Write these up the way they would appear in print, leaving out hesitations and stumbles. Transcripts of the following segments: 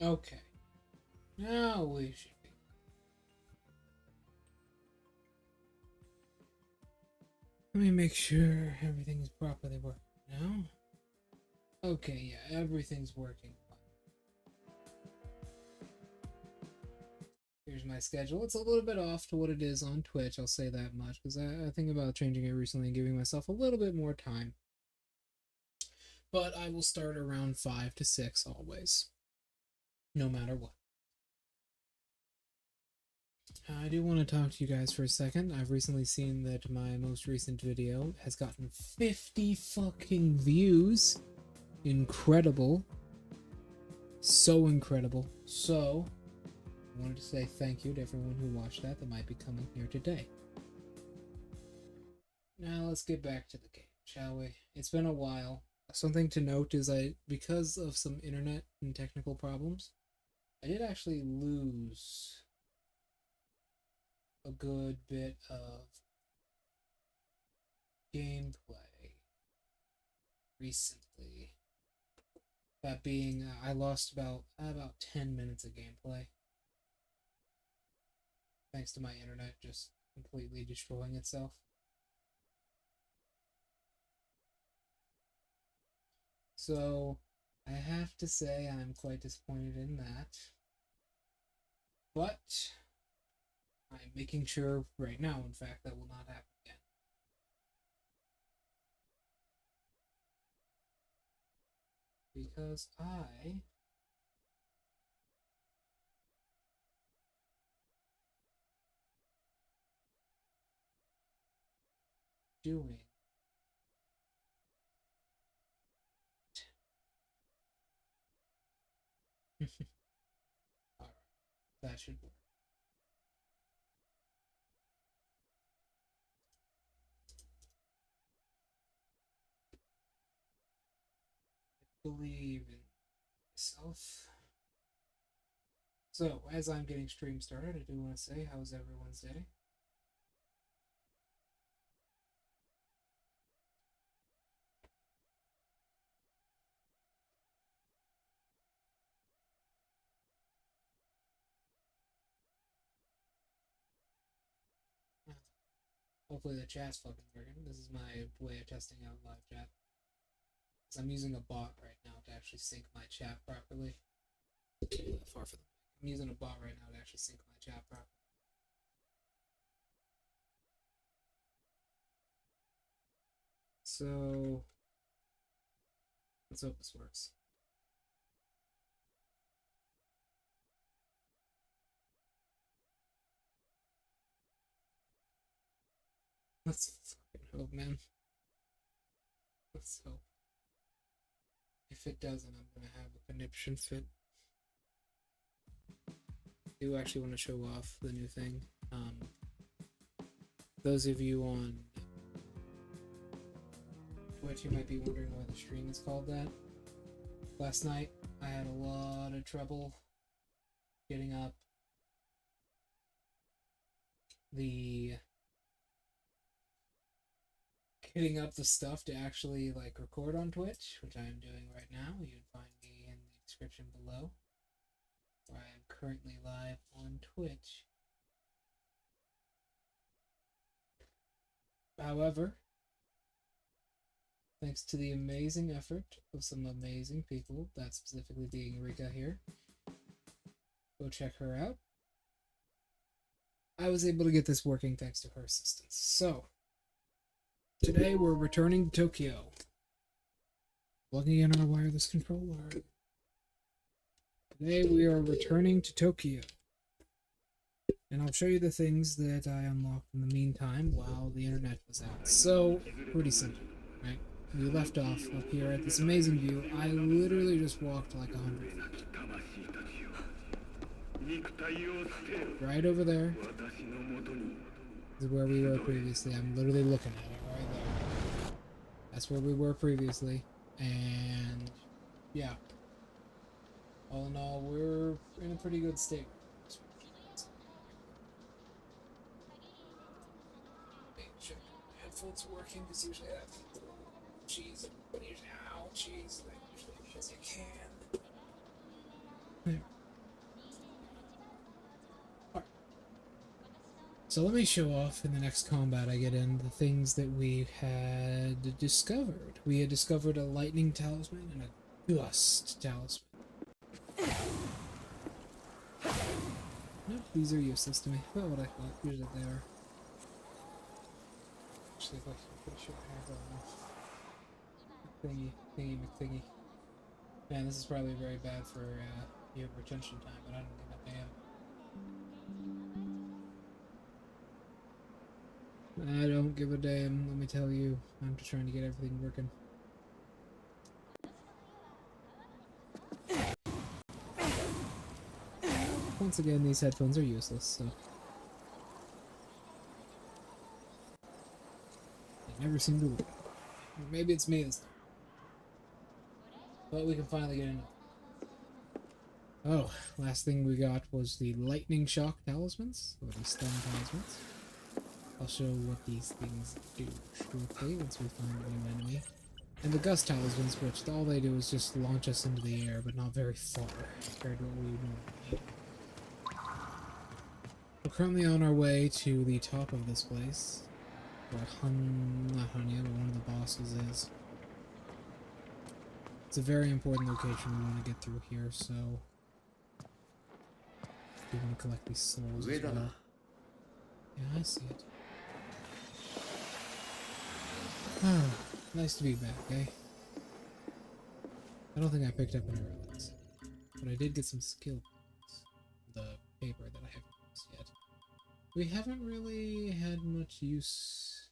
Okay. Now we should be. Let me make sure everything's properly working now. Okay, yeah, everything's working fine. Here's my schedule. It's a little bit off to what it is on Twitch, I'll say that much, because I think about changing it recently and giving myself a little bit more time. But I will start around 5 to 6 always, no matter what. I do want to talk to you guys for a second. I've recently seen that my most recent video has gotten 50 fucking views. Incredible. So incredible. So, I wanted to say thank you to everyone who watched that might be coming here today. Now let's get back to the game, shall we? It's been a while. Something to note is because of some internet and technical problems, I did actually lose a good bit of gameplay recently. That being, I lost about 10 minutes of gameplay. Thanks to my internet just completely destroying itself. So, I have to say I'm quite disappointed in that. But, I'm making sure right now, in fact, that will not happen again. Because I doing alright, that should work. I believe in myself. So, as I'm getting stream started, I do want to say, how's everyone's day? Hopefully the chat's fucking working. This is my way of testing out live chat. Because I'm using a bot right now to actually sync my chat properly. Far from the mic. I'm using a bot right now to actually sync my chat properly. So, let's hope this works. Let's fucking hope, man. Let's hope. If it doesn't, I'm gonna have a conniption fit. I do actually want to show off the new thing. Those of you on Twitch, you might be wondering why the stream is called that. Last night, I had a lot of trouble getting up the stuff to actually like record on Twitch, which I am doing right now. You can find me in the description below, where I am currently live on Twitch. However, thanks to the amazing effort of some amazing people, that specifically being Rika here, go check her out, I was able to get this working thanks to her assistance. So, today we're returning to Tokyo. Plugging in our wireless controller. Today we are returning to Tokyo. And I'll show you the things that I unlocked in the meantime while the internet was out. So, pretty simple, right? We left off up here at this amazing view. I literally just walked like 100 feet. Right over there is where we were previously. I'm literally looking at it right there. That's where we were previously. And yeah, all in all, we're in a pretty good state. Make sure my headphones are working, because usually that cheese, ow, cheese, that usually means you can. There. So let me show off in the next combat I get in the things that we had discovered. We had discovered a lightning talisman and a gust talisman. Nope, these are useless to me. Well, what I thought. Usually they are. Actually, if I can pretty sure I have thingy McThingy. Man, this is probably very bad for your retention time, but I don't give a damn. I don't give a damn, let me tell you. I'm just trying to get everything working. Once again, these headphones are useless, so... they never seem to work. Maybe it's me this time. But we can finally get into it. Oh, last thing we got was the lightning shock talismans, or the stun talismans. I'll show what these things do shortly once we find a new enemy. And the gust talismans, which all they do is just launch us into the air, but not very far compared to what we would normally do. We're currently on our way to the top of this place, where not Hanya, but one of the bosses is. It's a very important location we want to get through here, so we want to collect these souls as well. Yeah, I see it. Ah, nice to be back, eh? I don't think I picked up any relics, but I did get some skill points. The paper that I haven't used yet. We haven't really had much use.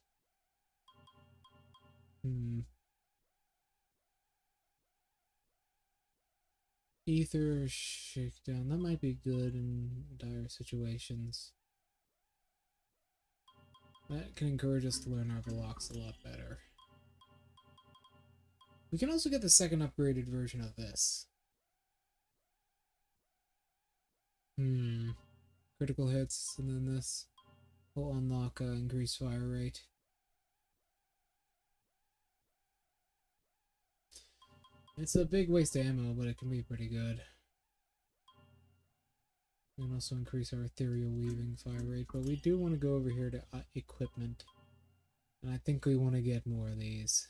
Ether shakedown. That might be good in dire situations. That can encourage us to learn our blocks a lot better. We can also get the second upgraded version of this. Critical hits, and then this will unlock increased fire rate. It's a big waste of ammo, but it can be pretty good. We can also increase our ethereal weaving fire rate, but we do want to go over here to equipment. And I think we want to get more of these.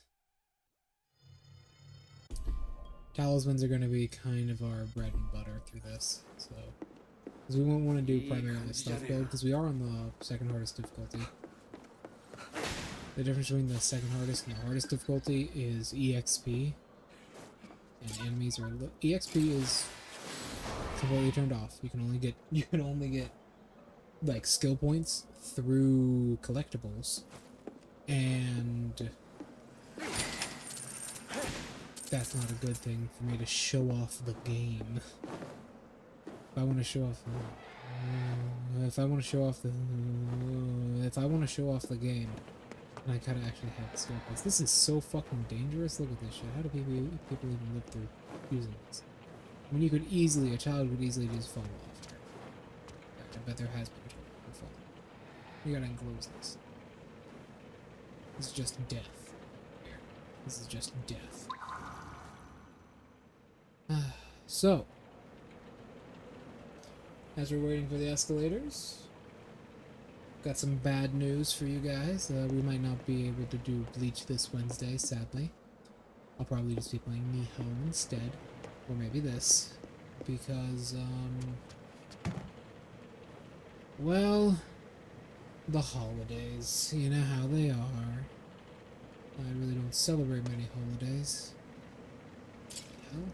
Talismans are going to be kind of our bread and butter through this, so... because we won't want to do primarily stealth build, because we are on the second hardest difficulty. The difference between the second hardest and the hardest difficulty is EXP. And enemies are... EXP is completely turned off. You can only get like skill points through collectibles, and that's not a good thing for me to show off the game. If I want to show off the game, and I gotta actually have the skill points. This is so fucking dangerous. Look at this shit. How do people even live through using this? I mean, a child could easily just fall off. I bet there has been a child who fall. You gotta enclose this. This is just death. Here. This is just death. So, as we're waiting for the escalators, got some bad news for you guys. We might not be able to do Bleach this Wednesday, sadly. I'll probably just be playing Nihon instead. Or maybe this. Because, well, the holidays. You know how they are. I really don't celebrate many holidays. Hell?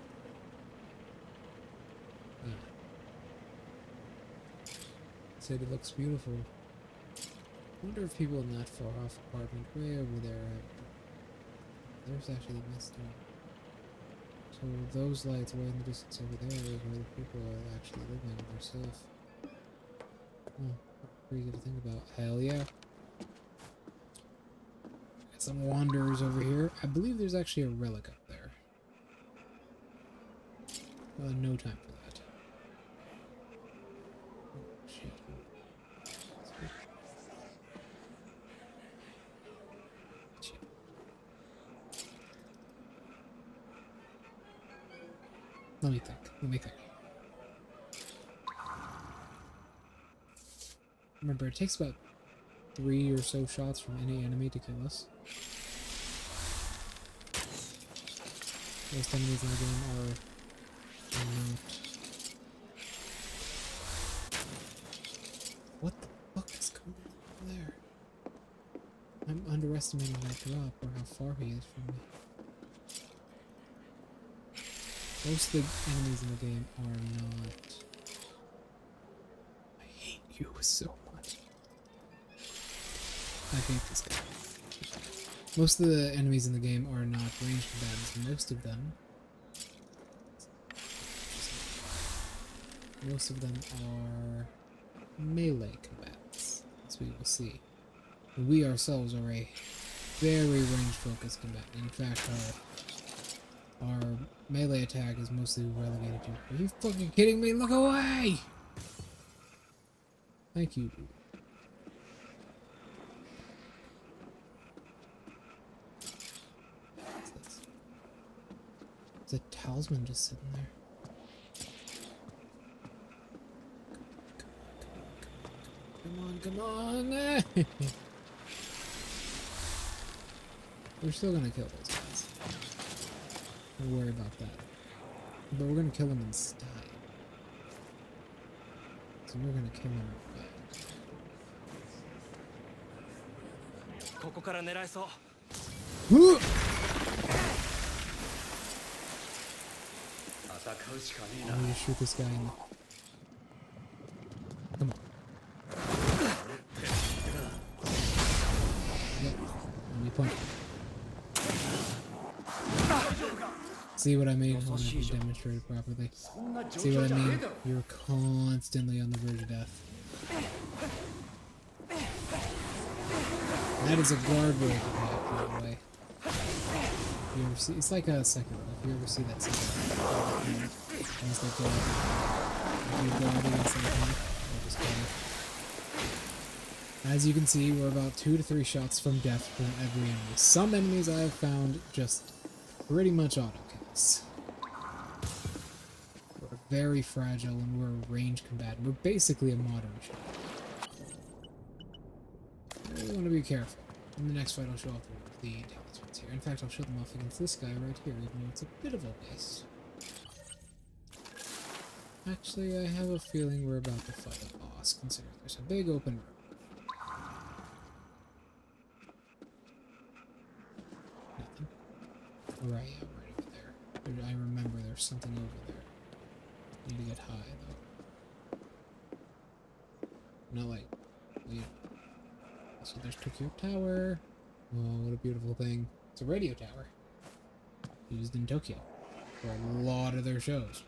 City looks beautiful. I wonder if people in that far off apartment way over there there's actually the mist down. So those lights way in the distance over there is where the people are actually living and they're safe. Oh, crazy to think about. Hell yeah. Got some wanderers over here. I believe there's actually a relic up there. No time for that. Oh, shit. Let me think. Remember, it takes about 3 or so shots from any enemy to kill us. Most enemies in the game are not. What the fuck is going on there? I'm underestimating that drop or how far he is from me. Most of the enemies in the game are not. I hate you so much. I hate this guy. Most of the enemies in the game are not ranged combatants. Most of them are melee combatants, as we will see. We ourselves are a very range-focused combatant. In fact, our melee attack is mostly relegated to. Are you fucking kidding me? Look away! Thank you. There's a talisman just sitting there. Come on! We're still gonna kill those guys. Don't worry about that. But we're gonna kill them in style. So we're gonna kill them right. I'm gonna shoot this guy in the... Come on. Yep. Let me punch. See what I mean? I want to demonstrate it properly. See what I mean? You're constantly on the verge of death. That is a guardrail attack, by the way. If you ever see, it's like a second one. If you ever see that second one, things that go up, you guard against the attack, they'll just go. As you can see, we're about 2 to 3 shots from death from every enemy. Some enemies I have found just pretty much auto kills. We're very fragile and we're a range combatant. We're basically a modern shot. We want to be careful. In the next fight, I'll show off the talismans here. In fact, I'll show them off against this guy right here, even though it's a bit of a waste. Actually, I have a feeling we're about to fight a boss, considering there's a big open room. Nothing. Right, yeah, right over there. I remember there's something over there. Need to get high, though. Not like... So there's Tokyo Tower. Oh, what a beautiful thing. It's a radio tower. Used in Tokyo. For a lot of their shows.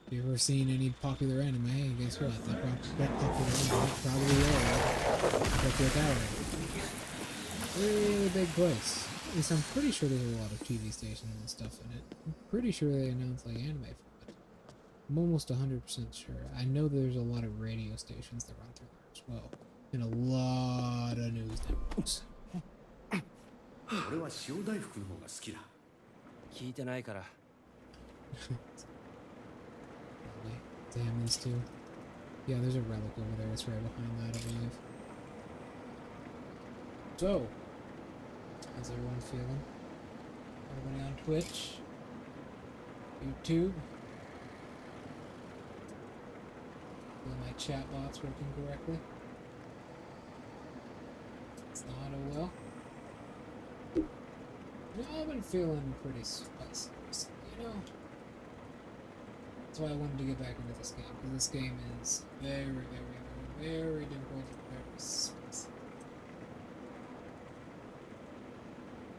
If you've ever seen any popular anime, guess what? That popular anime probably is Tokyo Tower. Really big place. At least I'm pretty sure there's a lot of TV stations and stuff in it. I'm pretty sure they announced like anime from it. I'm almost 100% sure. I know there's a lot of radio stations that run through there as well. And a lot of news networks. Damn, these two. Yeah, there's a relic over there. It's right behind that, I believe. So, how's everyone feeling? Everybody on Twitch? YouTube? Are my chat bots working correctly? It's not, oh well. You know, I've been feeling pretty spicy recently, you know? That's why I wanted to get back into this game, because this game is very, very, very, very difficult and very spicy.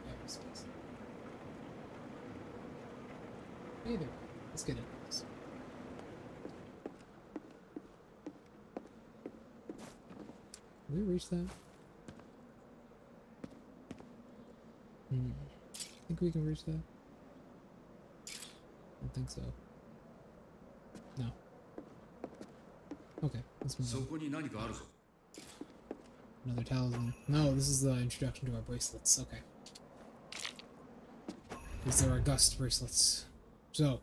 Very spicy. Either way, let's get into this. Did we reach that? Think we can reach that? I don't think so. No. Okay, let's move on. Another talisman. No, this is the introduction to our bracelets. Okay. These are our gust bracelets. So,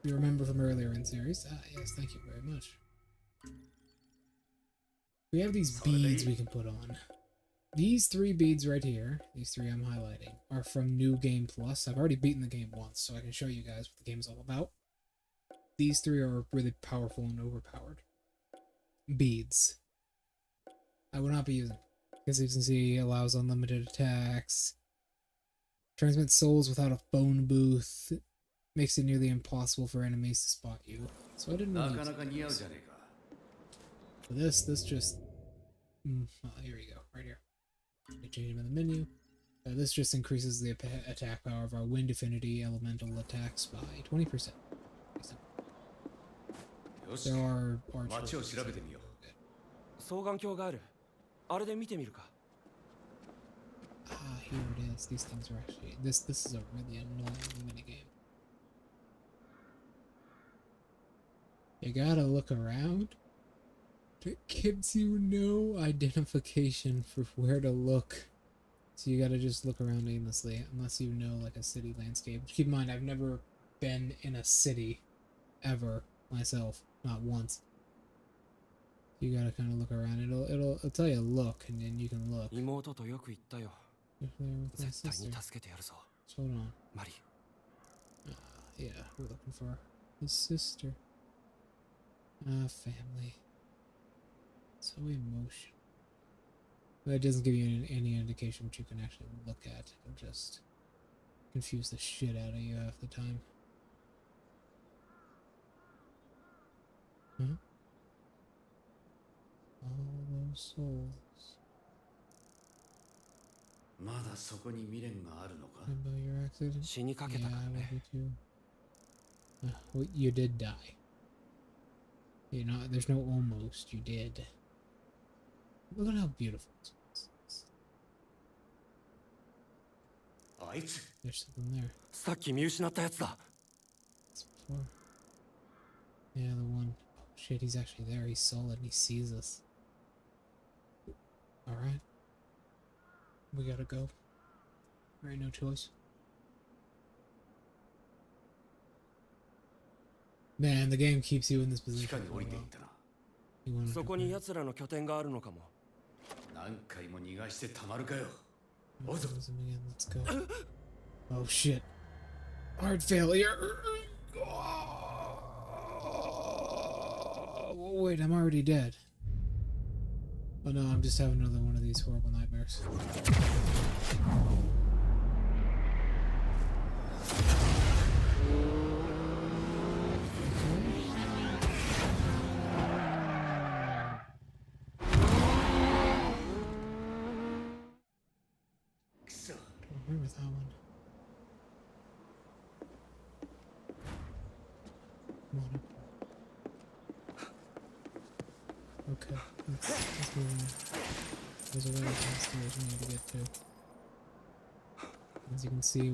if you remember from earlier in series, yes, thank you very much. We have these beads we can put on. These 3 beads right here, these 3 I'm highlighting, are from New Game Plus. I've already beaten the game once, so I can show you guys what the game is all about. These 3 are really powerful and overpowered beads. I will not be using, because you can see, allows unlimited attacks, transmits souls without a phone booth, makes it nearly impossible for enemies to spot you. So I didn't really use it. For this just... well, here we go, right here. I change them in the menu. This just increases the attack power of our wind affinity elemental attacks by 20%. There are archers. Ah, here it is. These things are actually... This is a really annoying minigame. You gotta look around. It gives you no identification for where to look. So you gotta just look around aimlessly, unless you know, like, a city landscape. Keep in mind, I've never been in a city, ever, myself. Not once. You gotta kind of look around. It'll tell you look, and then you can look. You're there with my sister. So hold on. Yeah, we're looking for his sister. Family. So emotional. But it doesn't give you any indication what you can actually look at. It'll just confuse the shit out of you half the time. Huh? All those souls. About your accident? Yeah, I will be too. Well, you did die. You know, there's no almost. You did. Look at how beautiful this is. There's something there. It's before. Yeah, the one. Oh shit, he's actually there. He's solid. He sees us. Alright. We gotta go. Alright, no choice. Man, the game keeps you in this position for a while. You want to let's go. Oh shit. Hard failure. Oh, wait, I'm already dead. Oh no, I'm just having another one of these horrible nightmares. I remember that one. Come on up. Okay, let's move on. There's a way downstairs we need to get to. As you can see,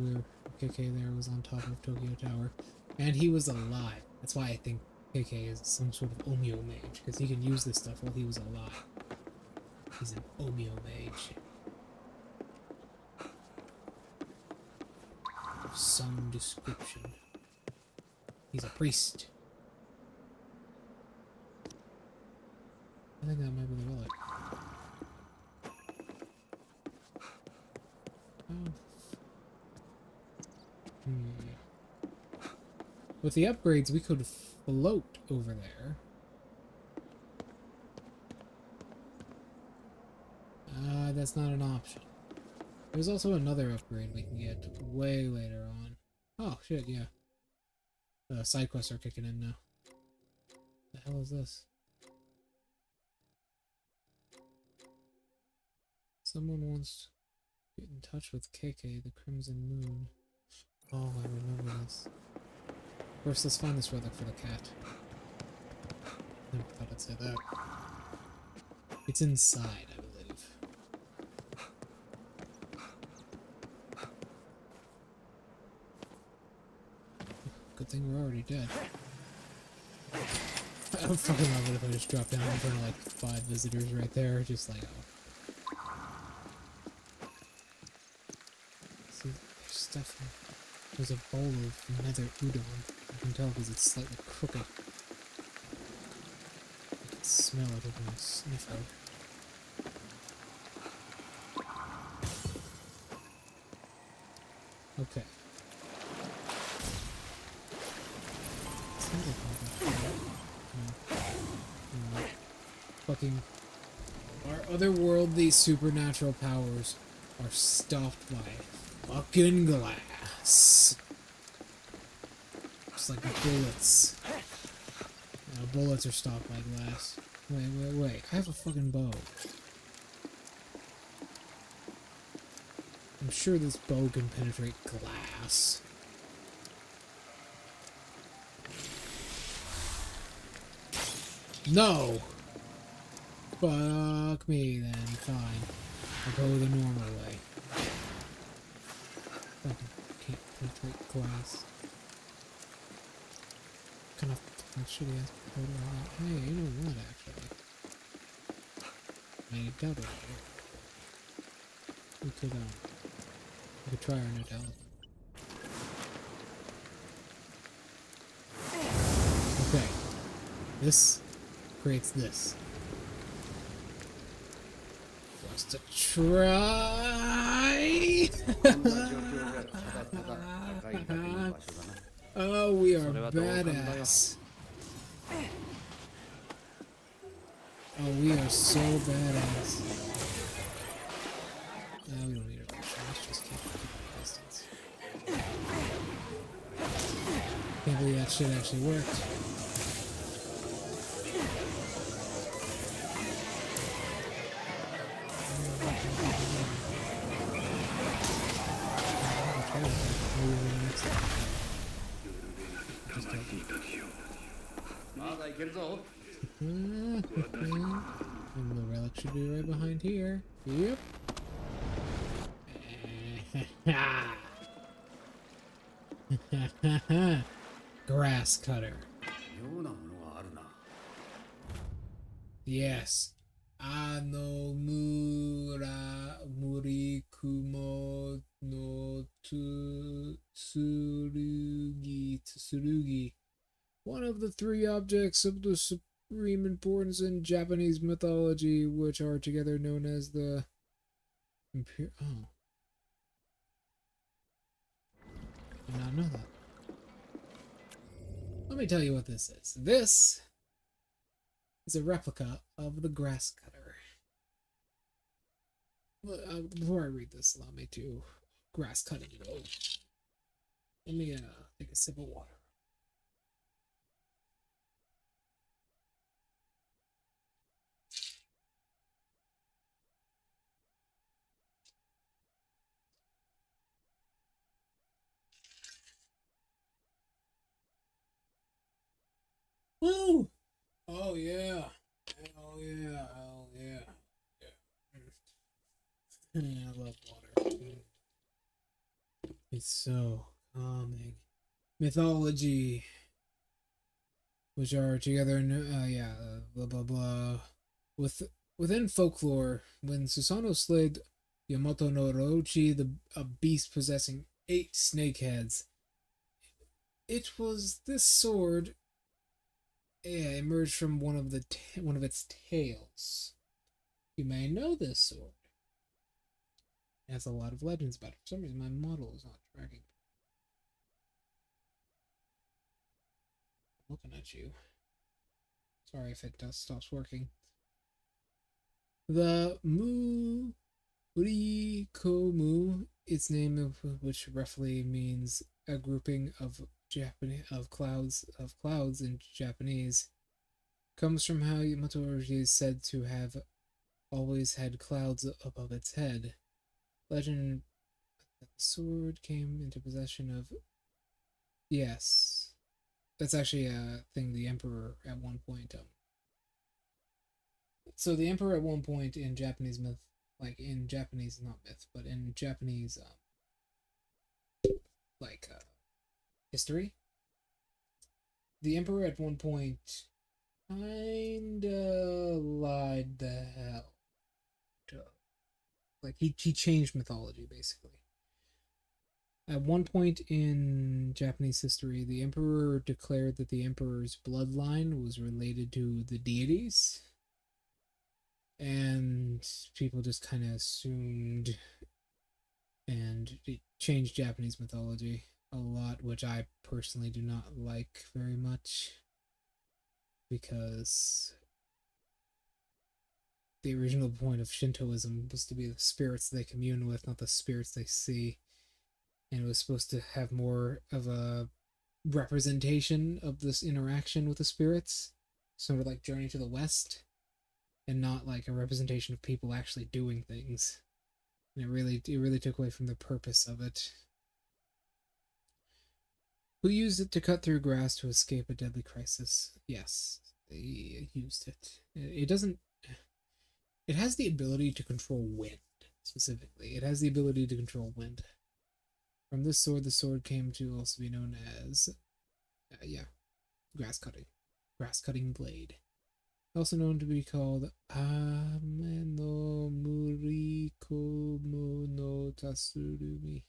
KK there was on top of Tokyo Tower, and he was alive. That's why I think KK is some sort of Omeo mage, because he can use this stuff while he was alive. He's an Omeo mage. Of some description. He's a priest. I think that might be the relic. Oh. With the upgrades, we could float over there. That's not an option. There's also another upgrade we can get way later on. Oh, shit, yeah. Side quests are kicking in now. The hell is this? Someone wants to get in touch with KK, the Crimson Moon. Oh, I remember this. First, let's find this relic for the cat. Never thought I'd say that. It's inside, I believe. Good thing we're already dead. I would fucking love it if I just dropped down in front of like 5 visitors right there, just like, oh. See, there's stuff here. There's a bowl of nether udon. I can tell because it's slightly crooked. I can smell it with my sniffer. Fucking our otherworldly supernatural powers are stopped by fucking glass. Just like bullets. Bullets are stopped by glass. Wait. I have a fucking bow. I'm sure this bow can penetrate glass. No! Fuck me then, fine. I'll go the normal way. Fucking can't penetrate glass. Kind of shitty ass powder on that. Hey, you know what actually? I doubt it. We could try our new talent. Okay. This creates this. For us to try. Oh, we are badass. Oh, we are so badass. We don't need a potion. Let's just keep the distance. Can't believe that shit actually worked. And the relic should be right behind here. Yep. Grass cutter. Yes. Ano murikumo no tsurugi. One of the three objects of the supreme importance in Japanese mythology, which are together known as the Oh. I did not know that. Let me tell you what this is. This is a replica of the grass cutter. Before I read this, allow me to grass cut it. Let me take a sip of water. Woo! Oh yeah. Oh yeah. Oh yeah. Yeah. I love water. It's so calming. Mythology, which are together, blah blah blah. Within folklore, when Susanoo slayed Yamato no Orochi, a beast possessing 8 snake heads, it was this sword emerged from one of its tails. You may know this sword. It has a lot of legends about it. For some reason, my model is not tracking. I'm looking at you. Sorry if it stops working. The Murikomu, its name of which roughly means a grouping of clouds in Japanese, comes from how Yamato Orochi is said to have always had clouds above its head. Legend that the sword came into possession of. Yes, that's actually a thing the Emperor at one point. So the Emperor at one point in Japanese myth, like in Japanese, not myth, but in Japanese, history, the Emperor at one point kinda lied the hell. Like he changed mythology basically. At one point in Japanese history, the Emperor declared that the Emperor's bloodline was related to the deities. And people just kind of assumed, and it changed Japanese mythology. a lot, which I personally do not like very much, because the original point of Shintoism was to be the spirits they commune with, not the spirits they see, and it was supposed to have more of a representation of this interaction with the spirits, sort of like Journey to the West, and not like a representation of people actually doing things. And it really took away from the purpose of it. Who used it to cut through grass to escape a deadly crisis? Yes, they used it. It doesn't... It has the ability to control wind, specifically. It has the ability to control wind. From this sword, the sword came to also be known as... grass cutting. Grass cutting blade. Also known to be called Ame no Muriko no Tasurugi.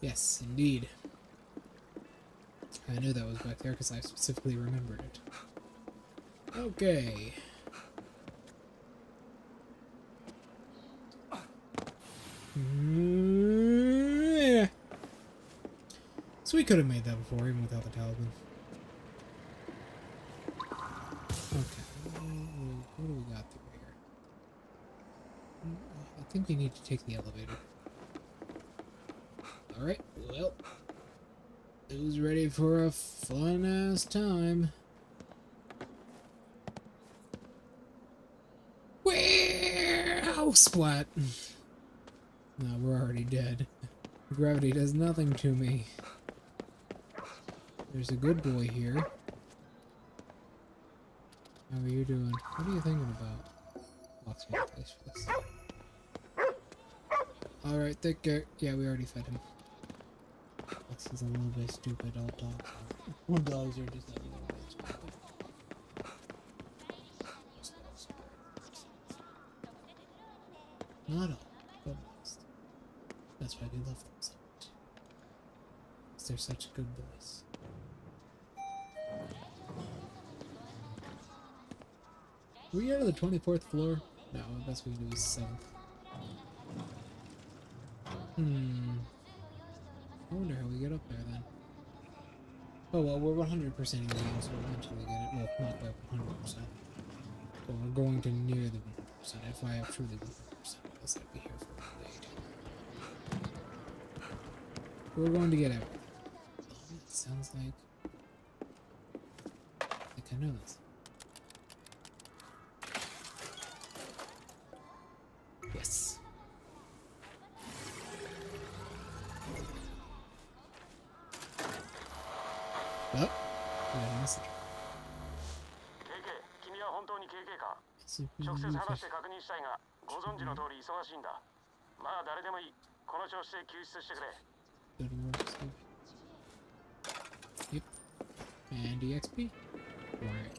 Yes, indeed. I knew that was back there because I specifically remembered it. Okay. Yeah. So we could have made that before, even without the talisman. Okay. What do we got through here? I think we need to take the elevator. Alright, well. Who's ready for a fun-ass time? Wow! Splat! No, we're already dead. Gravity does nothing to me. There's a good boy here. How are you doing? What are you thinking about? Lots of place for this. Alright, take care. Yeah, we already fed him. This is a little bit stupid, all dogs. All dogs are just a little bit stupid. Not all, but most. That's why we love them so much. Because they're such good boys. Were we out of the 24th floor? No, the best we can do is 7th. I wonder how we get up there then. Oh well, we're 100%ing the game, so we'll eventually get it. Well, not by 100%. But we're going to near the 100%. If I have truly 100%, else I'd be here for a day. We're going to get everything. Oh, it sounds like... I think I know this. Yes. Oh, we got a message. Yep. And EXP. Right.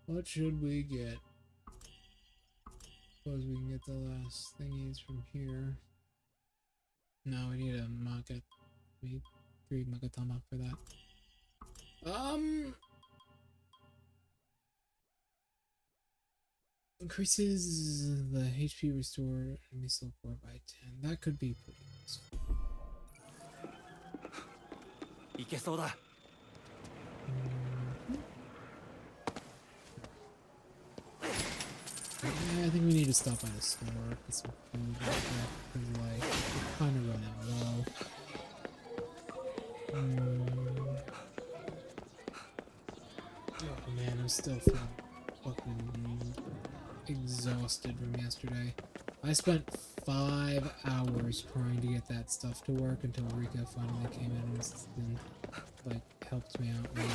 What should we get? Suppose we can get the last thingies from here. No, we need a Magat. We need 3 Magatama for that. Increases the HP restore enemy soul core by 10. That could be pretty useful. Yeah, I think we need to stop by the store, get some food like that, because like, we're kind of running low. Oh man, I'm still feeling fucking exhausted from yesterday. I spent 5 hours trying to get that stuff to work until Rika finally came in and like helped me out with it.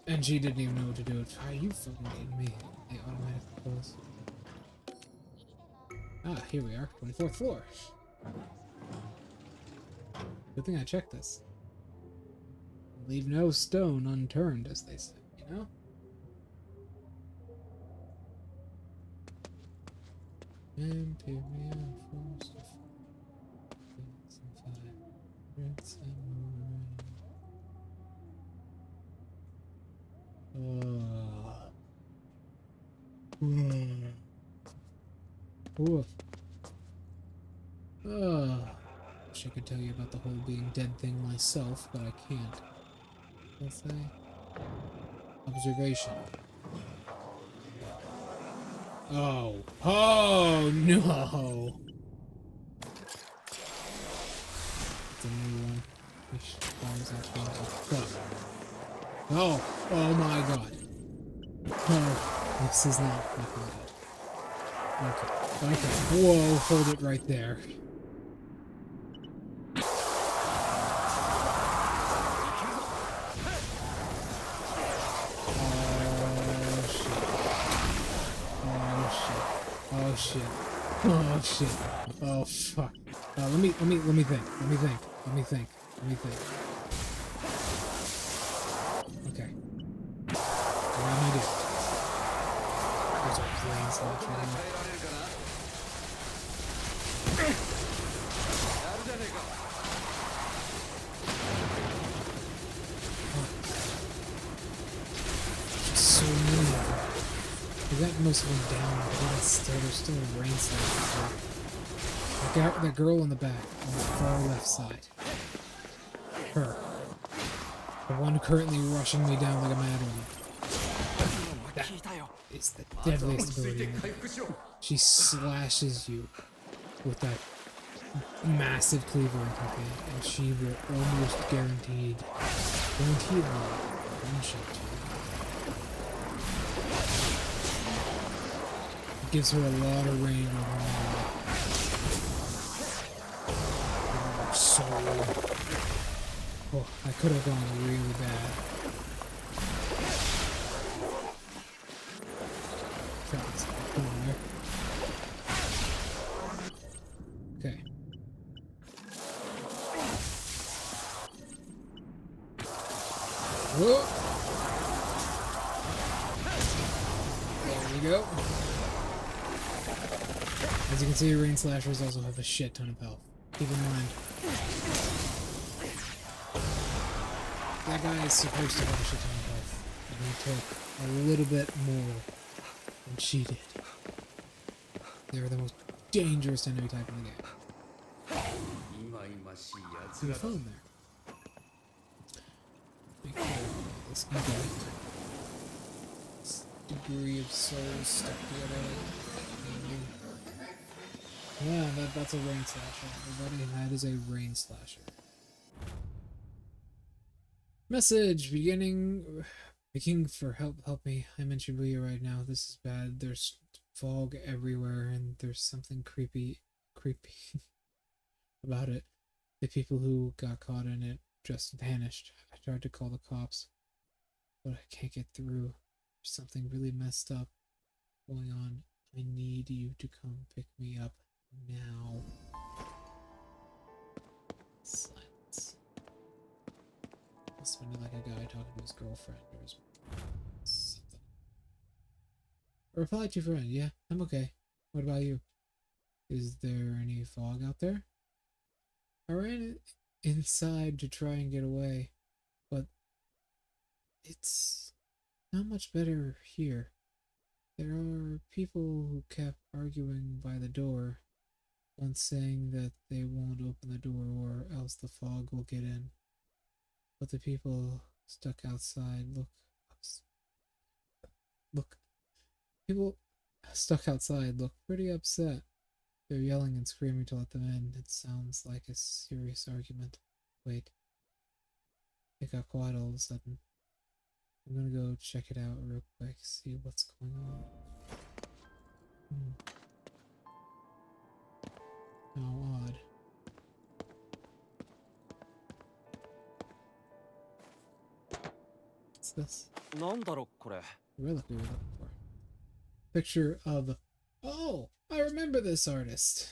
And she didn't even know what to do. Are you fucking kidding me? They automatically close. Ah, here we are. 24th floor. Good thing I checked this. Leave no stone unturned, as they say, you know? Imperial force of 500 samurai. Oof. Wish I could tell you about the whole being dead thing myself, but I can't. Let's say observation. Oh. Oh no! It's a new one. Which falls into fuck. Oh! Oh my god. Oh, this is not looking good. Okay. Okay. Whoa, hold it right there. Oh shit. Oh shit. Oh fuck. Let me think. Let me think. Okay. What am I doing? There's a plane slash right here. So many. We got most of them down, but there's still a rain slash. That girl in the back, on the far left side. Her. The one currently rushing me down like a madwoman. That is the deadliest ability in the game. She slashes you with that massive cleaver in her hand, and she will almost guaranteed one-shot you. It gives her a lot of range on her. So, oh, I could have gone really bad. Okay. Whoa! There we go. As you can see, rain slashers also have a shit ton of health. Keep in mind. That guy is supposed to have a shit ton of health. And he took a little bit more than she did. They were the most dangerous enemy type in the game. See the phone there. Make sure this can get this degree of souls stuck together. Yeah, that's a rain slasher. Everybody, that is a rain slasher. Message beginning for help me. I'm in Shibuya right now. This is bad. There's fog everywhere and there's something creepy about it. The people who got caught in it just vanished. I tried to call the cops, but I can't get through. There's something really messed up going on. I need you to come pick me up now. Silence. Must have been like a guy talking to his girlfriend or something. Reply to your friend. Yeah, I'm okay. What about you? Is there any fog out there? I ran inside to try and get away, but it's not much better here. There are people who kept arguing by the door, one saying that they won't open the door or else the fog will get in. But the people stuck outside people stuck outside look pretty upset. They're yelling and screaming to let them in. It sounds like a serious argument. Wait. It got quiet all of a sudden. I'm gonna go check it out real quick, see what's going on. How odd. What's this? Relic we were looking for. Picture of... Oh! I remember this artist!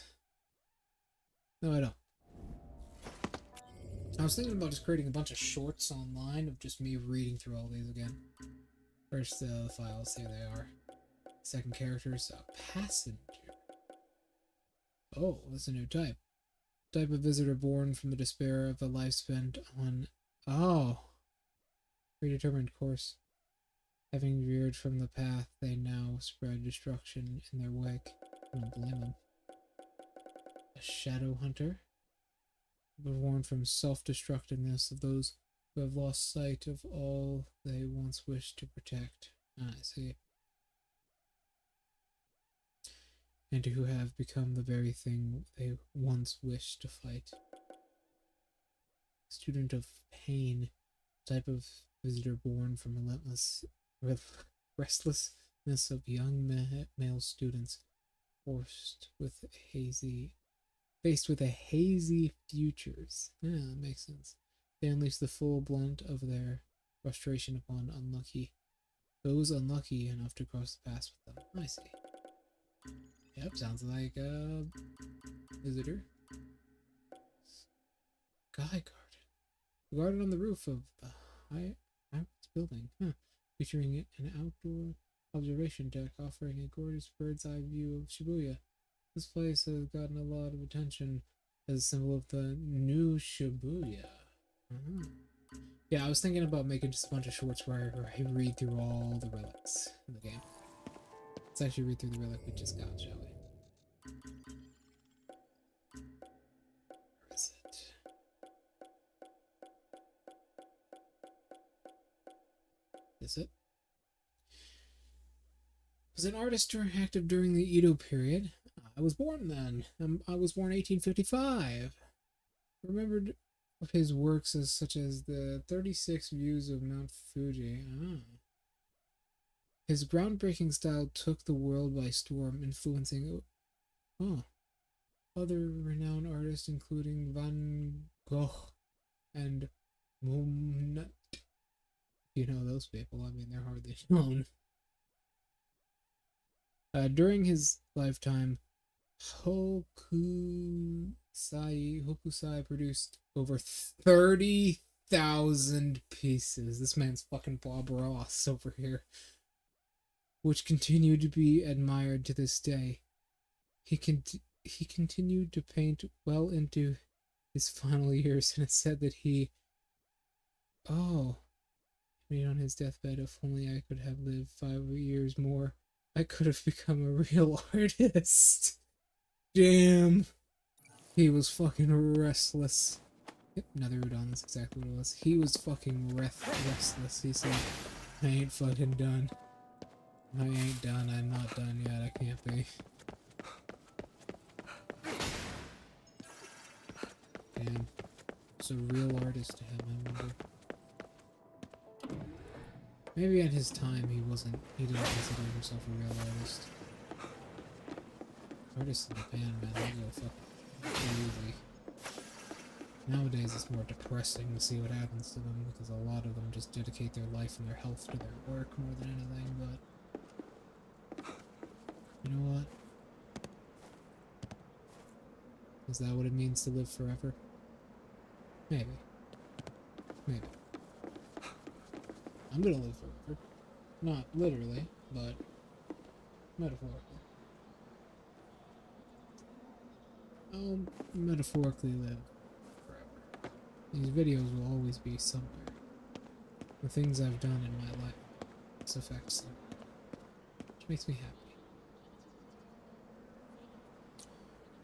No, I don't. I was thinking about just creating a bunch of shorts online of just me reading through all these again. First, the files, here they are. Second characters, passenger. Oh, that's a new type. Type of visitor born from the despair of a life spent on... Oh! Predetermined course. Having veered from the path, they now spread destruction in their wake. I don't blame them. A shadow hunter, but warned from self-destructiveness of those who have lost sight of all they once wished to protect. I see. And who have become the very thing they once wished to fight. Student of pain, type of visitor born from restlessness of young male students, faced with a hazy futures. Yeah, that makes sense. They unleash the full blunt of their frustration upon those unlucky enough to cross the path with them. I see. Yep, sounds like a visitor. Sky garden. A garden on the roof of the high building, featuring an outdoor observation deck offering a gorgeous bird's eye view of Shibuya. This place has gotten a lot of attention as a symbol of the new Shibuya. Yeah, I was thinking about making just a bunch of shorts where I read through all the relics in the game. Let's actually read through the relic we just got, shall we? Where is it? Is it? Was an artist active during the Edo period. I was born then. I was born 1855. Remembered of his works as such as the 36 views of Mount Fuji. His groundbreaking style took the world by storm, influencing other renowned artists including Van Gogh and Monet. You know those people, I mean, they're hardly known. During his lifetime, Hokusai produced over 30,000 pieces. This man's fucking Bob Ross over here. Which continue to be admired to this day. He continued to paint well into his final years, and it's said that he made on his deathbed, if only I could have lived 5 years more, I could have become a real artist. Damn. He was fucking restless. Yep, another udon, that's exactly what it was. He was fucking restless. He said, I ain't fucking done. I ain't done, I'm not done yet, I can't be. Damn. He's a real artist to him, I wonder. Maybe at his time he didn't consider himself a real artist. Artists in Japan, man, they go fucking crazy. Nowadays it's more depressing to see what happens to them because a lot of them just dedicate their life and their health to their work more than anything, but you know what? Is that what it means to live forever? Maybe. Maybe. I'm gonna live forever. Not literally, but metaphorically. I'll metaphorically live forever. These videos will always be somewhere. The things I've done in my life, its affects them. Which makes me happy.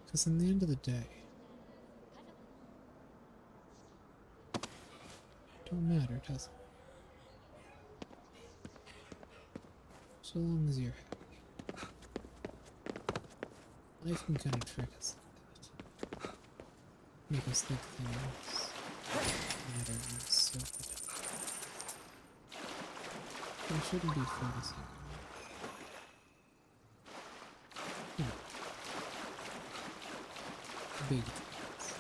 Because in the end of the day, it don't matter, does it? So long as you're happy. Life can kind of trick us like that. Make us think things matter so good. We shouldn't be focusing on big things.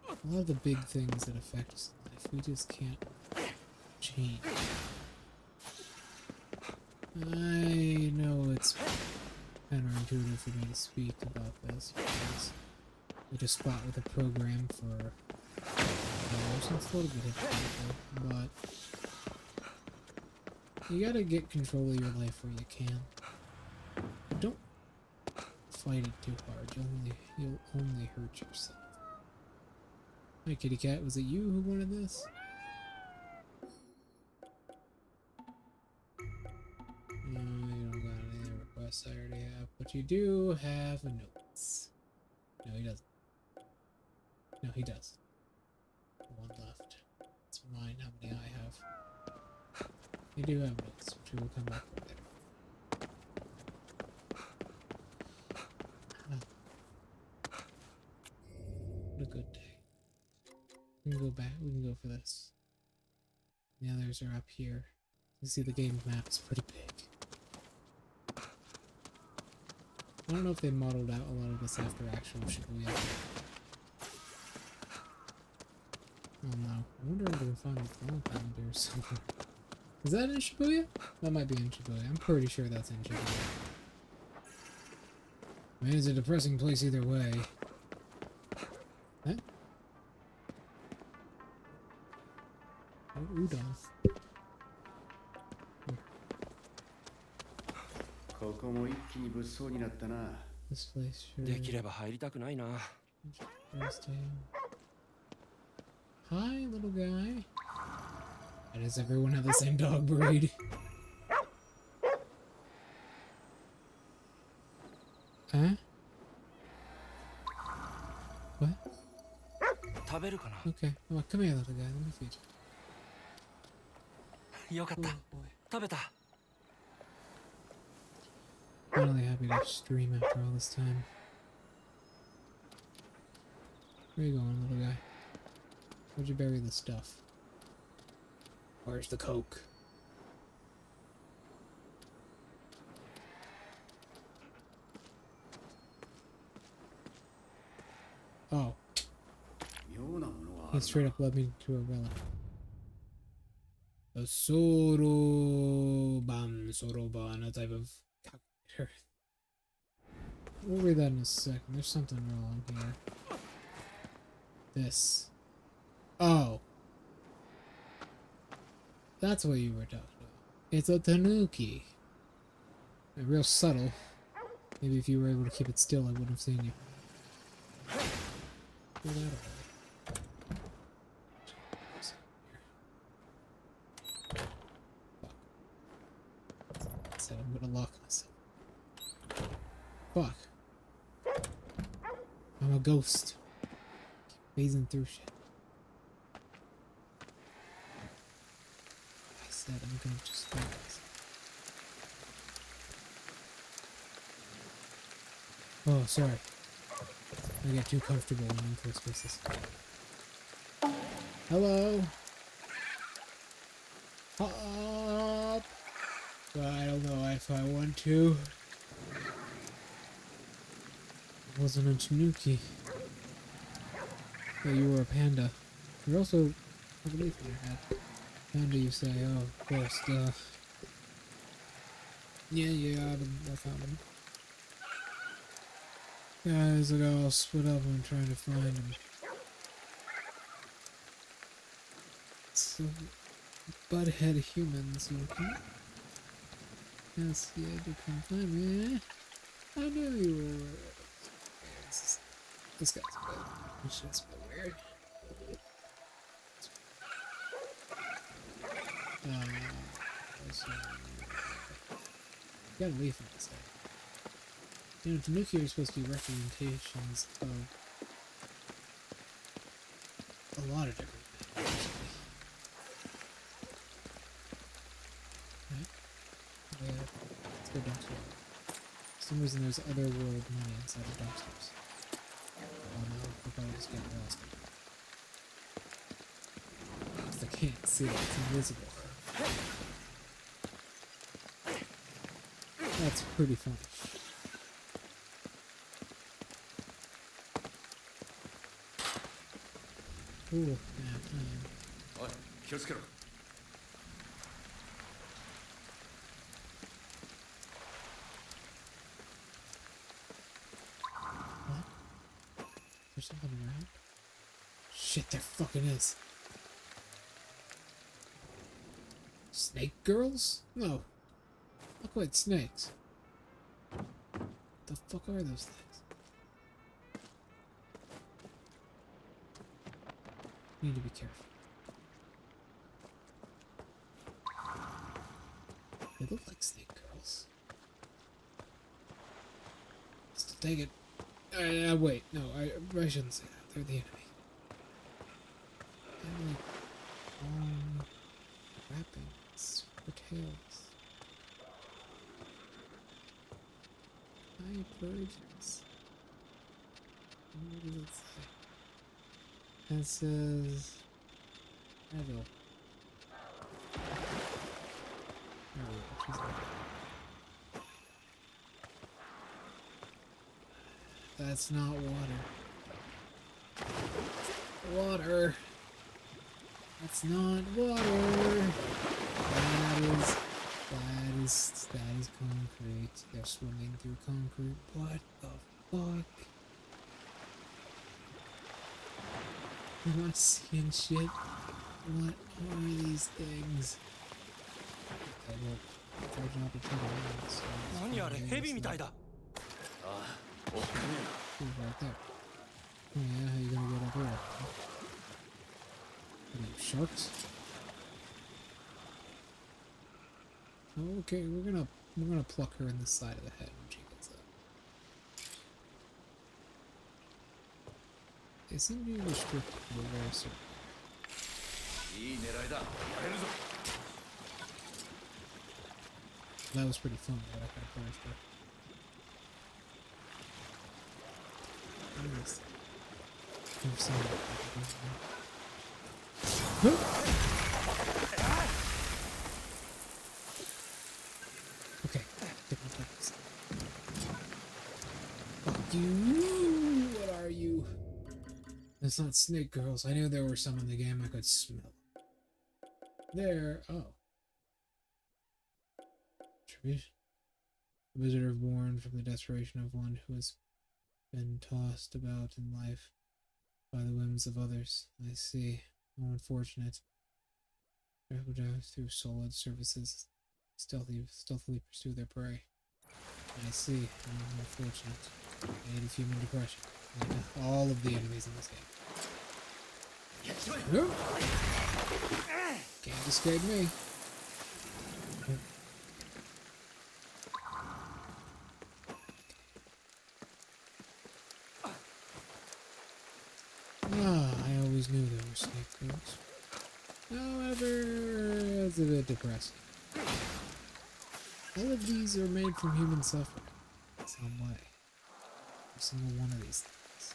A lot of the big things that affect us in life, we just can't change. I know it's counterintuitive for me to speak about this because we just spot with a program for it's a little bit hypocritical, but you gotta get control of your life where you can. Don't fight it too hard, you'll only hurt yourself. Hi kitty cat, was it you who wanted this? quest I already have, but you do have a notes. No, he doesn't. No, he does. One left. It's mine how many I have. You do have notes, which we will come back to later. What a good day. We can go back, we can go for this. The others are up here. You see the game map is pretty big. I don't know if they modeled out a lot of this after actual Shibuya. Oh no. I wonder if I can find a phone calendar or something. Is that in Shibuya? That might be in Shibuya. I'm pretty sure that's in Shibuya. I mean, it's a depressing place either way. Huh? Oh, udon. This place sure. Hi, little guy. Why does everyone have the same dog breed? Huh? What? Okay. Well, come here, little guy. Let me feed you. Oh, boy. Finally happy to stream after all this time. Where you going, little guy? Where'd you bury the stuff? Where's the coke? Oh. He straight up led me to a relic. A Soroban, a type of calculator. We'll read that in a second. There's something wrong here. This. Oh. That's what you were talking about. It's a tanuki. Real subtle. Maybe if you were able to keep it still, I wouldn't have seen you. Pull that away. Fuck. I said I'm gonna lock myself. Fuck. I'm a ghost. Keep phasing through shit. I said I'm gonna just lock myself. Oh, sorry. I get too comfortable in enclosed spaces. Hello? Up! But I don't know if I want to. It wasn't a tanuki. But you were a panda. You're also underneath your head. Panda, you say, oh, of course, duh. Yeah, I found him. Guys, I got all split up and trying to find him. So, butthead humans, Yokai. Yes, you had to come find me. I knew you were. This guy's a bit. This shit's a bit weird. Gotta leave from this guy. You know, tanuki are supposed to be representations of a lot of different things, actually. Right? Yeah, let's go doxing. For some reason there's otherworld money inside of doxers. Oh no, we'll probably just get lost. Because I can't see it, it's invisible. That's pretty funny. Ooh, yeah, Oi, 気をつけろ。What? There's something around? Shit, there fucking is. Snake girls? No. Not quite snakes. What the fuck are those things? Need to be careful. They look like snake girls. Take it. Wait, no, I shouldn't say that. They're the enemy. Enemy. Wrappings for tails. Hi, birds. What does it say? It says Neville. That's not water. Water. That's not water. That is concrete. They're swimming through concrete. What the fuck? I'm not seeing shit. What are these things? Okay, well, it's our job to turn around, so... Ooh, right there. Oh yeah, how you gonna get up here? What are you, sharks? Oh, okay, we're gonna pluck her in the side of the head when she gets up. They seem to be restricted to a very certain that was pretty fun, but I could have punished her. I've seen that. Okay, get my focus. Fuck you! What are you? That's not snake girls. I knew there were some in the game I could smell. There. Oh. Tradition. A visitor born from the desperation of one who has been tossed about in life by the whims of others. I see. How unfortunate. Who drives through solid surfaces, stealthily pursue their prey. I see. How unfortunate. Aid of human depression. Like all of the enemies in this game. Can't escape me. I always knew there were snake girls. However, it's a bit depressing. All of these are made from human suffering in some way. Every single one of these things,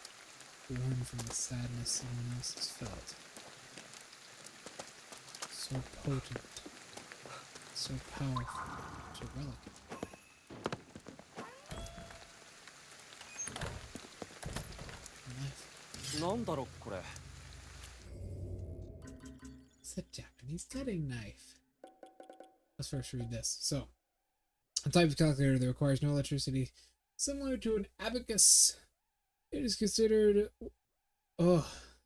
born from the sadness someone else has felt. So potent, so powerful, so delicate. It's a Japanese cutting knife. Let's first read this. So, a type of calculator that requires no electricity, similar to an abacus. It is considered. It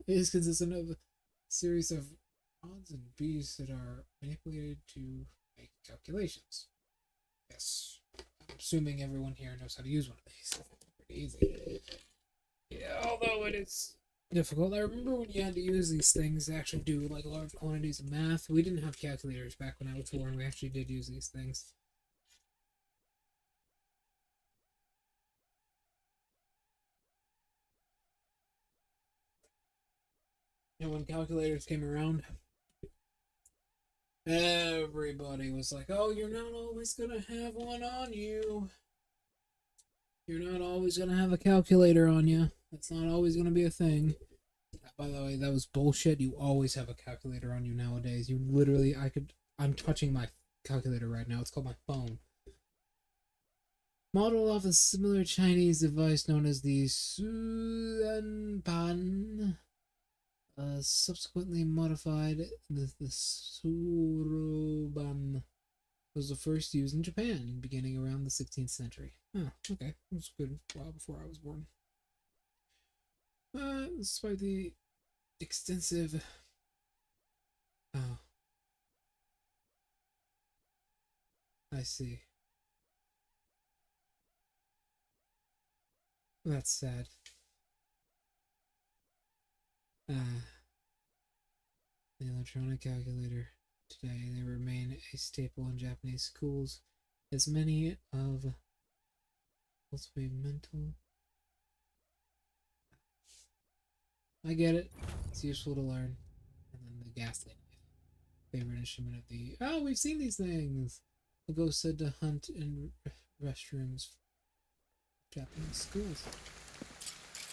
is consistent of a series of odds and beads that are manipulated to make calculations. Yes, I'm assuming everyone here knows how to use one of these. Pretty easy. Yeah, although it is difficult. I remember when you had to use these things to actually do like large quantities of math. We didn't have calculators back when I was born. We actually did use these things. And when calculators came around, everybody was like, oh, you're not always gonna have one on you. You're not always gonna have a calculator on you. That's not always gonna be a thing. By the way, that was bullshit. You always have a calculator on you nowadays. You literally, I'm touching my calculator right now. It's called my phone. Modeled off a similar Chinese device known as the Suanpan. Subsequently modified, the Suruban was the first used in Japan, beginning around the 16th century. Oh, okay. That was good. A while before I was born. Despite the extensive... Oh. I see. That's sad. The electronic calculator. Today, they remain a staple in Japanese schools, as many of cultivate mental I get it. It's useful to learn. And then the gaslight. Favorite instrument of the... Oh, we've seen these things! The ghost said to hunt in restrooms. Japanese schools.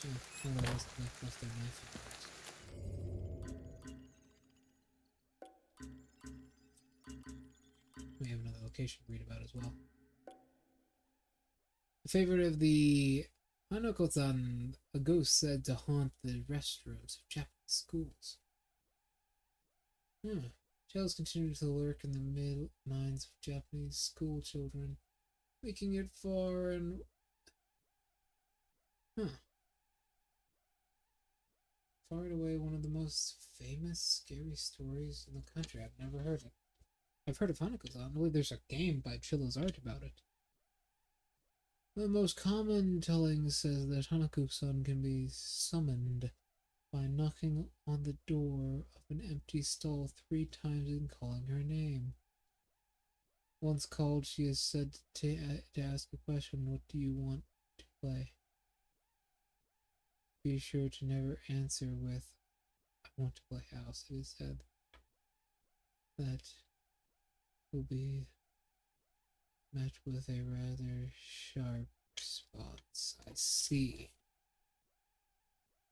Oh, left their knife. We have another location to read about as well. The favorite of the Hanako-san, a ghost said to haunt the restrooms of Japanese schools. Shadows continue to lurk in the minds of Japanese school children, making it far and... far and away one of the most famous scary stories in the country. I've never heard it. I've heard of Hanako-san. I believe there's a game by Chillo's Art about it. The most common telling says that Hanako-san can be summoned by knocking on the door of an empty stall 3 times and calling her name. Once called, she is said to ask a question, "What do you want to play?" Be sure to never answer with, "I want to play house." It is said that will be met with a rather sharp response. I see.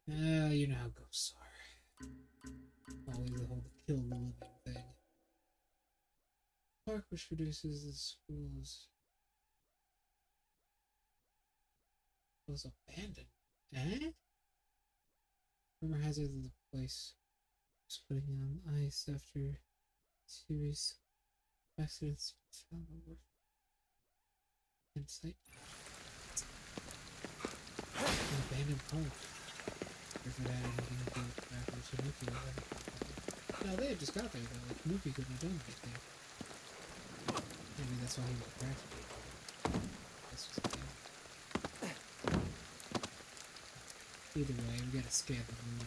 You know how ghosts are. Always the whole kill the living thing. Park which produces the schools was abandoned. Rumor has it that the place was putting on ice after series accidents found the work in sight. An abandoned home. If it had anything to do with backwards Tanuki or anything. No, they had just got there though. Like, Tanuki couldn't have done anything. Maybe that's why he was crafted. This was the game. Either way, we gotta scan the room.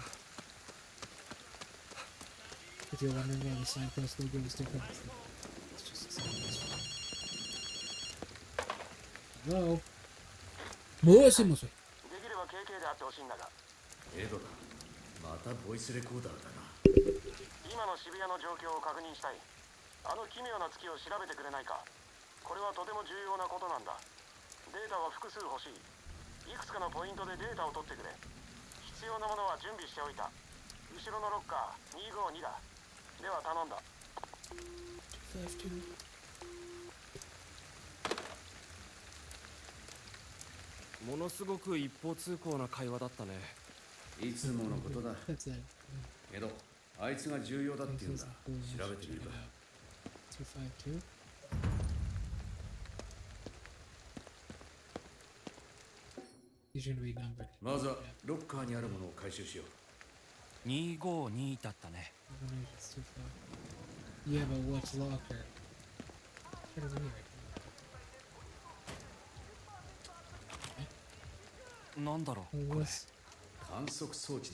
If you're wondering why the signpost logo is different, it's just a signpost. Hello? もしもし。できれば経験であってほしいんだが。エドだ。またボイスレコーダーだな。今の渋谷の状況を確認したい。あの奇妙な月を調べてくれないか。これはとても重要なことなんだ。データは複数欲しい。いくつかのポイントでデータを取ってくれ。必要なものは準備しておいた。後ろのロッカー252だ。では頼んだ。ものすごく一方通行な会話だったね。いつものことだ。けど、あいつが重要だって言うんだ。調べてみるか。まずはロッカーにあるものを回収しよう。252だったね。Yeah, but what's locker?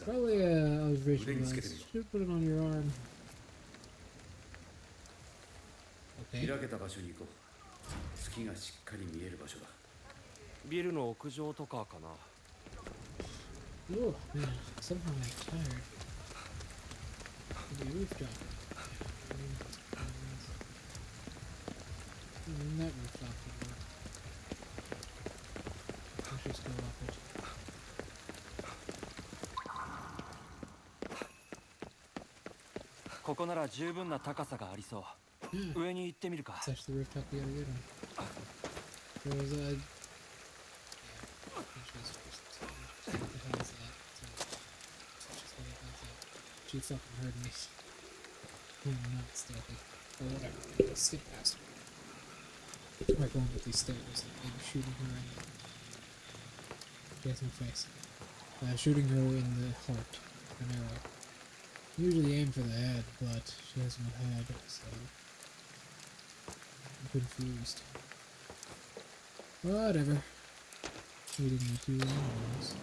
Probably a observation device. Should put it on your arm. Okay. 開けた場所に行こう。月がしっかり見える場所だ。ビルの屋上とかかな。Oh man, somehow I'm tired. The rooftop. That rooftop would work. Let's just go up it. ここなら十分な高さがありそう。上に行ってみるか。It's actually the rooftop we gotta get on. There's a... She fucking heard me. I'm not stealthy. Or whatever. Let's skip past her. We're going with these stairs and maybe shooting her in the... She has no face. Shooting her in the heart. An arrow. Usually aim for the head, but she has no head, so... I'm confused. Whatever. We didn't need 2 animals.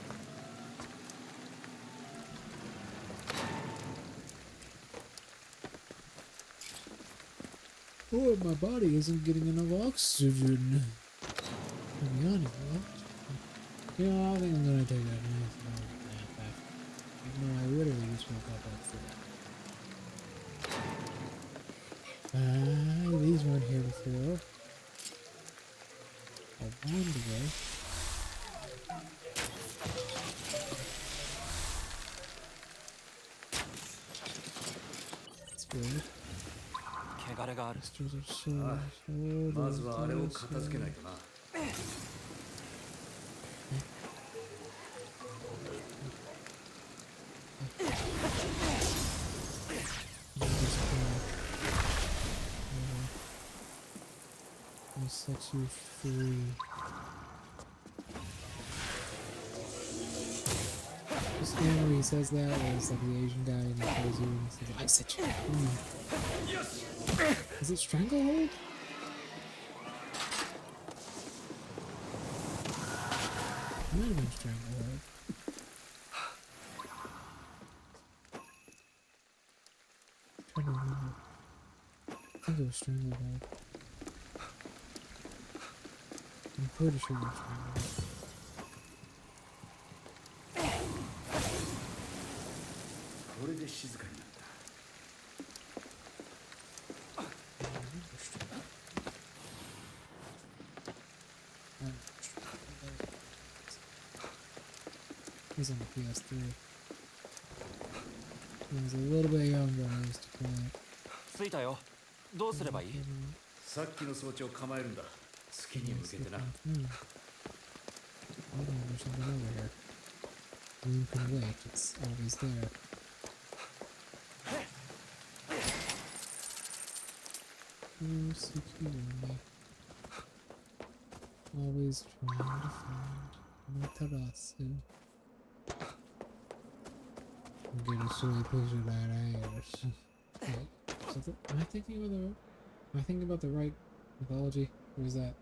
Oh, my body isn't getting enough oxygen. To be honest, you know, I think I'm gonna take that knife back. No, I literally just woke up like 4. These weren't here before. A wanderer. That's weird. 汚れがある。 Masters of Ah, Souls. まずはあれを片付けないとな。I'll set you free. The scan where he says that, where it's like the Asian guy and he tells you and he says, I set you free. Is it Stranglehold? It might have been Stranglehold. I'm trying to remember. I think it was Stranglehold. I'm pretty sure it was Stranglehold. He's on the PS3. When I was a little bit younger, I used to play it. 着いたよ。どうすればいい？さっきの装置を構えるんだ。月に向けてな。Oh, there's something over here. Moon can wait, it's always there. Oh, security. Always trying to find Matarasu. I'm getting silly picture of that ass. Wait, am I thinking about the right mythology? Or is that?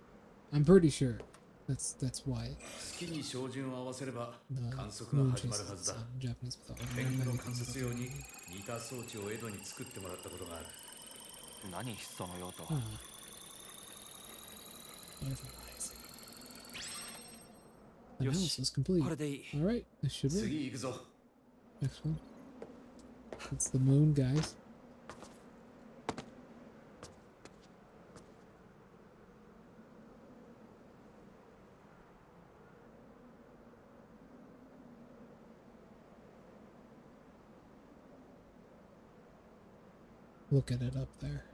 I'm pretty sure. That's why. 月に照準を合わせれば The 観測が moon 始まるは chases ずだ。 Japanese mythology. 天狗の観察用に似た装置を江戸に作ってもらったことがある。何その用途？ Ah. Analyzing. Analysis complete. これでいい。 Alright, this should work. 次行くぞ。 Next one. It's the moon, guys. Look at it up there.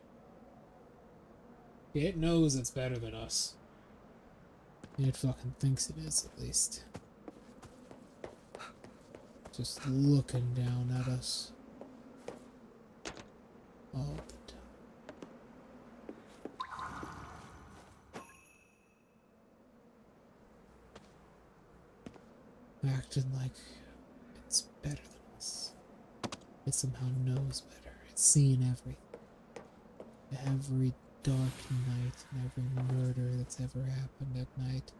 It knows it's better than us. It fucking thinks it is, at least. Just looking down at us. All the time. Acting like it's better than us. It somehow knows better. It's seen everything. Every dark night and every murder that's ever happened at night.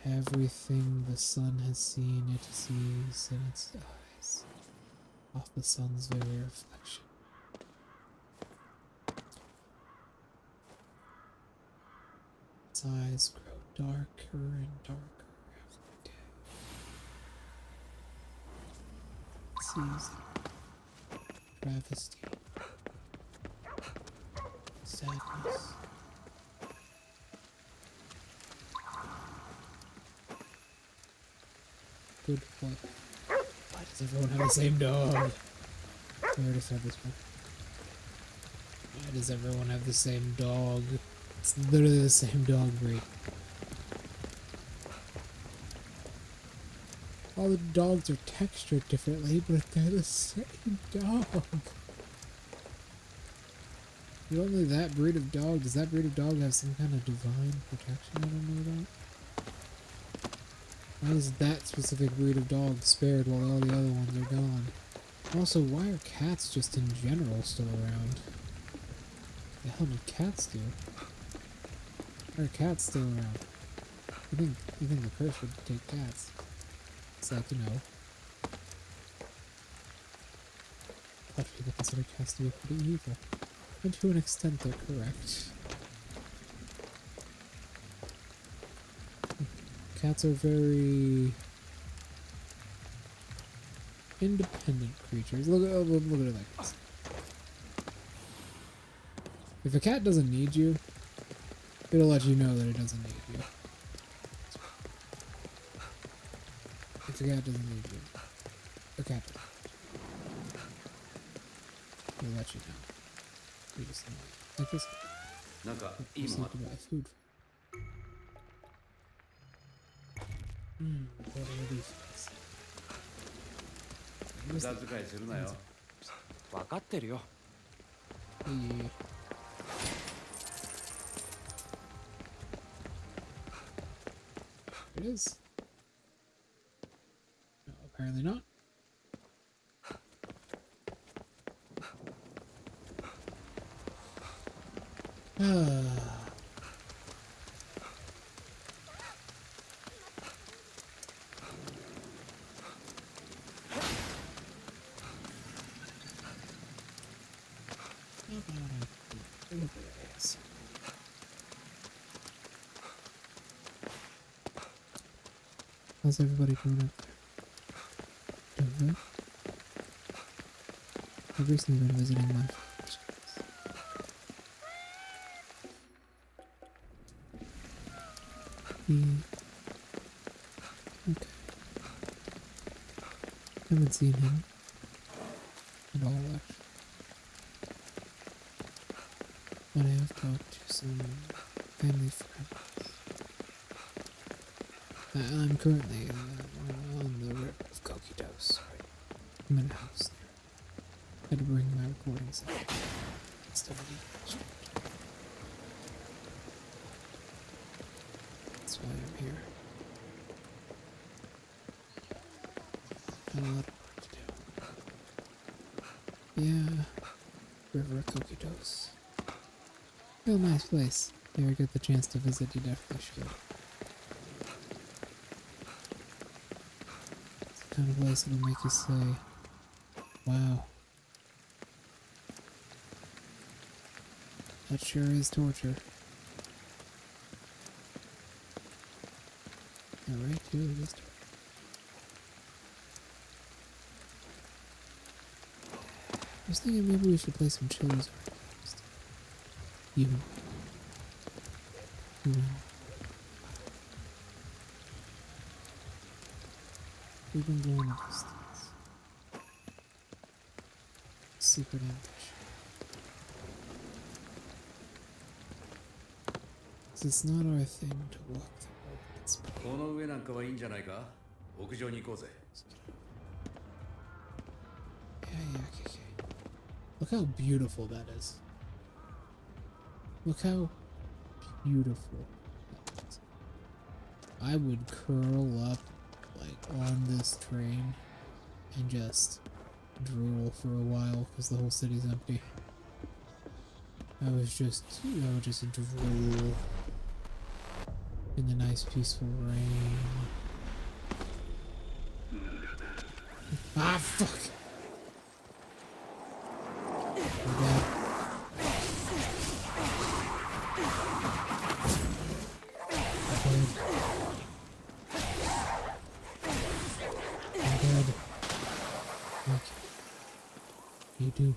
Everything the sun has seen, it sees in its eyes, off the sun's very reflection. Its eyes grow darker and darker every day. It sees travesty, sadness. Good boy. Why does everyone have the same dog? I already said this one. Why does everyone have the same dog? It's literally the same dog breed. All the dogs are textured differently, but they're the same dog. But only that breed of dog, does that breed of dog have some kind of divine protection I don't know about? Why is that specific breed of dog spared while all the other ones are gone? Also, why are cats just in general still around? The hell do cats do? Why are cats still around? You think the curse would take cats? It's like, you know. A lot of people consider cats to be pretty evil. And to an extent they're correct. Cats are very Independent creatures. Look at it like this. If a cat doesn't need you, it'll let you know that it doesn't need you. If a cat doesn't need you, a cat doesn't. It'll let you know. You just know it. Like this. You just need to buy food. What are these things? 無駄遣いするなよ。分かってるよ。Yeah. It is. No, apparently not. How's everybody doing up there? Doing good? I've recently been visiting my father's house. Okay. Haven't seen him at all, actually. But I have talked to some family friends. I'm currently on the river of Kokitos. I'm in a house there. I had to bring my recording set instead of the street. That's why I'm here. Got a lot of work to do. Yeah, River of Kokitos. Real nice place. If you ever get the chance to visit, you definitely should. It's the kind of place that'll make you say, wow. That sure is torture. Alright, too, it is torture. I was thinking maybe we should play some chilies. You. We've been going to distance. Secret ambition. It's not our thing to walk the road that's paved. この上なんかはいいんじゃないか。屋上に行こうぜ。Okay. Look how beautiful that is. Look how beautiful that is. I would curl up like on this train and just drool for a while because the whole city's empty. I would just drool in the nice peaceful rain. Ah, fuck! My bad. I'm dead. Okay. You do.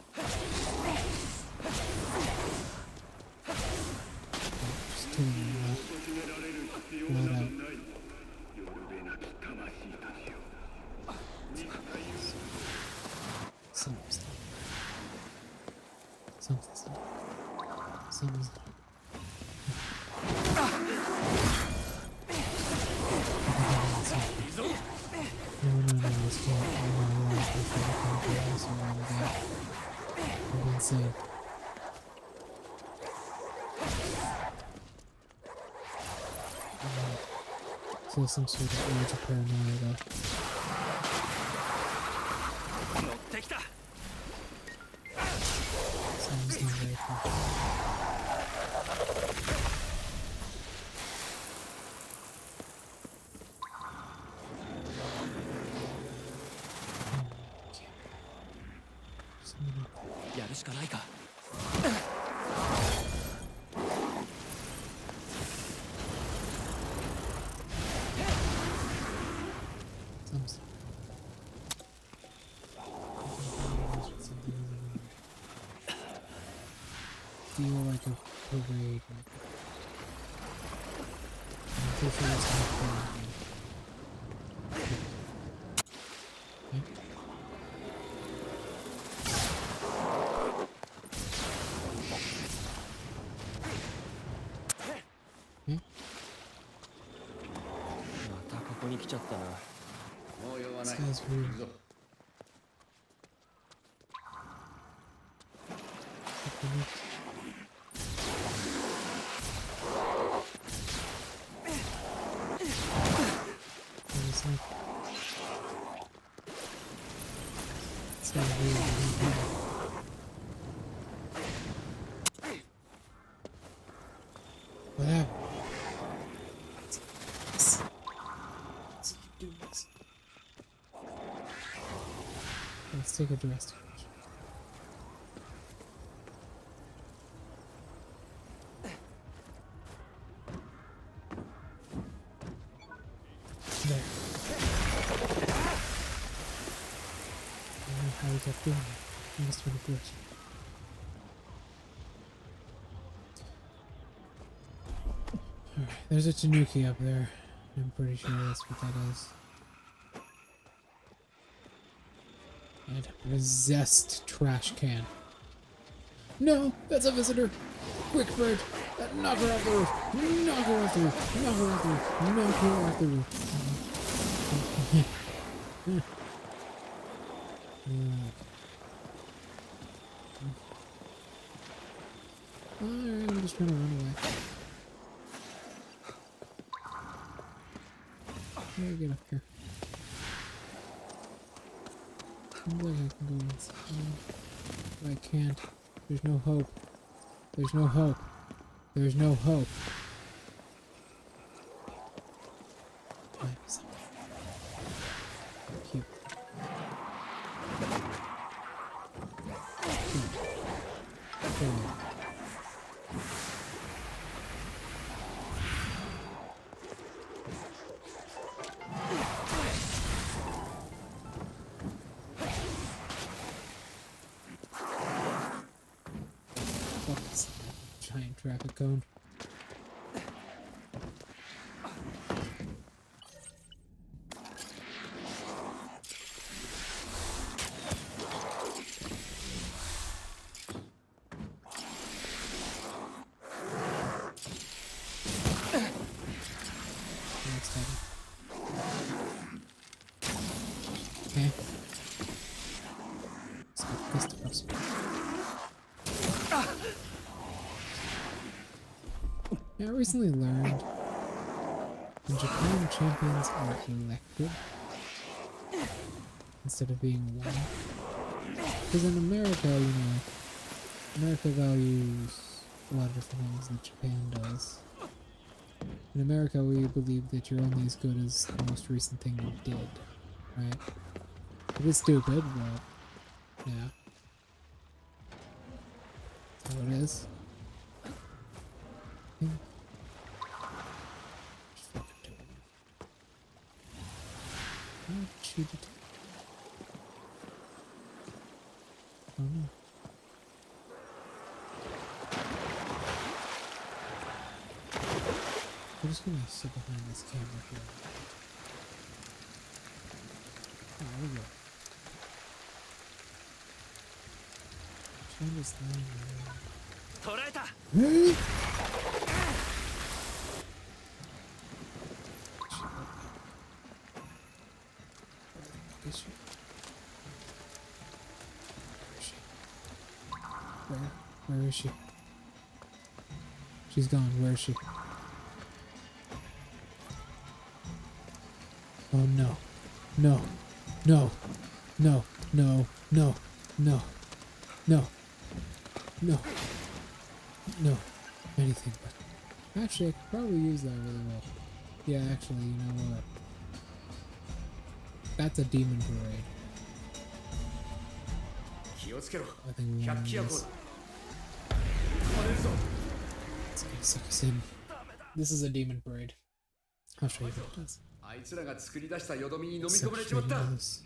Just killing me not out. Something's not. No, this can't be my life before I come to the house around again. I'm insane. Feel some sort of urge of paranoia though. Sounds not very cool. feel like a parade. I'm pretty sure it's not parade. This guy's weird. It's guy's weird. What happened? Let's keep doing this. Let's take a drastic measure. There. I don't know how he kept doing it. It must have been a glitch. Alright, there's a tanuki up there. I'm pretty sure that's what that is. And a zest trash can. No, that's a visitor. Quick, bird. Knock her off the roof. Knock her off the roof. Knock her off the roof. Knock her off the roof. Alright, I'm just trying to run away. How do I get up here? Seems like I can go inside. But I can't. There's no hope. There's no hope. There's no hope. Might be something. Cute. Cute. Cool. Giant traffic cone. Next time. Okay. Let's get this to us. Yeah, I recently learned in Japan champions are elected instead of being won. Because in America, you know, America values a lot of different things that Japan does. In America, we believe that you're only as good as the most recent thing you did, right? It is stupid, but yeah. That's how it is. Yeah. What she did? Oh no. I'm just gonna sit behind this camera here. Oh, there we go. Trying this line here. Is she? Where is she? She's gone. Where is she? Oh no. No. No. No. No. No. No. No. No. No. Anything but. Actually, I could probably use that really well. Yeah, actually, you know what? That's a demon parade. I think we want this. It's gonna suck us in. This is a demon parade. I'll show you what it does.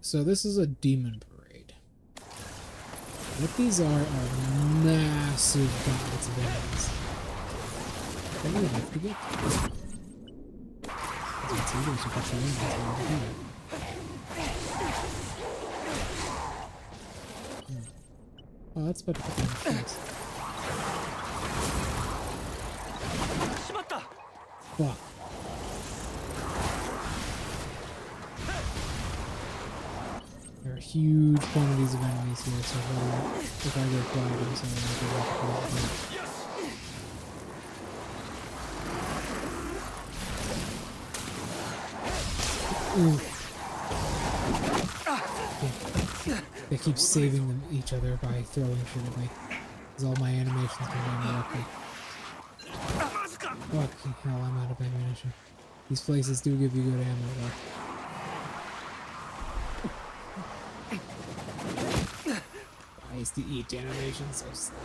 So this is a demon parade. What these are massive gods of enemies. That we have to get to. As you can see, there's a bunch of enemies over here. Oh, that's about to put them in the face. Fuck. There are huge quantities of enemies here, so if I get blind, I'm sorry, I'll go back to the Ooh. They keep saving them each other by throwing shit at me. Because all my animations can be interrupted. Fucking hell, I'm out of ammunition. These places do give you good ammo though. I used to eat animation so slow.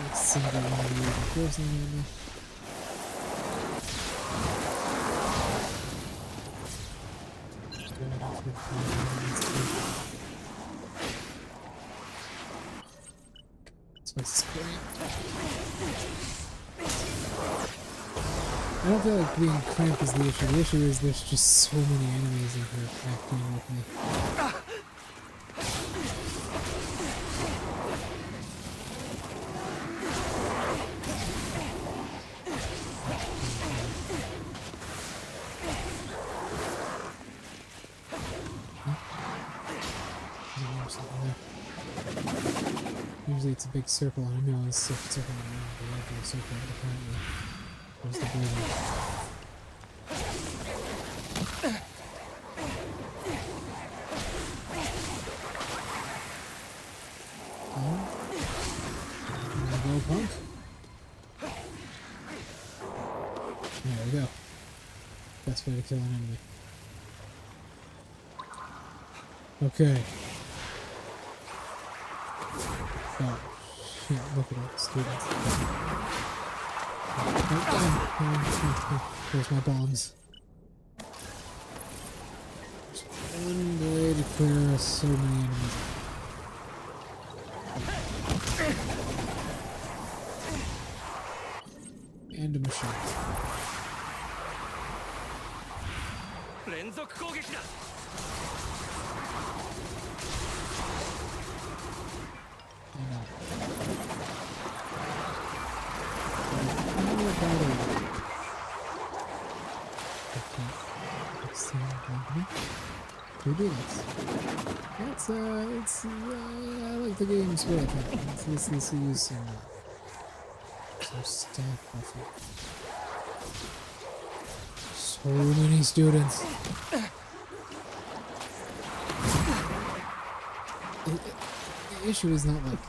Let's single one of you before something at me. This place is great. I don't feel like being cramped is the issue. The issue is there's just so many enemies in here packed in with me. Usually it's a big circle, and I know it's circling around the edge of the circle, but apparently there's the building. There we go, punk. There we go. Best way to kill an enemy. Okay. Oh, shit, look at all the students. Where's my bombs? One way to clear so many enemies. And a machine. Who did this? That's it's I like the game's way. Let's use some staff buffing. So many students. The issue is not like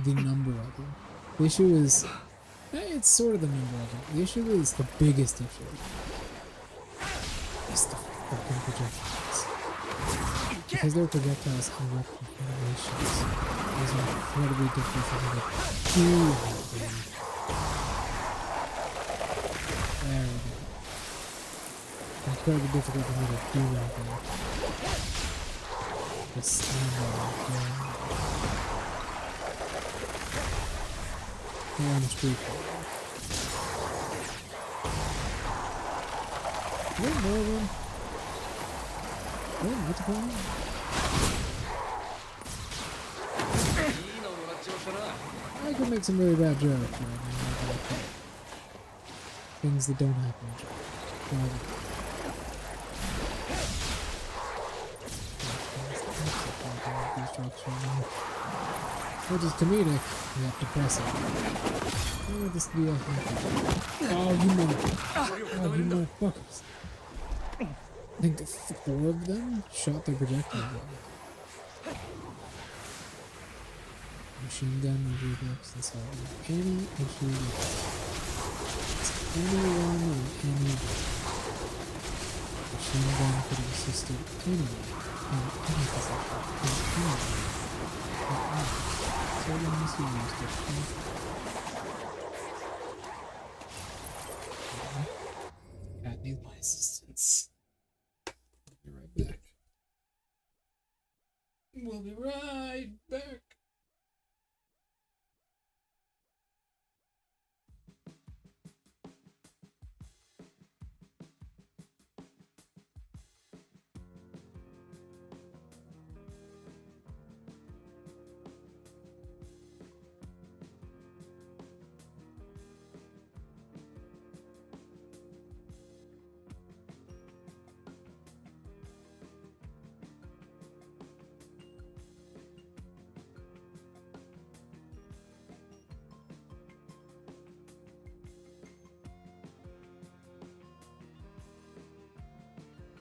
the number of them. The issue is it's sort of the number of them. The issue is the biggest issue. It's the fucking projectiles. Because their projectiles can work with animations. Those are incredibly difficult for me to do. There we go. Incredibly difficult for me to do anything. Just stand there. Orange people. Is there more of them? Oh, multiple of them? I could make some really bad jokes right now. Things that don't happen. Which is comedic, yet depressing. Oh, this be oh, you motherfuckers. I think 4 of them shot their projectile at me. Machine gun reviews and so on. Any issue with anyone in any machine gun could have assisted anyone in any position. In any So long as you used it. Cat needs my assistance. Be right back. We'll be right back.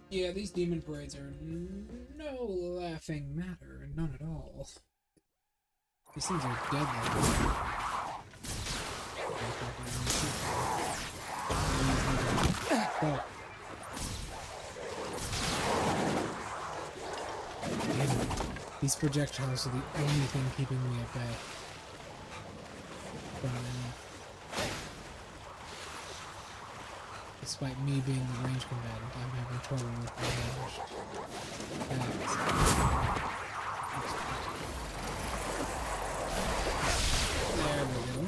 Yeah, these demon parades are no laughing matter, none at all. These things are deadly. Oh. Damn it. These projectiles are the only thing keeping me at bay. Despite me being the range combatant, I'm having trouble with my range. There we go.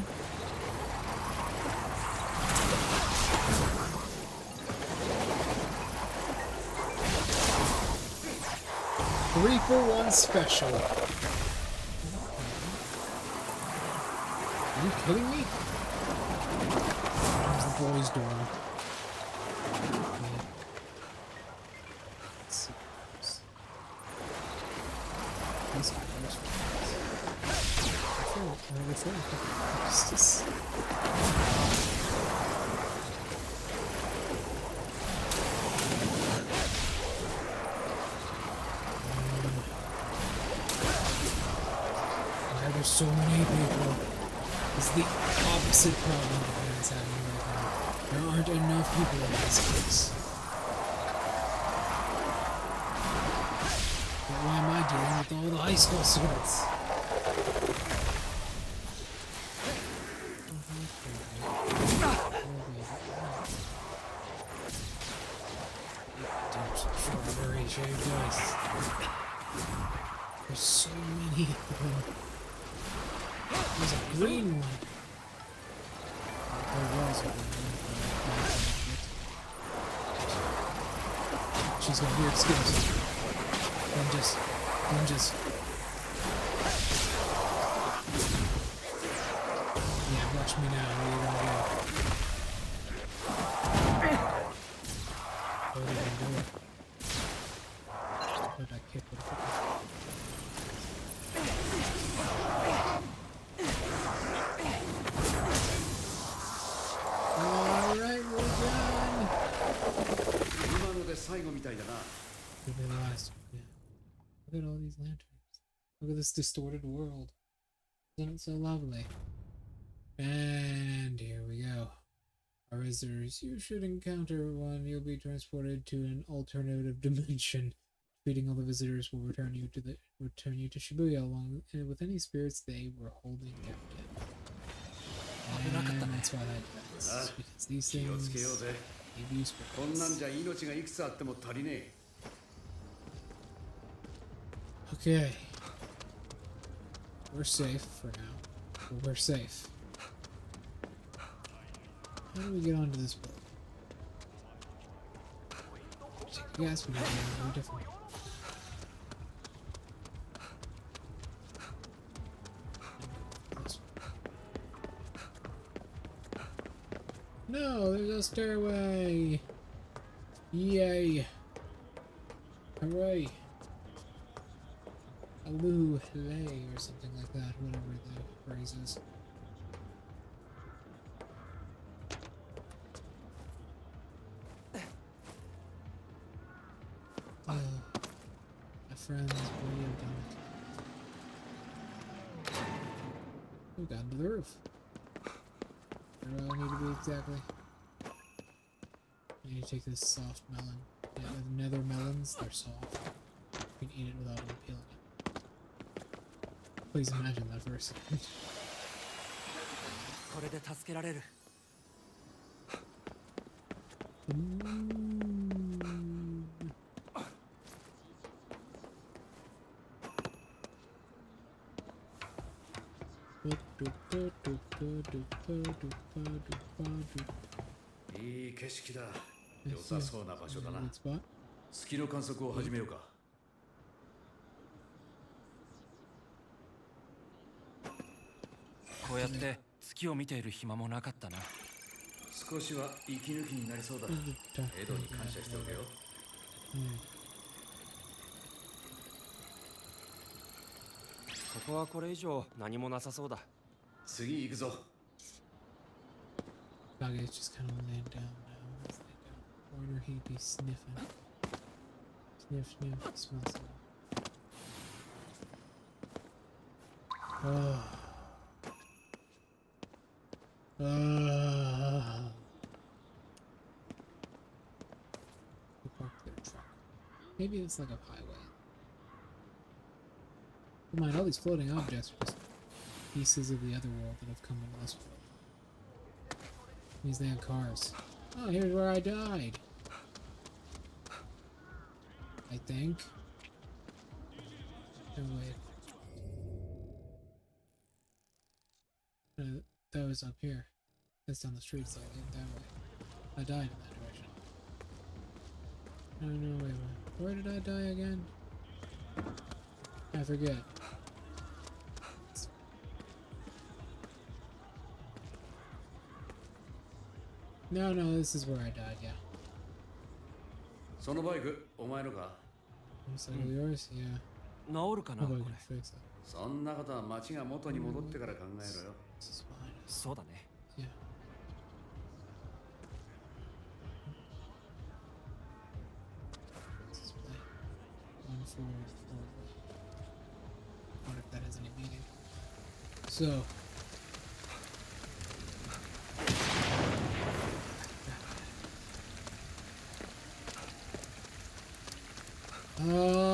Three for one special. Are you kidding me? What is the boys doing? Why are there so many people? It's the opposite problem that man's having right now. There aren't enough people in this case. But why am I dealing with all the high school students? Strawberry shaved ice. There's so many of them. There's a green one. There was a green one. She's got weird skills. Lunges. Yeah, watch me now. Where you gonna go? What did I do? What did I kick? Alright, we're done. Maybe the last one, yeah. Look at all these lanterns. Look at this distorted world. Isn't it so lovely? And here we go. Our visitors, you should encounter one. You'll be transported to an alternative dimension. Defeating all the visitors will return you to Shibuya along with any spirits they were holding captive. And that's why that does. Because these things give you spirits. Okay. We're safe for now. We're safe. How do we get onto this boat? Take a guess, we might be very different. No, there's a stairway! Yay! Hooray! Aloo, helay, or something like that, whatever the phrase is. Oh, my friends, we have done it. We've gotten to the roof. Where do I need to be exactly? I need to take this soft melon. Yeah, the nether melons, they're soft. You can eat it without even peeling it. Please imagine that for a second. これで助けられる。いい景色だ。良さそうな場所だな。 Good spot. 月の観測を始めようか。こうやって月を見ている暇もなかったな。少しは息抜きになりそうだ。エドに感謝しておけよ。ここはこれ以上何もなさそうだ。次行くぞ。Dog is just kind of laying down now. As they go. Corner, he'd be sniffing. Sniff, sniff, smell, smell. Oh. Park their truck. Maybe it's like a highway. Never mind, all these floating objects are just pieces of the other world that have come into this world. These damn cars. Oh, here's where I died. I think. No, wait. That was up here. That's down the street, so I went that way. I died in that direction. No, wait. Where did I die again? I forget. No, this is where I died, yeah. そのバイク、お前のか? Is that yours? Yeah. 治るかな How こ about れ you。fix it? そんなことは街が元に戻ってから考えろよ。 This is behind us. そうだね。 Yeah. This is like 144. I wonder if that has any meaning. So. Alrighty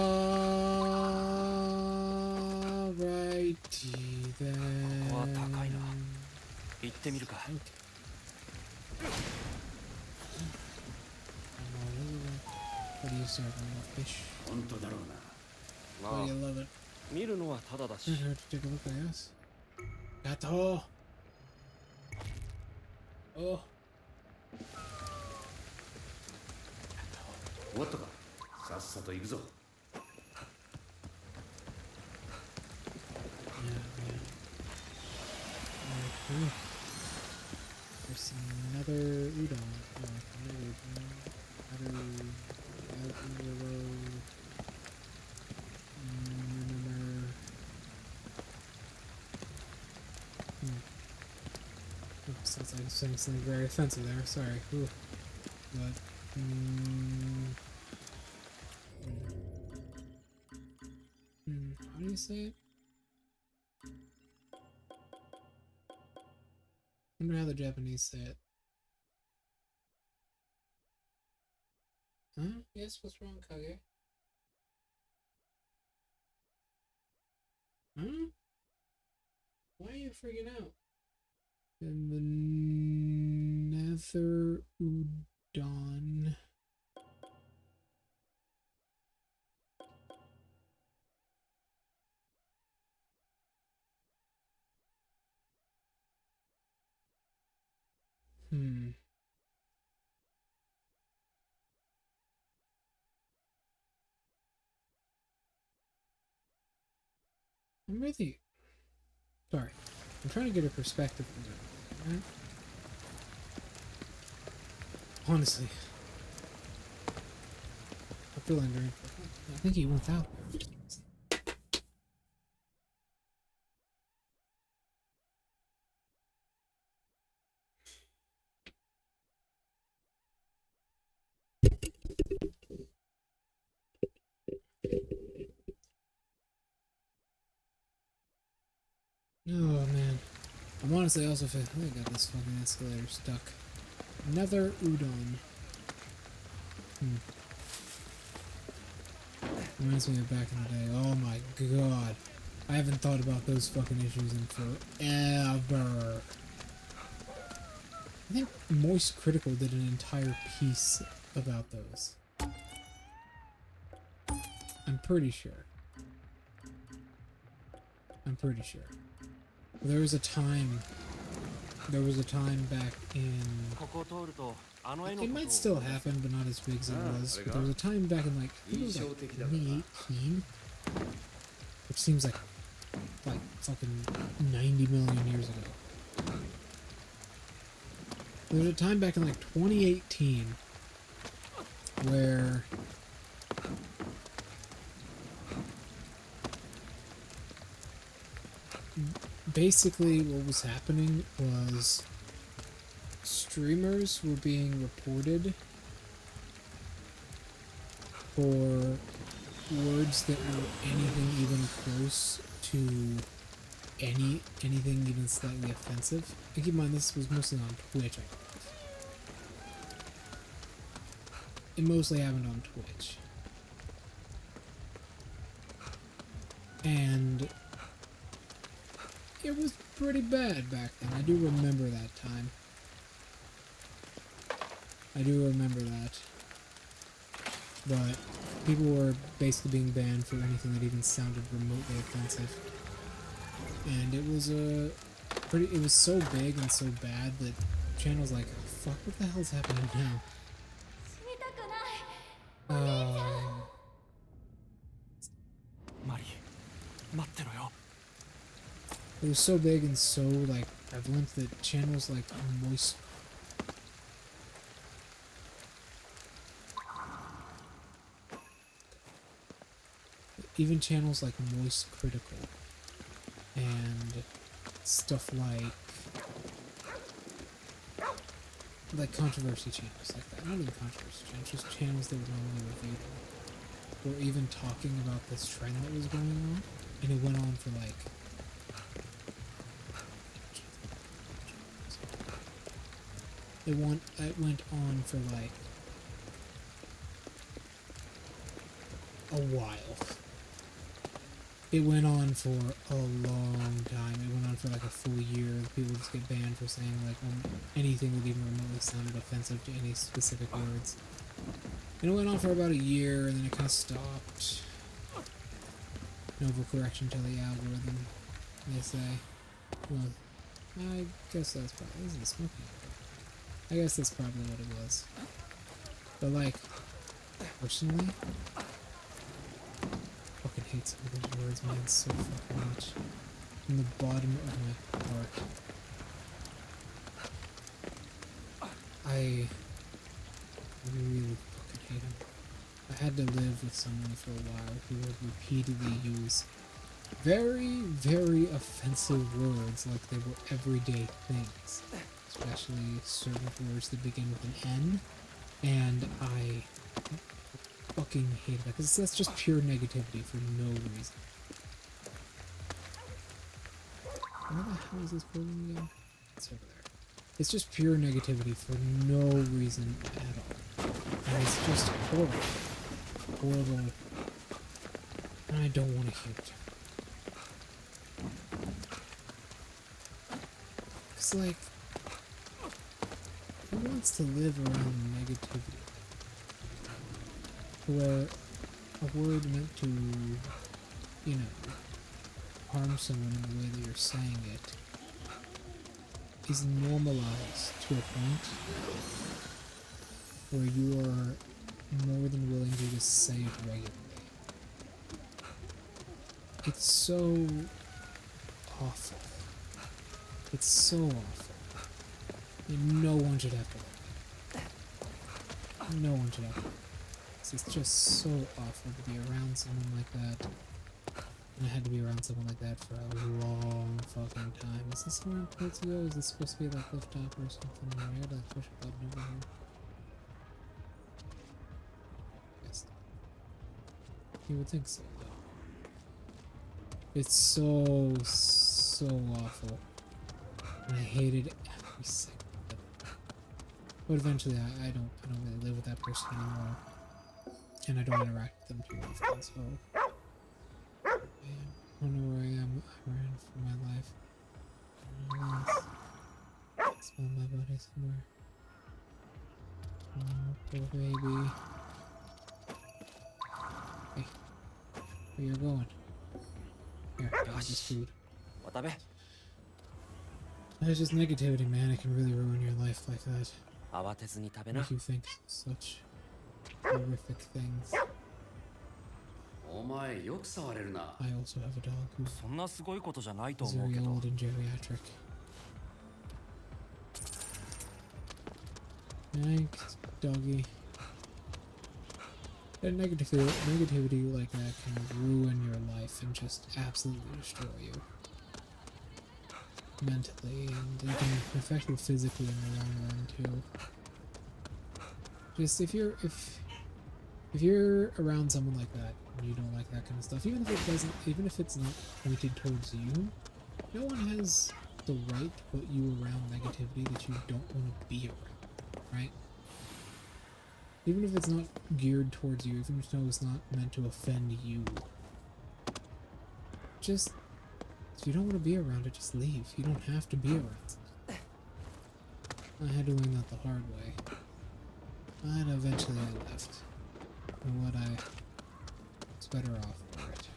then. ここは高いな。行ってみるか。Okay. What do you serve? Fish. 本当だろうな。 Oh, you love it. 見るのはただだし。 Not hard to take a look, I guess. Gato! Oh. 終わったか。さっさと行くぞ。 There's another udon. Another sounds like I'm saying something very offensive there. Sorry. Ooh. But how do you say it? I wonder how the Japanese say it. Huh? Yes, what's wrong, Kage? Huh? Why are you freaking out? And the nether udon. I'm really sorry. I'm trying to get a perspective from it. Right? Honestly, I feel under. I think he went out. Oh man, I'm honestly also I think I got this fucking escalator stuck. Another udon. Reminds me of back in the day. Oh my god. I haven't thought about those fucking issues in forever. I think Moist Critical did an entire piece about those. I'm pretty sure. I'm pretty sure. There was a time back in... It might still happen, but not as big as it was. But there was a time back in, like, I think it was like 2018, which seems like fucking 90 million years ago. There was a time back in like 2018 where basically what was happening was streamers were being reported for words that were anything even close to anything even slightly offensive. And keep in mind, this was mostly on Twitch, I believe. It mostly happened on Twitch. And it was pretty bad back then. I do remember that time. I do remember that. But people were basically being banned for anything that even sounded remotely offensive. And it was it was so big and so bad that channels like, fuck, what the hell's happening now? It was so big and so like prevalent that channels like Moist even channels like Moist Critical and stuff like controversy channels like that. Not even controversy channels, just channels that were normally reviewed were even talking about this trend that was going on, and it went on for like it went on for like a while. It went on for a long time. It went on for like a full year. People just get banned for saying like anything that even remotely sounded offensive to any specific words. And it went on for about a year, and then it kind of stopped. An overcorrection to the algorithm, they say. Well, I guess that's probably... This is smoking. I guess that's probably what it was. But like, personally, I fucking hate some of those words, man, so fucking much. From the bottom of my heart. I really fucking hate them. I had to live with someone for a while who would repeatedly use very, very offensive words like they were everyday things. Especially certain words that begin with an N. And I fucking hate that, because that's just pure negativity for no reason. Where the hell is this building again? It's over there. It's just pure negativity for no reason at all. And it's just horrible. Horrible. And I don't want to hear it. It's like, who wants to live around negativity? Where a word meant to, you know, harm someone in the way that you're saying it is normalized to a point where you are more than willing to just say it regularly. It's so awful. It's so awful. And no one should have to live it. No one should have to live it. It's just so awful to be around someone like that. And I had to be around someone like that for a long fucking time. Is this where I'm supposed to go? Is this supposed to be like lift up or something? I gotta push a button over here. Yes. You would think so, though. It's so awful. And I hated every second of it. But eventually I don't really live with that person anymore. And I don't interact with them too often, so... Man. I don't know where I am. I ran for my life. It's on my body somewhere. Oh, poor baby. Hey, where you going? Here, have this food. 渡べ It's just negativity, man. It can really ruin your life like that. 慌てずに食べな Make you think such horrific things. お前よく触れるな。 I also have a dog who's そんなすごいことじゃないと very 思うけど old and geriatric. Thanks, doggy. That negativity like that can ruin your life and just absolutely destroy you. Mentally, and it can affect you physically in the long run too. Just if you're around someone like that and you don't like that kind of stuff, even if it's not pointed towards you, no one has the right to put you around negativity that you don't want to be around, right? Even if it's not geared towards you, even if it's not meant to offend you, just if you don't want to be around it, just leave. You don't have to be around it. I had to learn that the hard way. And eventually I left. You know what, I was better off for it.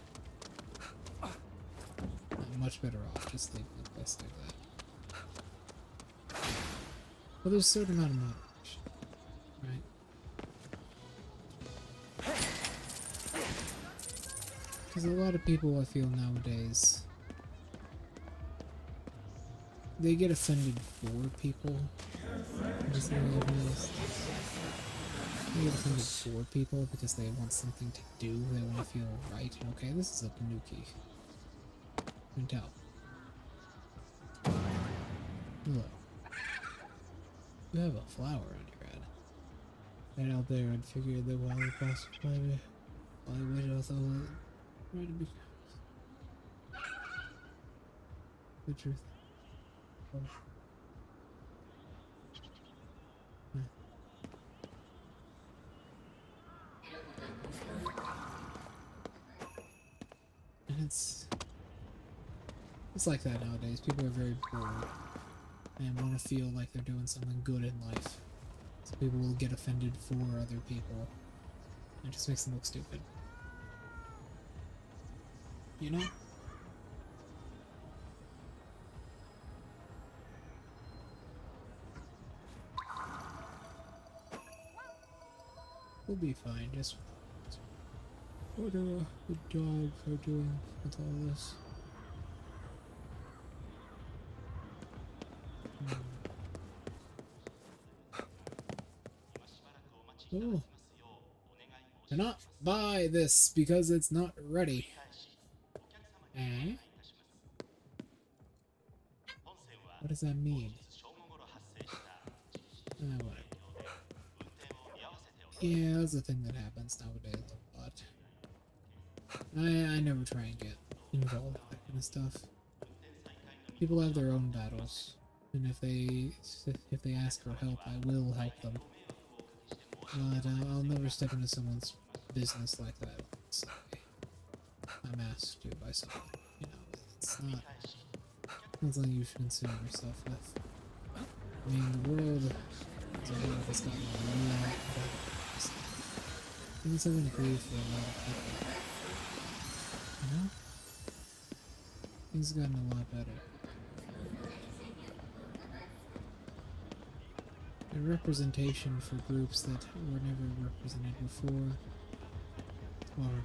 I'm much better off just leaving a place like that. Well, there's a certain amount of moderation, right? Because a lot of people, I feel nowadays, they get offended for people. Just like I've noticed. They get offended for people because they want something to do. They want to feel right. Okay, this is a Tanuki. You can tell. Hello. You have a flower on your head. Right out there, I'd figured that while the boss was I waited also right to be the truth. Oh. And it's like that nowadays. People are very bored and want to feel like they're doing something good in life. So people will get offended for other people. It just makes them look stupid. You know? We'll be fine. Just what are the dogs are doing with all this? Oh. Cannot buy this because it's not ready. Eh? What does that mean? Whatever. Yeah, that's the thing that happens nowadays a lot. I never try and get involved with that kind of stuff. People have their own battles, and if they ask for help, I will help them. But I'll never step into someone's business like that. So I'm asked to by someone. You know, it's not something you should concern yourself with. I mean, the world as a whole has gotten a lot better. Things have improved for a lot of people. You know? Things have gotten a lot better. And representation for groups that were never represented before, or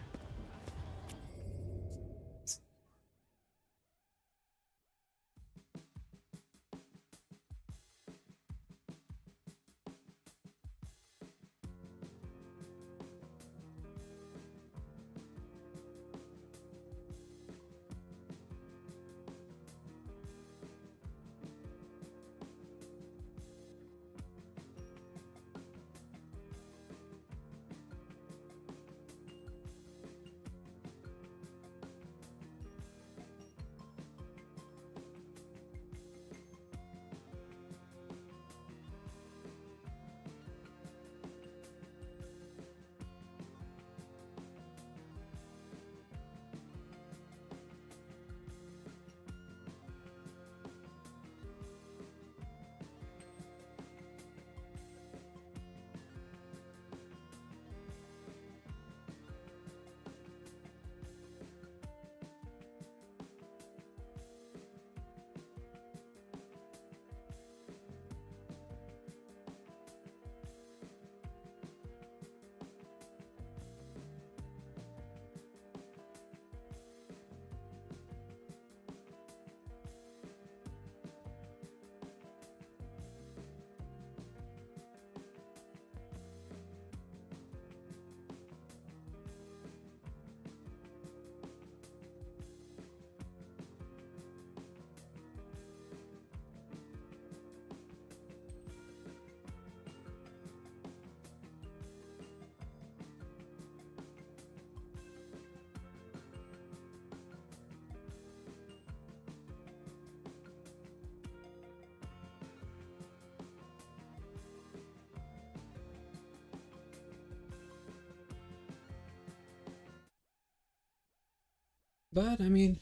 But, I mean,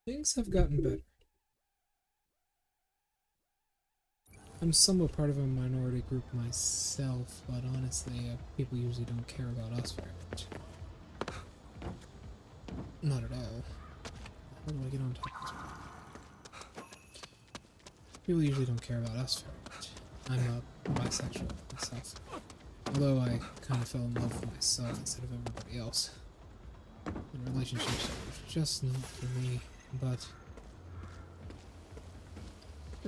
things have gotten better. I'm somewhat part of a minority group myself, but honestly, people usually don't care about us very much. Not at all. How do I get on top of this? People usually don't care about us very much. I'm a bisexual myself. Although I kind of fell in love with myself instead of everybody else. And relationships are just not for me, but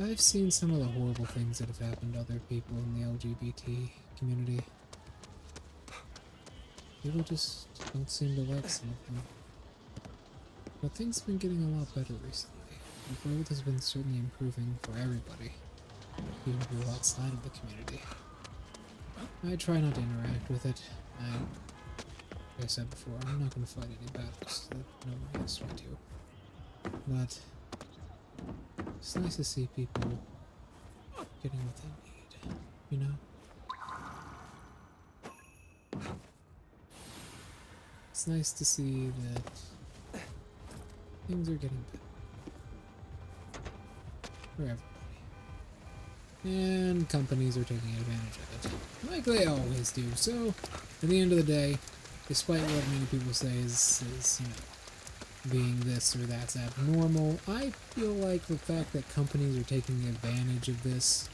I've seen some of the horrible things that have happened to other people in the LGBT community. People just don't seem to like some of them. But things have been getting a lot better recently. The world has been certainly improving for everybody, even people outside of the community. I try not to interact with it. Like I said before, I'm not going to fight any battles that nobody has to do. But it's nice to see people getting what they need, you know? It's nice to see that things are getting better for everybody. And companies are taking advantage of it, like they always do. So, at the end of the day, despite what many people say is you know, being this or that's abnormal, I feel like the fact that companies are taking advantage of this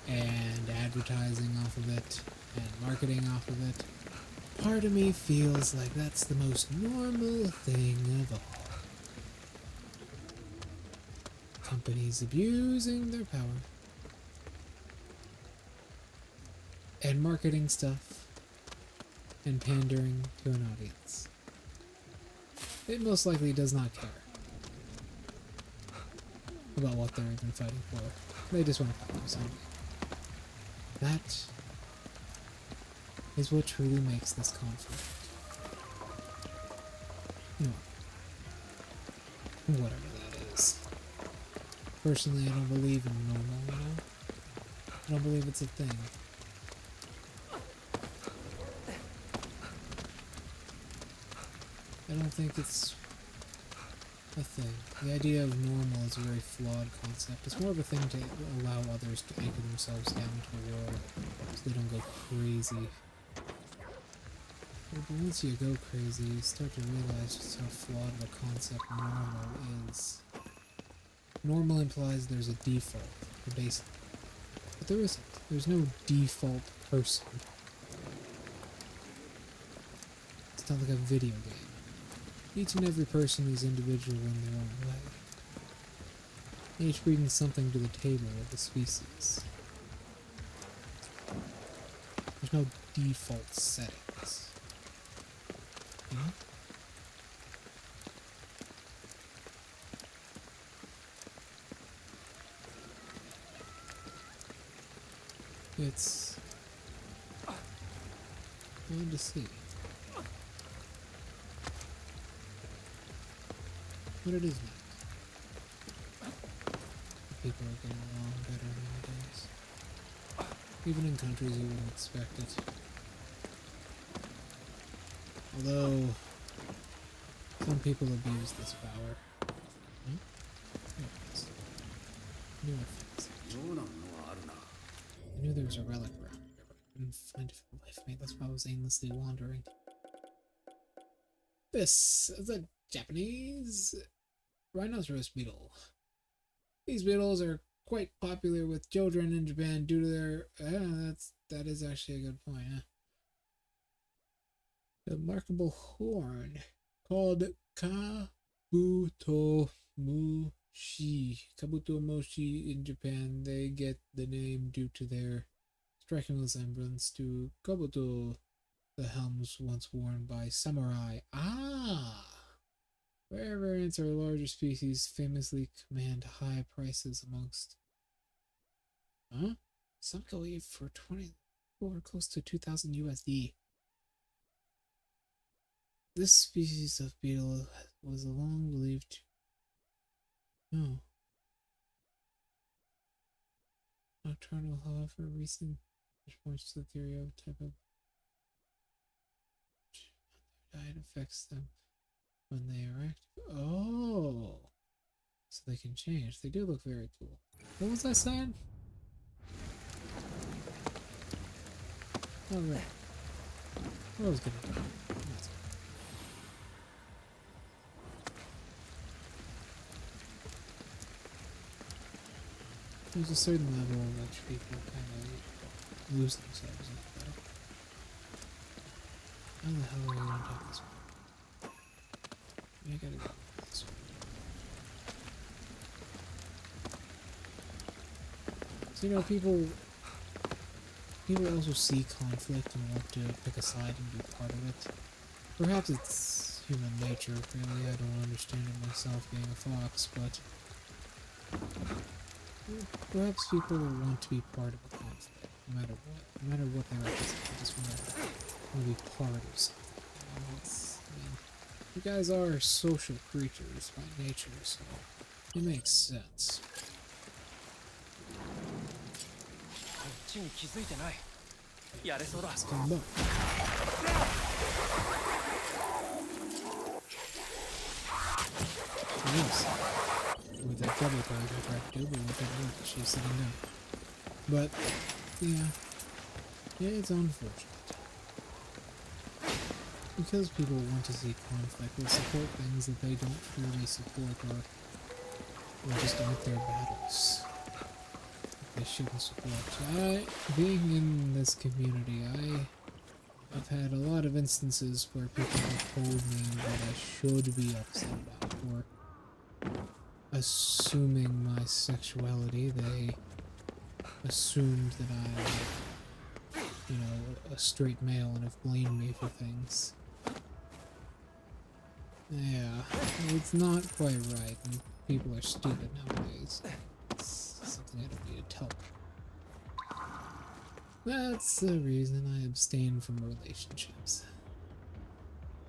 and advertising off of it and marketing off of it, part of me feels like that's the most normal thing of all. Companies abusing their power and marketing stuff and pandering to an audience. It most likely does not care about what they're even fighting for. They just want to fight for something. That is what truly makes this conflict. You know, whatever that is. Personally, I don't believe in normal, you know? I don't believe it's a thing. I don't think it's a thing. The idea of normal is a very flawed concept. It's more of a thing to allow others to anchor themselves down to the world so they don't go crazy. But once you go crazy, you start to realize just how flawed of a concept normal is. Normal implies there's a default, a basic. But there isn't. There's no default person. It's not like a video game. Each and every person is individual in their own way. Each bringing something to the table of the species. There's no default settings. You know? It's hard to see. But it is nice. People are getting along better nowadays. Even in countries you wouldn't expect it. Although, some people abuse this power. Hmm? There it is. New effects. I knew there was a relic around here, but I couldn't find it for the life of me. That's why I was aimlessly wandering. This is a Japanese rhinoceros beetle. These beetles are quite popular with children in Japan due to their... that is actually a good point, huh? The remarkable horn called Kabuto Moshi. Kabuto Moshi in Japan, they get the name due to their striking resemblance to Kabuto, the helms once worn by samurai. Ah! Rare variants are larger species, famously command high prices amongst... Huh? Some go for 20 or close to 2,000 USD. This species of beetle was long believed... No. Nocturnal, however, recent points to the theory of type of diet affects them. when they are active. Oh, so they can change. They do look very cool. What was I saying? Oh, right. What I was gonna do. There's a certain level at which people kind of lose themselves in the battle. How the hell are you gonna take this one? I gotta go this way. So, you know, people also see conflict and want to pick a side and be part of it. Perhaps it's human nature, really. I don't understand it myself being a fox, but perhaps people want to be part of a conflict, no matter what. No matter what they represent, they just want to be part of something. You know, I mean, you guys are social creatures by nature, so it makes sense. こっちに気づいてない。やれそうだ。 Let's come up. Yes. With that double charge I tried to do, but it didn't work. She's sitting down. But, yeah, it's unfortunate. Because people want to see conflict, will support things that they don't truly support, or just aren't their battles. They shouldn't support. Being in this community, I've had a lot of instances where people have told me that I should be upset about, or assuming my sexuality, they assumed that I'm, you know, a straight male and have blamed me for things. Yeah, it's not quite right, and people are stupid nowadays. It's something I don't need to tell them. That's the reason I abstain from relationships.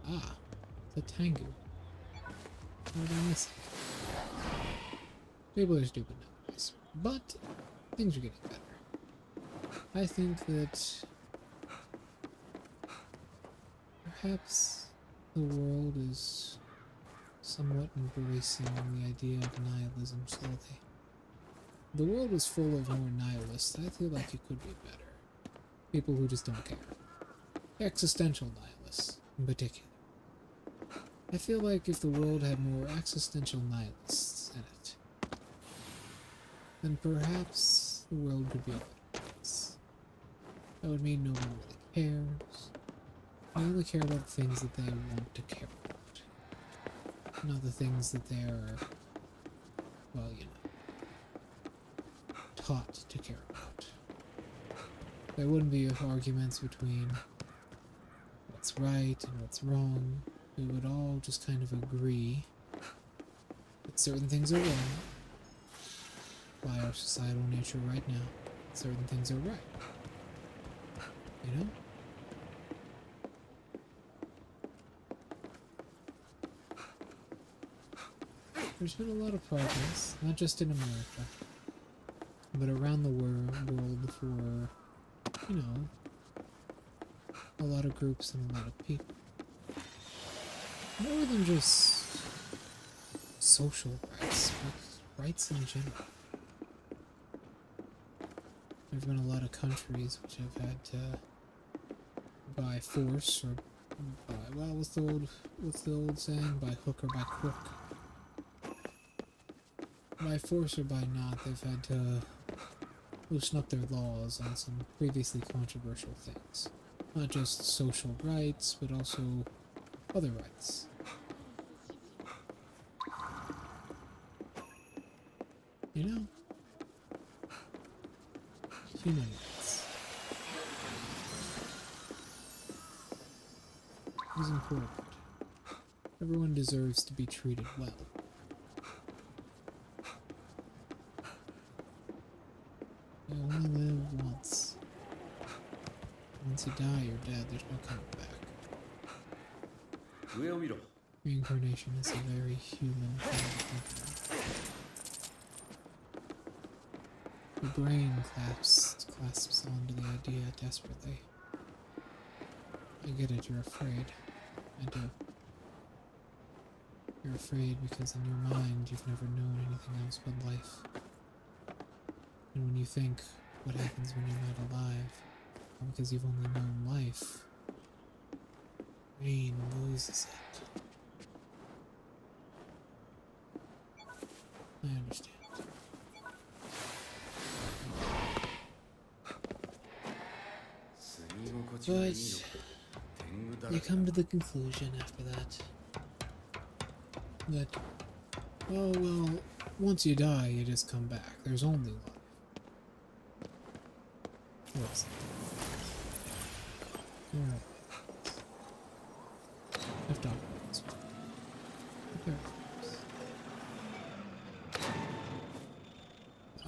Ah, the Tengu. How did I miss it? People are stupid nowadays, but things are getting better. I think that perhaps the world is somewhat embracing the idea of nihilism slowly. The world was full of more nihilists. I feel like it could be better. People who just don't care. Existential nihilists, in particular. I feel like if the world had more existential nihilists in it, then perhaps the world could be a better place. That would mean no one really cares. They only care about the things that they want to care about. Not the things that they are, well, you know, taught to care about. There wouldn't be arguments between what's right and what's wrong. We would all just kind of agree that certain things are wrong by our societal nature right now. Certain things are right. You know? There's been a lot of progress, not just in America, but around the world for, you know, a lot of groups and a lot of people. More than just social rights, but rights in general. There's been a lot of countries which have had to, by force or by, well, what's the old saying? By hook or by crook. By force or by not, they've had to loosen up their laws on some previously controversial things. Not just social rights, but also other rights. You know? Human rights. It is important. Everyone deserves to be treated well. You only live once. Once you die, you're dead. There's no coming back. Reincarnation is a very human thing to think about. Your brain clasps onto the idea desperately. I get it, you're afraid. I do. You're afraid because in your mind you've never known anything else but life. And when you think, what happens when you're not alive? Well, because you've only known life, brain loses it. I understand. But you come to the conclusion after that, oh well, once you die, you just come back. There's only life. What is it? Alright. I've talked about this one. Okay.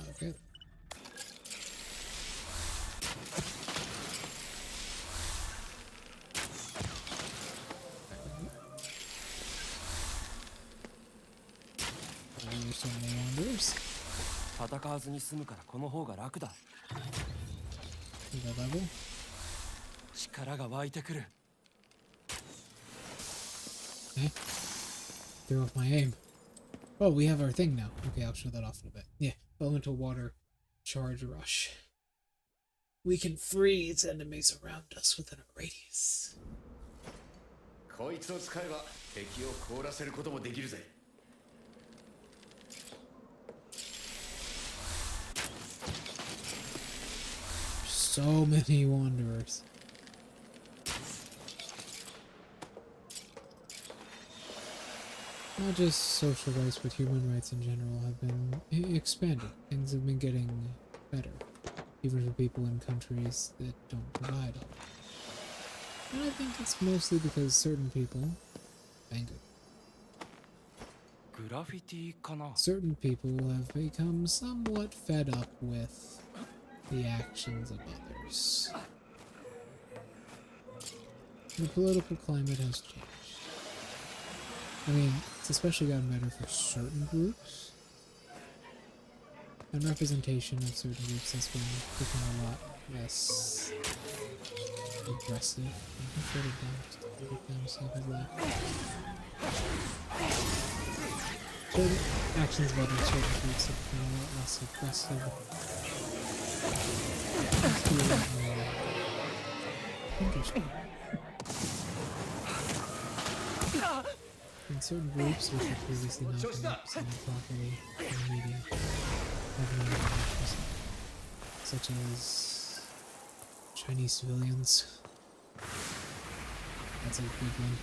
Okay. There's so many wonders. 戦わずに済むからこの方が楽だ。See that level? 力が湧いてくる。Eh? Threw off my aim. Oh, we have our thing now. Okay, I'll show that off in a bit. Yeah, elemental water charge rush. We can freeze enemies around us within a radius. こいつを使えば敵を凍らせることもできるぜ。So many wanderers. Not just social rights, but human rights in general have been expanded. Things have been getting better, even for people in countries that don't provide them. And I think it's mostly because certain people, certain people have become somewhat fed up with the actions of others. The political climate has changed. I mean, it's especially gotten better for certain groups. And representation of certain groups has become a lot less aggressive. I can put it down so I can laugh. Certain actions of other certain groups have become a lot less aggressive. Let's do a lot more interesting. In certain groups, which were previously not been represented properly in the media, have now been represented, such as Chinese civilians. That's a big one.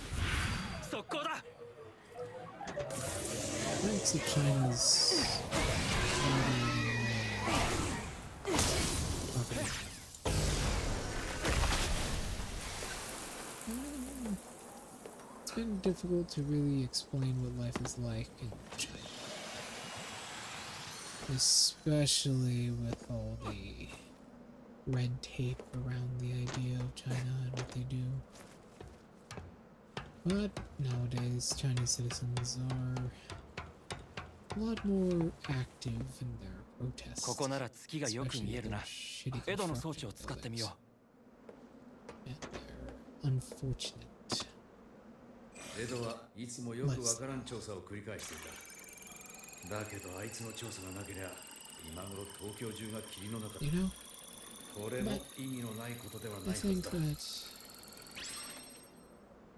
Thanks to China's property. It's been difficult to really explain what life is like in China. Especially with all the red tape around the idea of China and what they do. But nowadays, Chinese citizens are a lot more active in their protests. ここなら月がよく見えるな。エドの装置を使ってみよう。And they're unfortunate. エドはいつもよくわからん調査を繰り返していた。だけどあいつの調査がなけりゃ今頃東京中が霧の中だ。You know? これも意味のないことではない I はず think だ。 that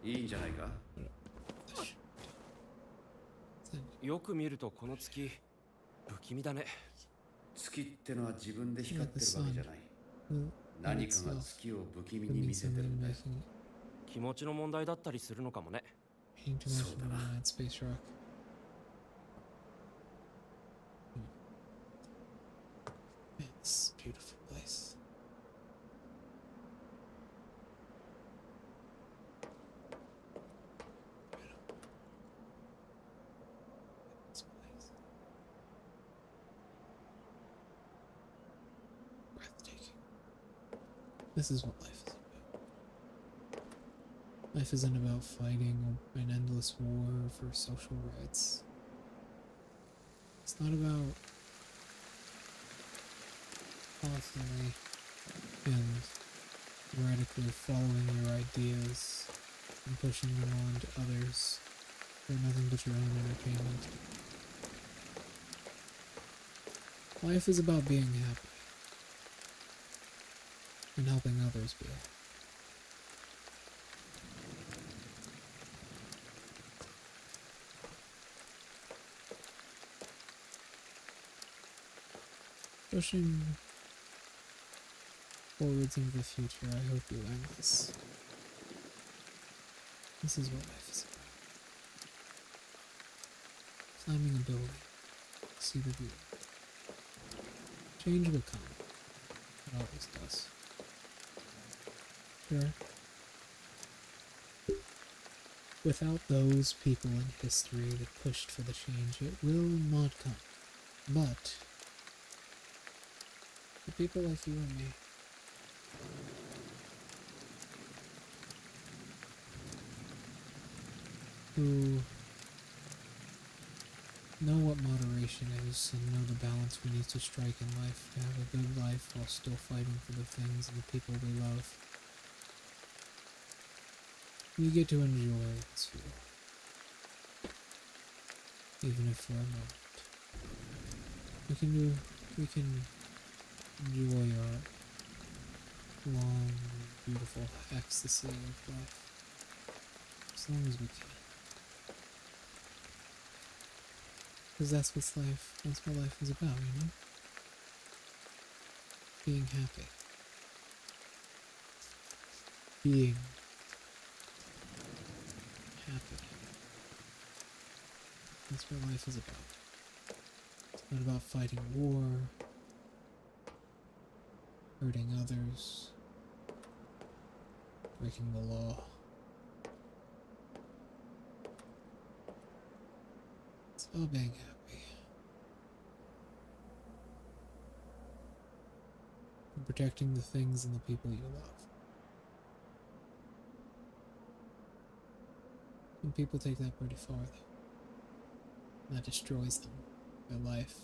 いいんじゃないか。よく見るとこの月不気味だね。月ってのは自分で光ってるわけじゃない。 well, 何かが月を不気味に見せてるんだよ。気持ちの問題だったりするのかもね。Painting too much of a mad space rock. Man, this is a beautiful place. This place. Breathtaking. This is what life is about. Life isn't about fighting an endless war for social rights. It's not about constantly and radically following your ideas and pushing them on to others for nothing but your own entertainment. Life is about being happy and helping others be happy. Pushing forwards into the future, I hope you learn this. This is what life is about. Climbing a building, see the view. Change will come. It always does. Sure. Without those people in history that pushed for the change, it will not come. But the people like you and me, who know what moderation is and know the balance we need to strike in life to have a good life while still fighting for the things and the people we love, we get to enjoy this world, even if for a moment. We can enjoy our long, beautiful ecstasy of life, as long as we can. Because that's what life is about, you know? Being happy. Being happy. That's what life is about. It's not about fighting war, hurting others, breaking the law. It's about being happy. And protecting the things and the people you love. And people take that pretty far, though. That destroys them, their life,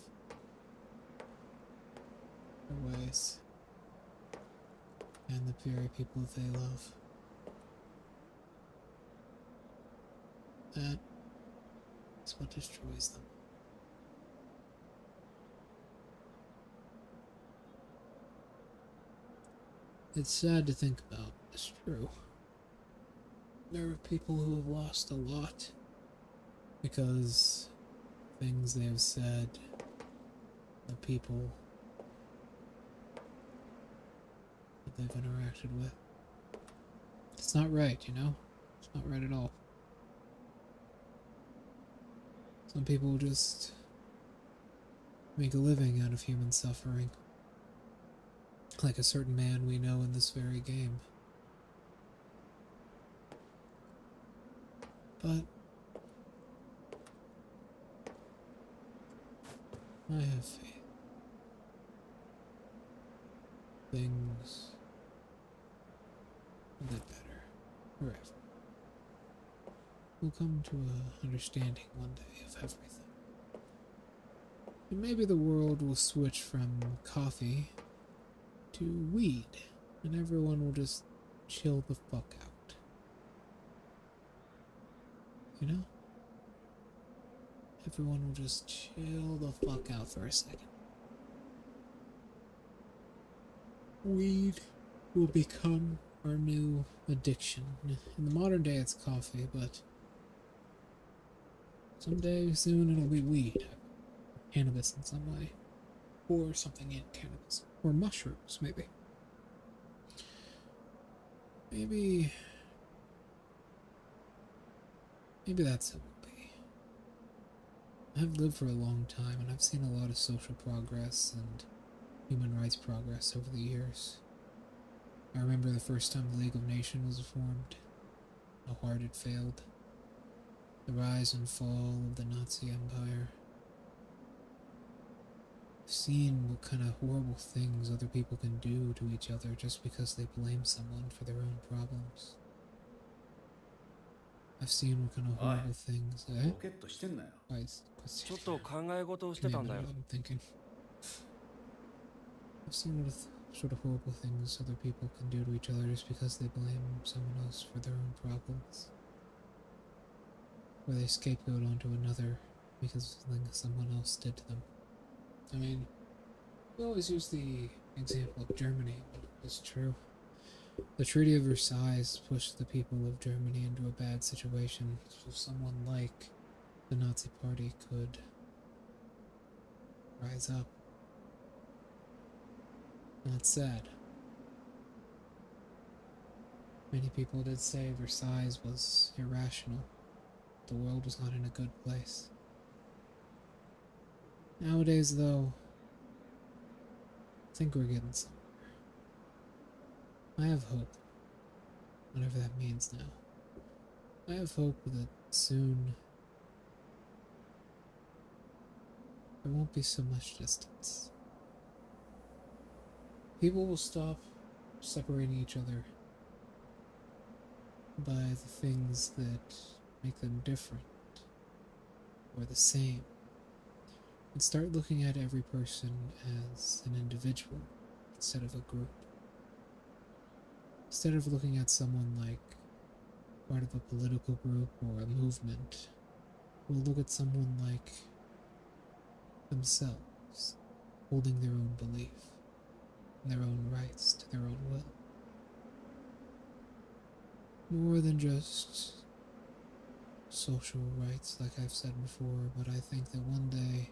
their ways, and the very people that they love. That is what destroys them. It's sad to think about, it's true. There are people who have lost a lot because things they have said, the people that they've interacted with. It's not right, you know? It's not right at all. Some people just make a living out of human suffering. Like a certain man we know in this very game. But I have faith. Things will get better forever. We'll come to an understanding one day of everything. And maybe the world will switch from coffee to weed, and everyone will just chill the fuck out. You know? Everyone will just chill the fuck out for a second. Weed will become our new addiction. In the modern day it's coffee, but someday soon it'll be weed. Cannabis in some way. Or something in cannabis. Or mushrooms, maybe. Maybe that's how it will be. I've lived for a long time and I've seen a lot of social progress and human rights progress over the years. I remember the first time the League of Nations was formed, how hard it failed. The rise and fall of the Nazi Empire. I've seen what kind of horrible things other people can do to each other just because they blame someone for their own problems. I've seen what kind of horrible things.ちょっと考え事をしてたんだよ。I'm thinking. I've seen what sort of horrible things other people can do to each other just because they blame someone else for their own problems. where they scapegoat onto another because of something someone else did to them. I mean, we always use the example of Germany, but it's true. The Treaty of Versailles pushed the people of Germany into a bad situation, so someone like the Nazi Party could rise up. And it's sad. Many people did say Versailles was irrational. The world was not in a good place. Nowadays, though, I think we're getting somewhere. I have hope, whatever that means now. I have hope that soon there won't be so much distance. People will stop separating each other by the things that make them different or the same, and start looking at every person as an individual instead of a group. Instead of looking at someone like part of a political group or a movement, we'll look at someone like themselves, holding their own belief, and their own rights to their own will. More than just social rights, like I've said before, but I think that one day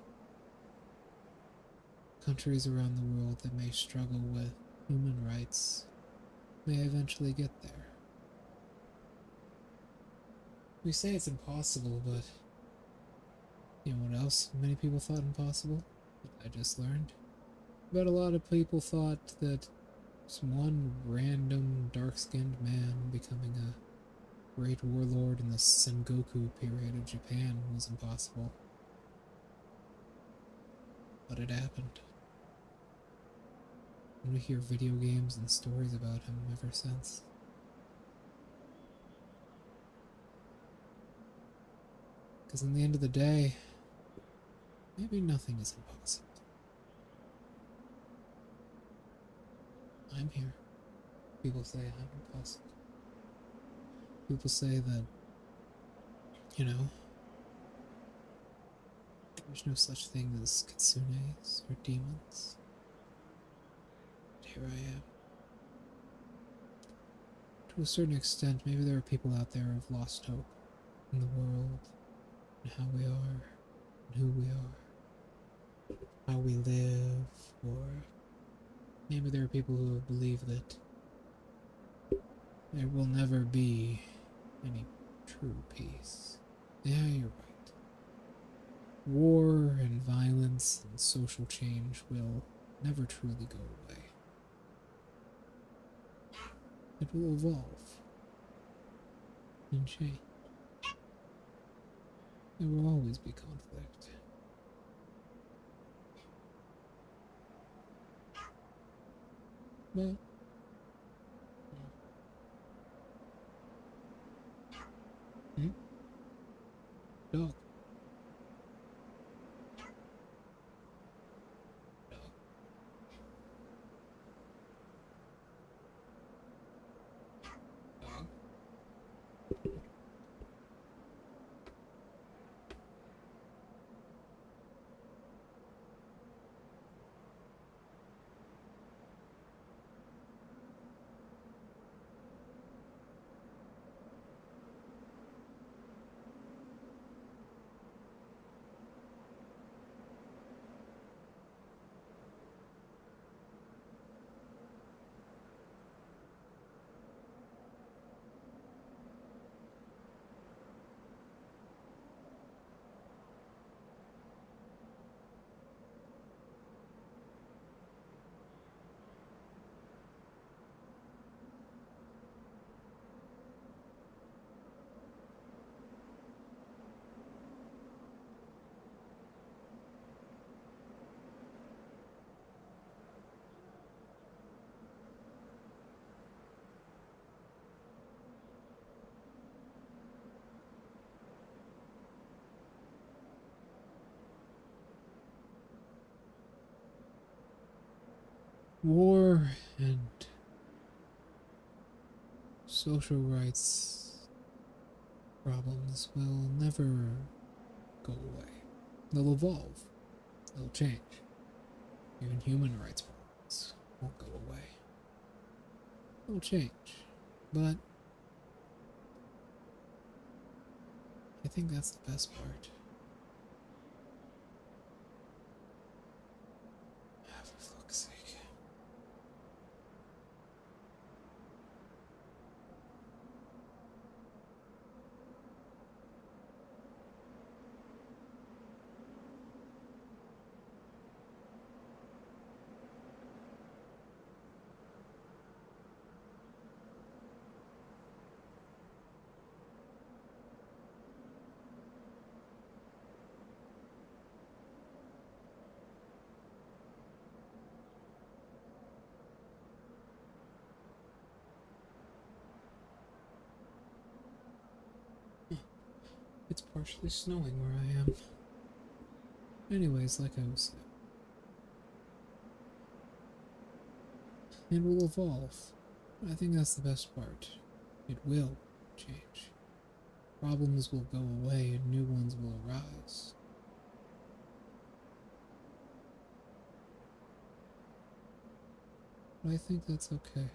countries around the world that may struggle with human rights may eventually get there. We say it's impossible, but you know what else many people thought impossible? I just learned. But a lot of people thought that some one random dark-skinned man becoming a great warlord in the Sengoku period of Japan was impossible. But it happened. And we hear video games and stories about him ever since. Because in the end of the day, maybe nothing is impossible. I'm here. People say I'm impossible. People say that, you know, there's no such thing as kitsunes or demons. But here I am. To a certain extent, maybe there are people out there who have lost hope in the world, and how we are, and who we are, how we live, or maybe there are people who believe that there will never be any true peace. Yeah, you're right. War and violence and social change will never truly go away. It will evolve and change. There will always be conflict. But dog. Dog. Dog. War and social rights problems will never go away. They'll evolve. They'll change. Even human rights problems won't go away. They'll change. But I think that's the best part. Ah, for fuck's sake. It's partially snowing where I am. Anyways, like I was saying, it will evolve. I think that's the best part. It will change. Problems will go away and new ones will arise. But I think that's okay.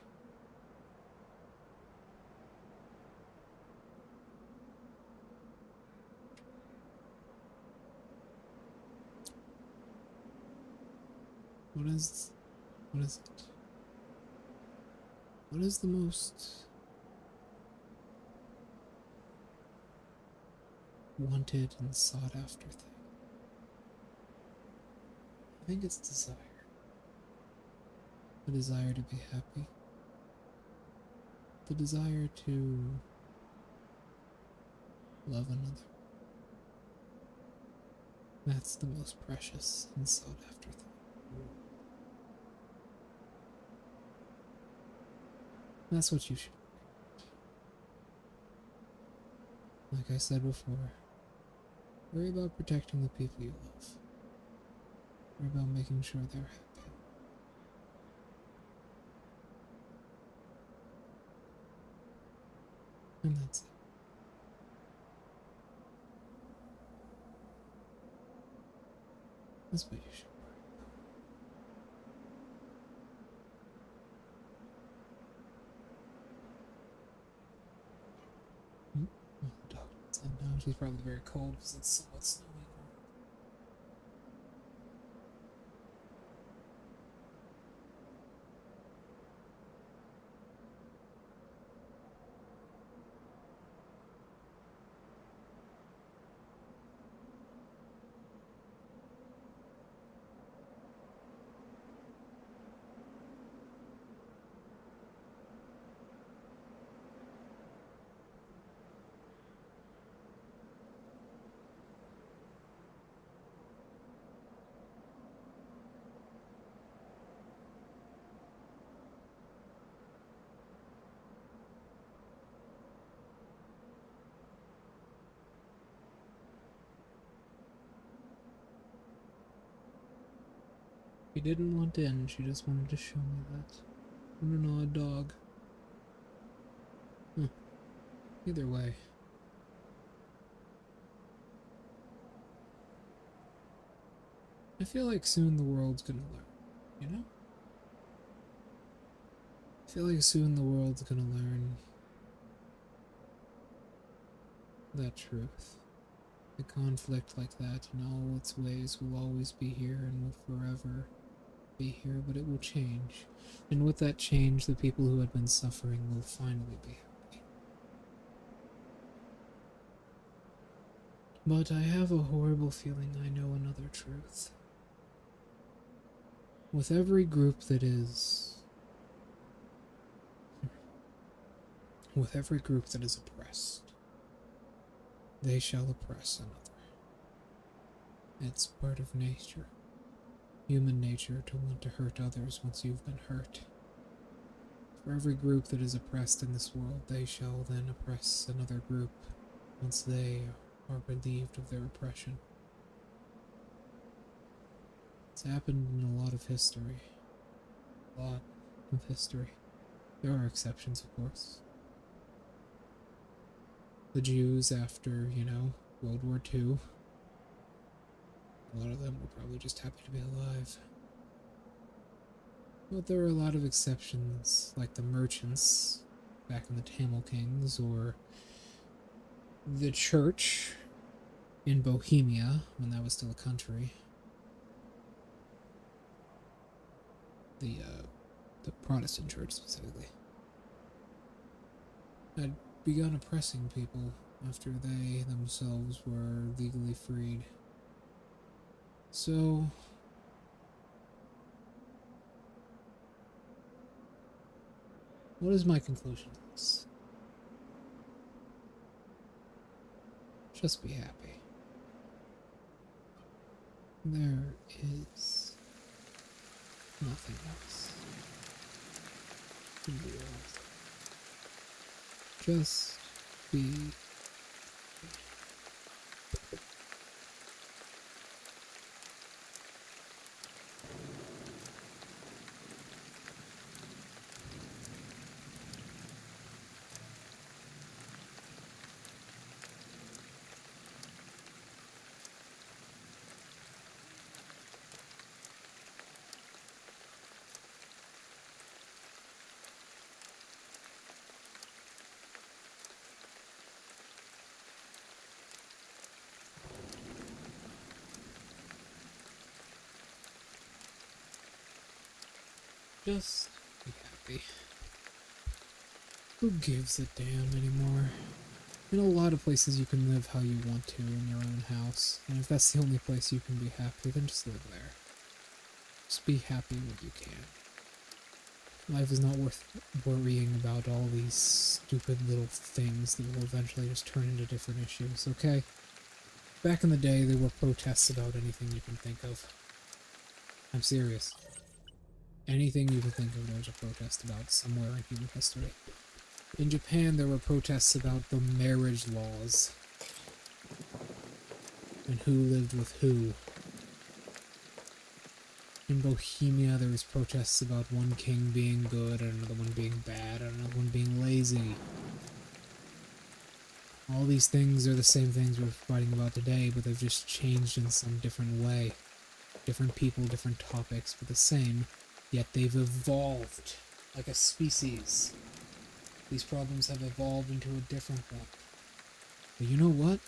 What is it? What is the most wanted and sought after thing? I think it's desire. The desire to be happy. The desire to love another. That's the most precious and sought after thing. That's what you should. Like I said before, worry about protecting the people you love. Worry about making sure they're happy. And that's it. That's what you should. Oh, the dog outside now. She's probably very cold because it's somewhat snowy. She didn't want in, she just wanted to show me that. What an odd dog. Huh. Either way. I feel like soon the world's gonna learn, you know? I feel like soon the world's gonna learn that truth. The conflict like that in all its ways will always be here and will forever be here, but it will change. And with that change, the people who had been suffering will finally be happy. But I have a horrible feeling I know another truth. With every group that is... With every group that is oppressed, they shall oppress another. It's part of nature. Human nature to want to hurt others once you've been hurt. For every group that is oppressed in this world, they shall then oppress another group once they are relieved of their oppression. It's happened in a lot of history. A lot of history. There are exceptions, of course. the Jews after, you know, World War II. A lot of them were probably just happy to be alive. But there are a lot of exceptions, like the merchants back in the Tamil Kings, or the church in Bohemia when that was still a country. The Protestant church specifically had begun oppressing people after they themselves were legally freed. So what is my conclusion to this? Just be happy. There is nothing else in the world. Just be Just be happy. Who gives a damn anymore? In a lot of places you can live how you want to in your own house, and if that's the only place you can be happy, then just live there. Just be happy when you can. Life is not worth worrying about all these stupid little things that will eventually just turn into different issues, okay? Back in the day, there were protests about anything you can think of. I'm serious. Anything you can think of, there was a protest about somewhere in human history. In Japan, there were protests about the marriage laws. And who lived with who. In Bohemia, there was protests about one king being good, and another one being bad, and another one being lazy. All these things are the same things we're fighting about today, but they've just changed in some different way. Different people, different topics, but the same. Yet they've evolved like a species. These problems have evolved into a different one. But you know what?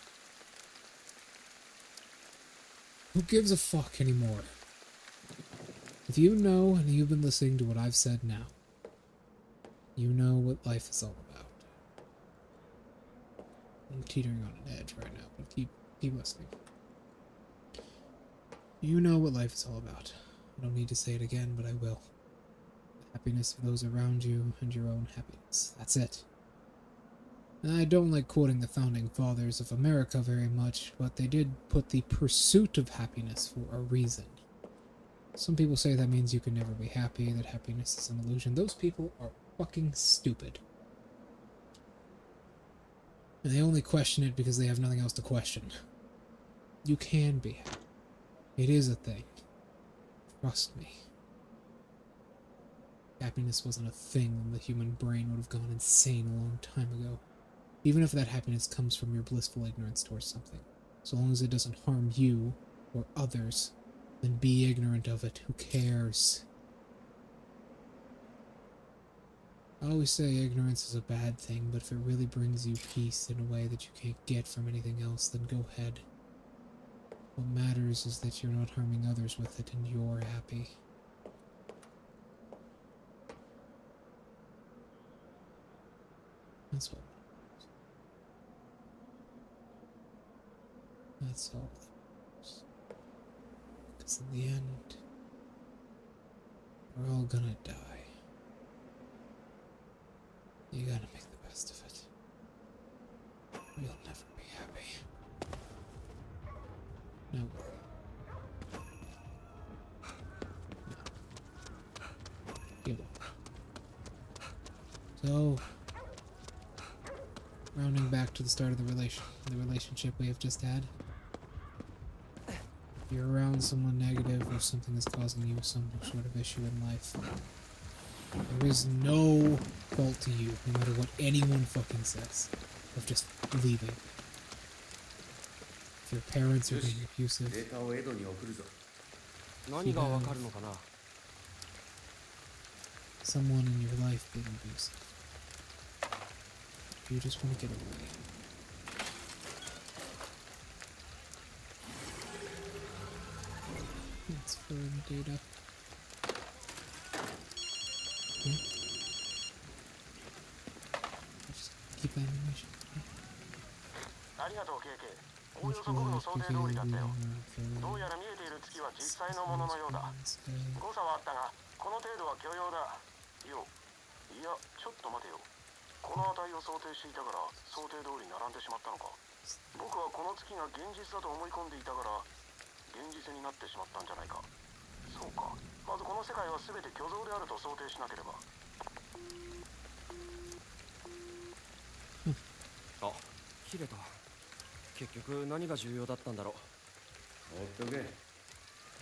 Who gives a fuck anymore? If you know, and you've been listening to what I've said now, you know what life is all about. I'm teetering on an edge right now, but keep listening. You know what life is all about. I don't need to say it again, but I will. The happiness of those around you and your own happiness. That's it. And I don't like quoting the founding fathers of America very much, but they did put the pursuit of happiness for a reason. Some people say that means you can never be happy, that happiness is an illusion. Those people are fucking stupid. And they only question it because they have nothing else to question. You can be happy. It is a thing. Trust me. Happiness wasn't a thing, then the human brain would have gone insane a long time ago. Even if that happiness comes from your blissful ignorance towards something. So long as it doesn't harm you or others, then be ignorant of it. Who cares? I always say ignorance is a bad thing, but if it really brings you peace in a way that you can't get from anything else, then go ahead. What matters is that you're not harming others with it and you're happy. That's what matters. That's all that matters. Because in the end, we're all gonna die. You gotta make the best of it. You'll never be happy. No. You won't. So, rounding back to the start of the relationship we have just had. If you're around someone negative or something is causing you some sort of issue in life, there is no fault to you, no matter what anyone fucking says. of just leaving. If your parents are being abusive, データをエドに送るぞ。何がわかるのかな。 someone in your life being abusive, you just want to get away. That's for data. Okay. Just keep that animation. ありがとう KK。おおよそ僕の想定通りだったよ。どうやら見えている月は実際のもののようだ。誤差はあったが、この程度は許容だ。よ、いや、ちょっと待てよ。この値を想定していたから想定通り並んでしまったのか。僕はこの月が現実だと思い込んでいたから現実になってしまったんじゃないか。そうか。まずこの世界は全て虚像であると想定しなければ。あ、切れた。結局何が重要だったんだろう。ほっとけ。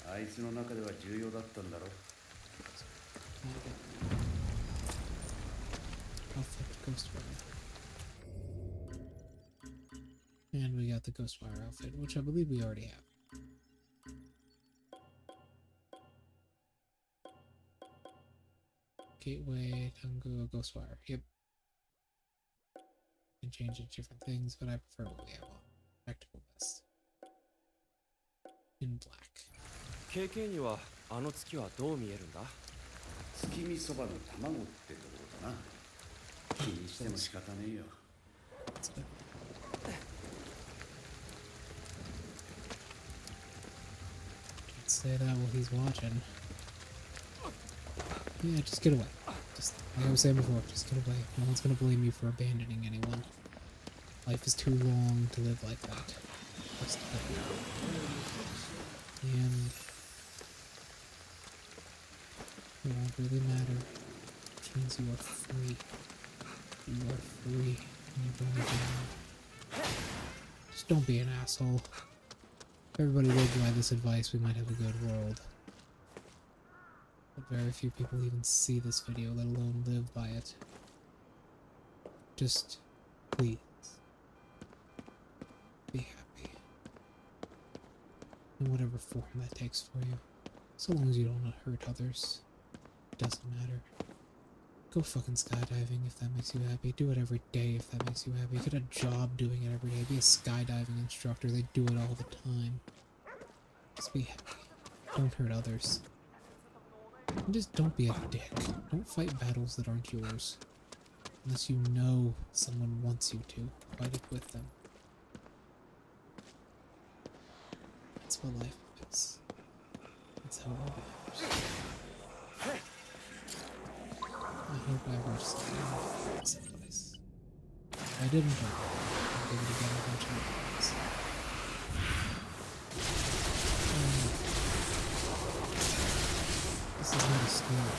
あいつの中では重要だったんだろう。GHOSTWIRE. And we got the GHOSTWIRE outfit, which I believe we already have. Gateway, Tango, GHOSTWIRE. Yep. You can change it to different things, but I prefer what we have on. Tactical vest. In black. KK にはあの月はどう見えるんだ。月見そばの卵ってところだな。気にしても仕方ねえよ。Can't say that while he's watching. Yeah, just get away. Just like I was saying before, just get away. No one's gonna blame you for abandoning anyone. Life is too long to live like that. Just and it won't really matter. Which means you are free. You are free. And you're going to just don't be an asshole. If everybody lived by this advice, we might have a good world. But very few people even see this video, let alone live by it. Just, please, be happy. In whatever form that takes for you. So long as you don't hurt others, it doesn't matter. Go fucking skydiving if that makes you happy. Do it every day if that makes you happy. Get a job doing it every day. Be a skydiving instructor. They do it all the time. Just be happy. Don't hurt others. And just don't be a dick. Don't fight battles that aren't yours. Unless you know someone wants you to. Fight it with them. That's what life is. That's how life is. I hope I reach someplace. If I didn't, I'll give it again a bunch of times. This is not a story.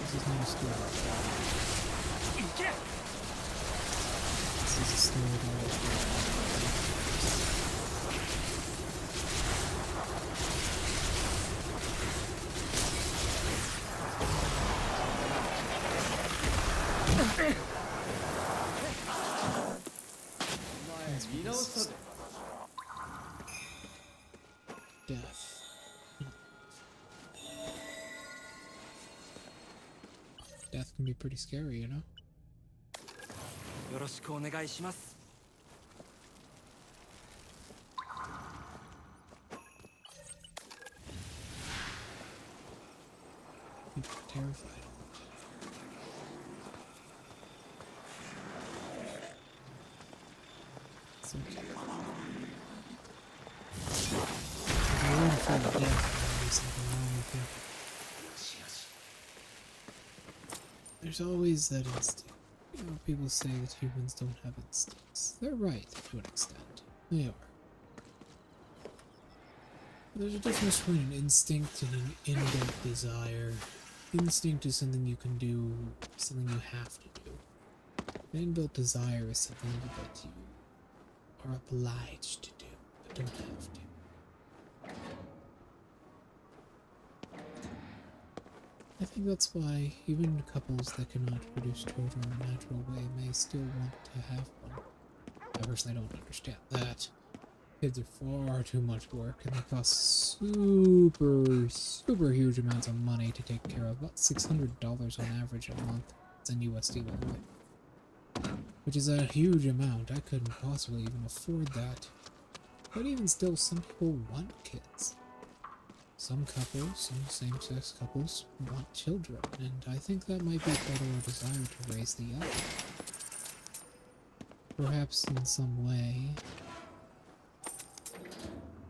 This is not a story. This is a story about death. Death can be pretty scary, you know? よろしくお願いします。 People are terrified. It's okay. If you're afraid of death, there may be something wrong with you. There's always that instinct. You know, people say that humans don't have instincts. They're right to an extent. They are. There's a difference between an instinct and an inbuilt desire. Instinct is something you can do, something you have to do. An inbuilt desire is something that you are obliged to do, but don't have to. I think that's why even couples that cannot produce children in a natural way may still want to have one. I personally don't understand that. Kids are far too much work and they cost super huge amounts of money to take care of. About $600 on average a month. It's in USD, by the way. Which is a huge amount. I couldn't possibly even afford that. But even still, some people want kids. Some couples, some same-sex couples, want children, and I think that might be part of our desire to raise the young. Perhaps in some way,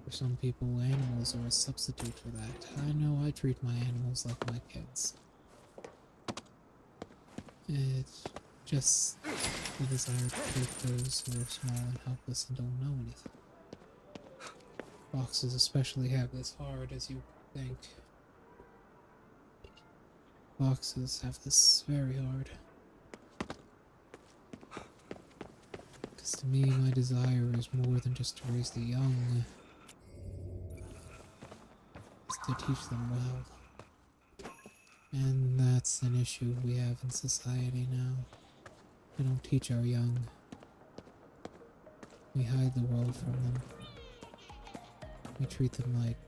for some people, animals are a substitute for that. I know I treat my animals like my kids. It's just the desire to treat those who are small and helpless and don't know anything. Foxes especially have this hard, as you think. Foxes have this very hard. Because to me, my desire is more than just to raise the young. It's to teach them well. And that's an issue we have in society now. We don't teach our young. We hide the world from them. We treat them like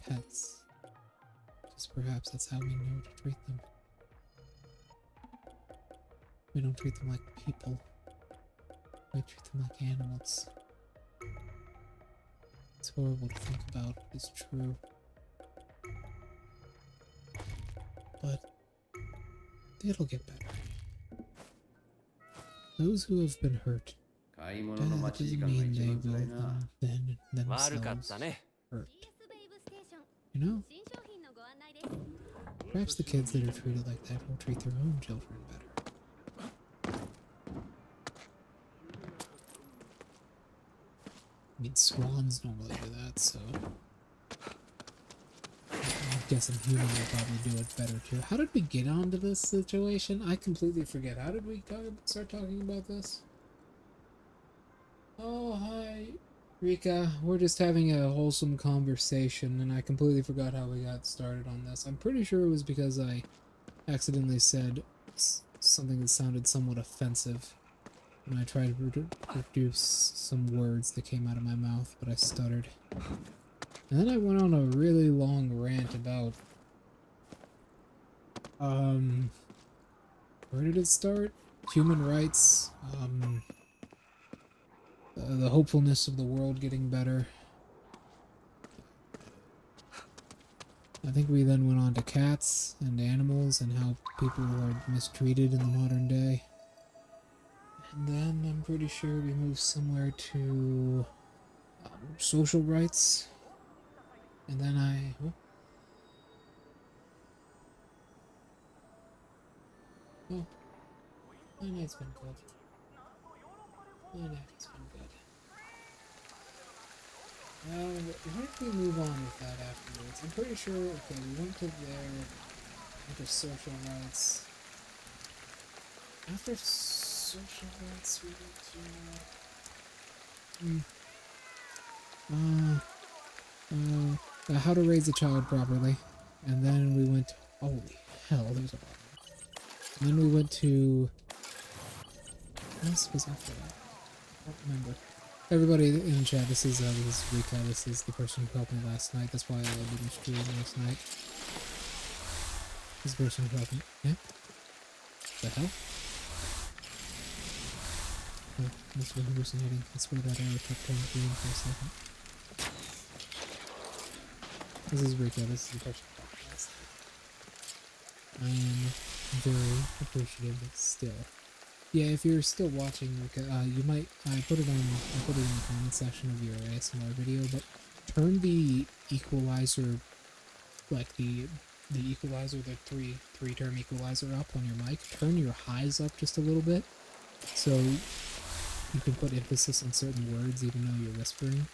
pets. Because perhaps that's how we know to treat them. We don't treat them like people. We treat them like animals. It's horrible to think about, it's true. But it'll get better. Those who have been hurt, that doesn't mean they will then themselves hurt. You know? Perhaps the kids that are treated like that will treat their own children better. I mean, swans normally do that, so I'm guessing humans will probably do it better too. How did we get onto this situation? I completely forget. How did we start talking about this? Oh, hi, Rika. We're just having a wholesome conversation, and I completely forgot how we got started on this. I'm pretty sure it was because I accidentally said something that sounded somewhat offensive when I tried to produce some words that came out of my mouth, but I stuttered. And then I went on a really long rant about, where did it start? Human rights, the hopefulness of the world getting better. I think we then went on to cats and animals and how people are mistreated in the modern day. And then I'm pretty sure we moved somewhere to social rights. And then oh, my night's been good. My night's been good. Where did we move on with that afterwards? I'm pretty sure, okay, we went to there, into social rights. After social rights, we went to, how to raise a child properly. And then we went, holy hell, there's a lot more. And then we went to, what else was after that? I don't remember. Everybody in the chat, this is Rika, this is the person who helped me last night, that's why I didn't stream last night. This person who helped me, yeah? The hell? Oh, that's what hallucinating. I swear that arrow kept turning green for a second. This is Rika, this is the person who helped me last night. I am very appreciative still. Yeah, if you're still watching, you might. I put it in the comment section of your ASMR video, but turn the equalizer, like the equalizer, the three-term equalizer up on your mic. Turn your highs up just a little bit, so you can put emphasis on certain words even though you're whispering.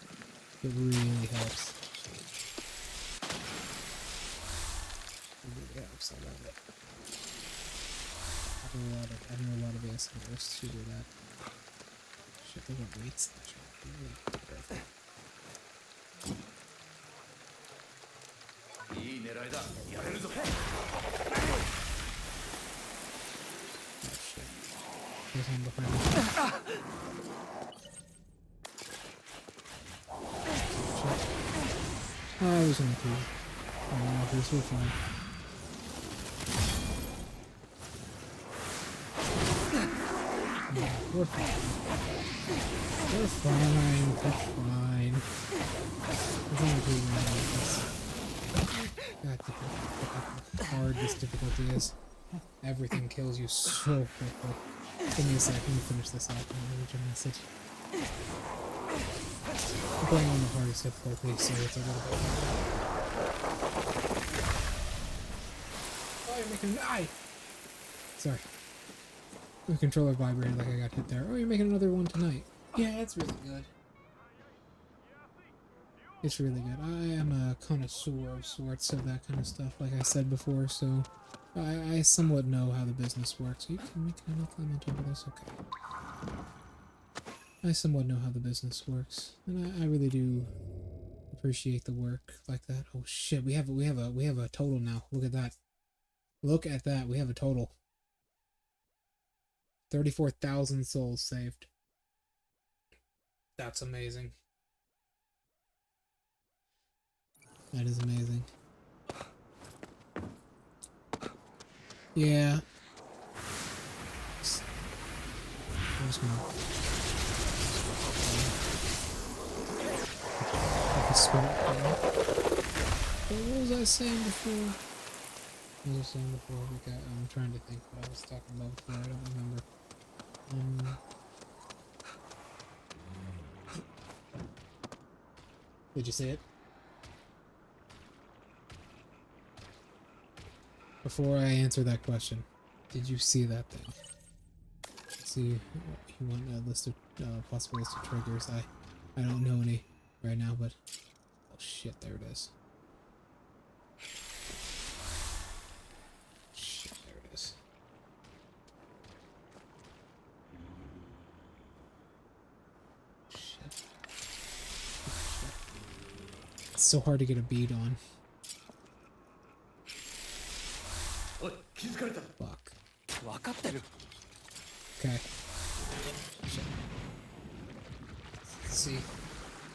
It really helps. It really helps. I love it. I know a lot of ASMRists who do that. Shit, they got weights in the shop. Really perfect. 狙いだ。やれるぞ。 There's one behind me. Shit. I was gonna kill you. Oh, this will fine. We're fine. We're fine. We're fine. As long as we win this. God damn how hard this difficulty is. Everything kills you so quickly. Give me a sec, let me finish this off and I'll read your message. I'm playing on the hardest difficulty, so it's a little bit harder. Oh, you're making an eye! Sorry. The controller vibrated like I got hit there. Oh, you're making another one tonight. Yeah, it's really good. It's really good. I am a connoisseur of sorts of that kind of stuff, like I said before, so I somewhat know how the business works. You can make an climb on top of this? Okay. I somewhat know how the business works, and I really do appreciate the work like that. Oh shit, we have a total now. Look at that. Look at that. We have a total. 34,000 souls saved. That's amazing. That is amazing. Yeah. I'm just gonna... What was I saying before? What was I saying before? I'm trying to think what I was talking about before. I don't remember. Did you see it? Before I answer that question, did you see that thing? See, you want a list of possible list of triggers. I don't know any right now, but oh shit, there it is. Shit, there it is. Shit. It's so hard to get a bead on. Fuck. Okay. Shit. Let's see.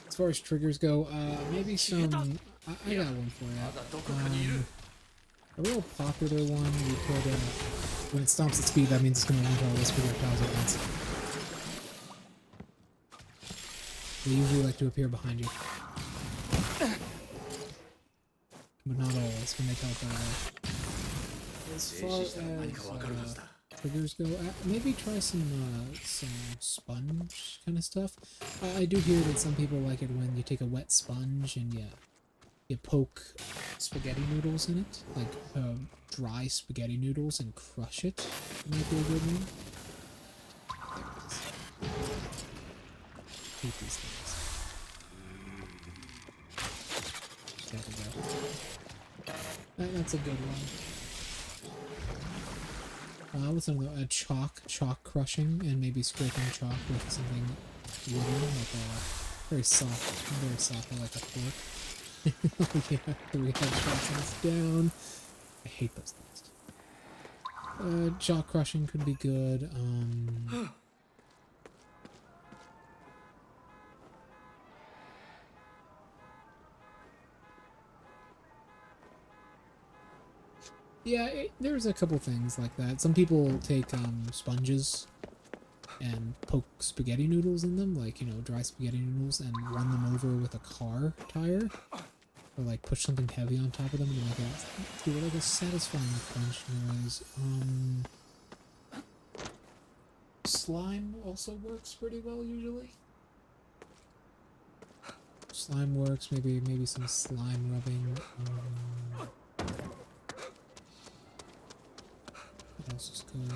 As far as triggers go, maybe some... I got one for you. A real popular one, you could, when it stomps at speed, that means it's going to launch all those projectiles at once. They usually like to appear behind you. But not always, when they teleport away. As far as triggers go, maybe try some sponge kind of stuff. I do hear that some people like it when you take a wet sponge and you poke spaghetti noodles in it, like dry spaghetti noodles, and crush it. It might be a good one. There it is. Hate these things. There we go. That's a good one. What's another? Chalk crushing, and maybe scraping chalk with something wooden, like a very soft, like a fork. Yeah, 3 headshots and it's down. I hate those things. Chalk crushing could be good. Yeah, there's a couple things like that. Some people take sponges and poke spaghetti noodles in them, like, you know, dry spaghetti noodles, and run them over with a car tire. Or, like, push something heavy on top of them to make it do like a satisfying crunch noise. Slime also works pretty well, usually. Slime works, maybe some slime rubbing. What else is good?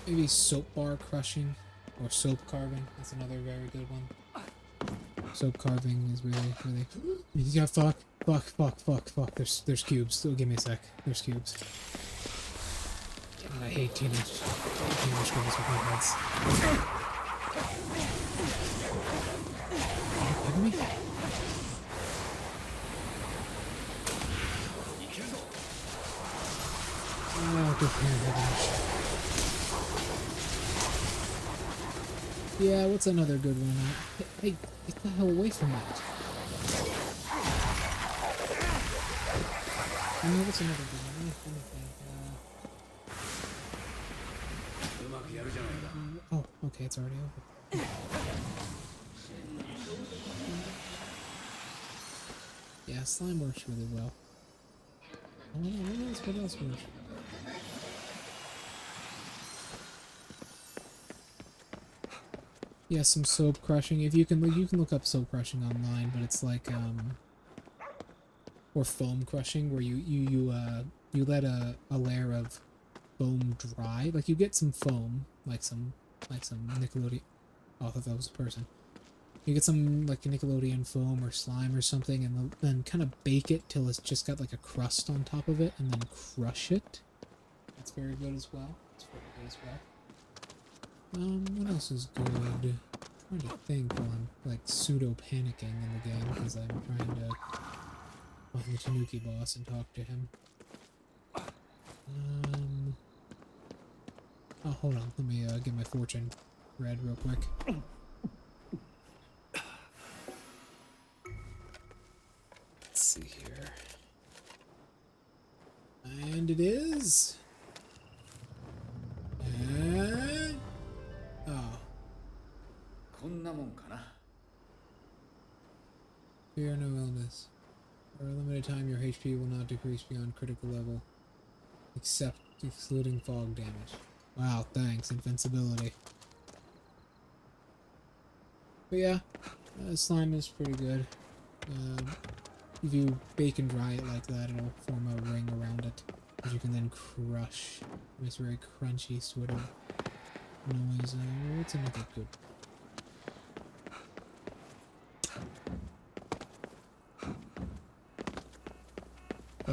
Maybe soap bar crushing or soap carving. That's another very good one. Soap carving is really. Yeah, fuck. There's cubes. Oh, give me a sec. There's cubes. God, I hate teenage girls with my heads. Are you kidding me? Yeah, what's another good one? Hey, get the hell away from that. What's another good one? Let me think. Oh, okay, it's already over. Yeah, slime works really well. What else works? Yeah, some soap crushing. If you can look up soap crushing online, but it's like or foam crushing, where you let a layer of foam dry. Like you get some foam, like some Nickelodeon. Oh, I thought that was a person. You get some like Nickelodeon foam or slime or something, and then kind of bake it till it's just got like a crust on top of it, and then crush it. That's very good as well. What else is good? I'm trying to think while I'm like pseudo panicking in the game because I'm trying to find the Tanuki boss and talk to him. Oh, hold on. Let me get my fortune read real quick. Let's see here. And it is. And oh. Fear no illness. For a limited time, your HP will not decrease beyond critical level, except excluding fog damage. Wow, thanks, invincibility. But yeah, slime is pretty good. If you bake and dry it like that, it'll form a ring around it, which you can then crush. It's very crunchy sort of noise. What's another good?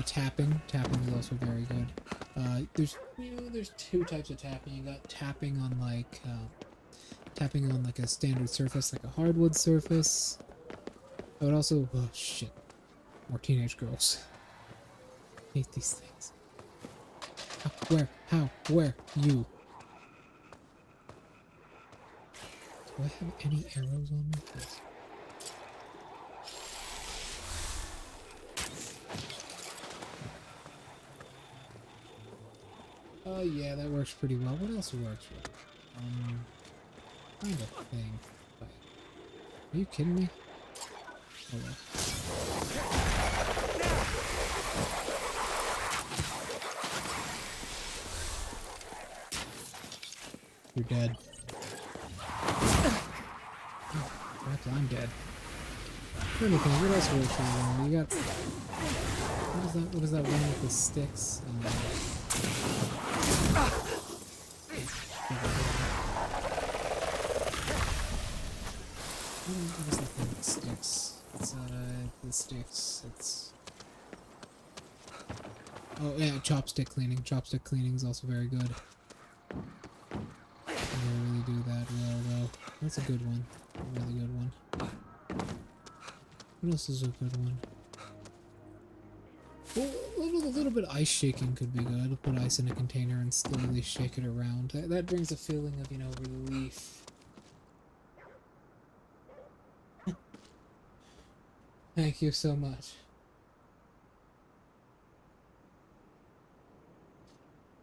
Tapping. Tapping is also very good. There's two types of tapping. You got tapping on like a standard surface, like a hardwood surface. I would also shit. More teenage girls. Hate these things. Where? How? Where? You. Do I have any arrows on me? Yes. Oh yeah, that works pretty well. What else works well? Kind of thing. Are you kidding me? Oh well. You're dead. Oh, crap, I'm dead. Anything, what else works really well? You got... What is that one with the sticks? What is the thing with sticks? It's the sticks. It's... Oh yeah, chopstick cleaning. Chopstick cleaning is also very good. I don't really do that well though. That's a good one. A really good one. What else is a good one? Well, a little bit of ice shaking could be good. Put ice in a container and slowly shake it around. That brings a feeling of, you know, relief. Thank you so much.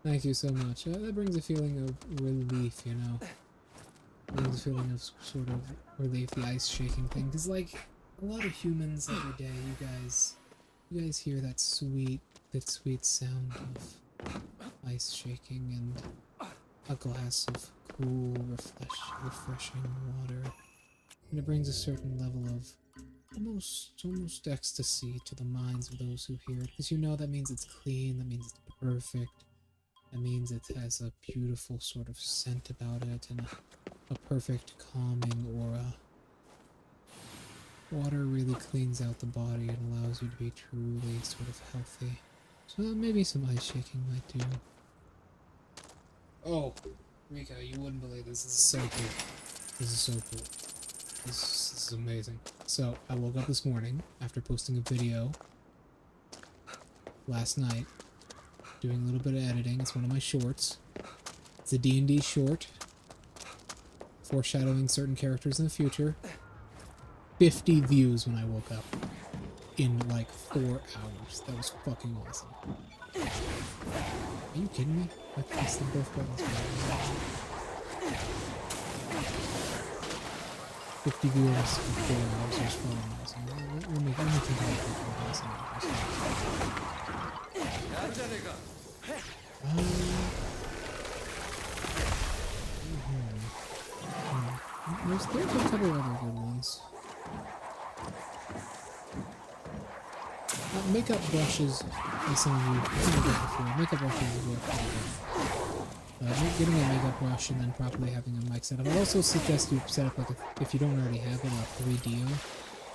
Thank you so much. That brings a feeling of relief, you know. Brings a feeling of sort of relief, the ice shaking thing. Because, like, a lot of humans every day, you guys hear that sweet sound of ice shaking and a glass of cool, refreshing water. And it brings a certain level of almost ecstasy to the minds of those who hear it. Because you know that means it's clean, that means it's perfect. That means it has a beautiful sort of scent about it and a perfect calming aura. Water really cleans out the body and allows you to be truly sort of healthy. So maybe some ice shaking might do. Oh, Rika, you wouldn't believe this. This is so cool. This is so cool. This is amazing. So, I woke up this morning after posting a video last night doing a little bit of editing. It's one of my shorts. It's a D&D short. Foreshadowing certain characters in the future. 50 views when I woke up. In like 4 hours. That was fucking awesome. Are you kidding me? I pressed them both buttons. 50 viewers in 4 hours was fucking awesome. Let me think about there's a couple other good ones. Makeup brushes is something you've heard before. Makeup brushes is what getting a makeup brush and then properly having a mic set up. I'd also suggest you set up, like, if you don't already have it, a 3DO.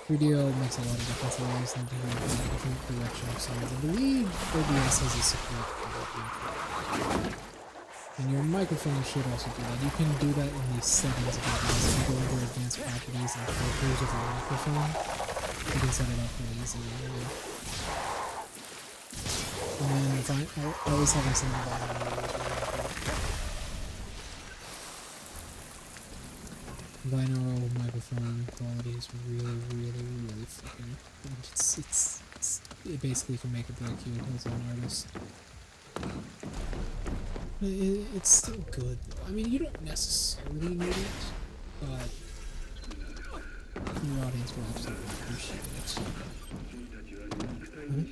3DO makes a lot of difference. It allows them to hear a different direction of sounds. I believe OBS has a support for that. And your microphone should also do that. You can do that in the settings of OBS. If you go under advanced properties and filters of your microphone, you can set it up really easily. And then always having something about it is really important. Binaural microphone quality is really fucking good. It basically can make or break you as an artist. It's still good though. I mean, you don't necessarily need it, but your audience will absolutely appreciate it. Huh?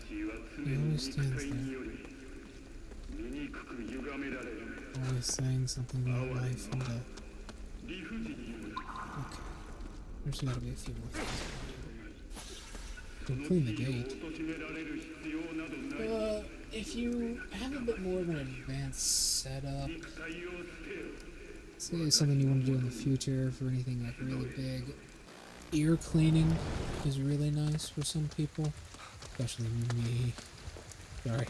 He always stands there. Always saying something about life and death. Okay. There's gotta be a few more things. Don't clean the gate. If you have a bit more of an advanced setup, say it's something you want to do in the future for anything like really big, ear cleaning is really nice for some people, especially me. Sorry,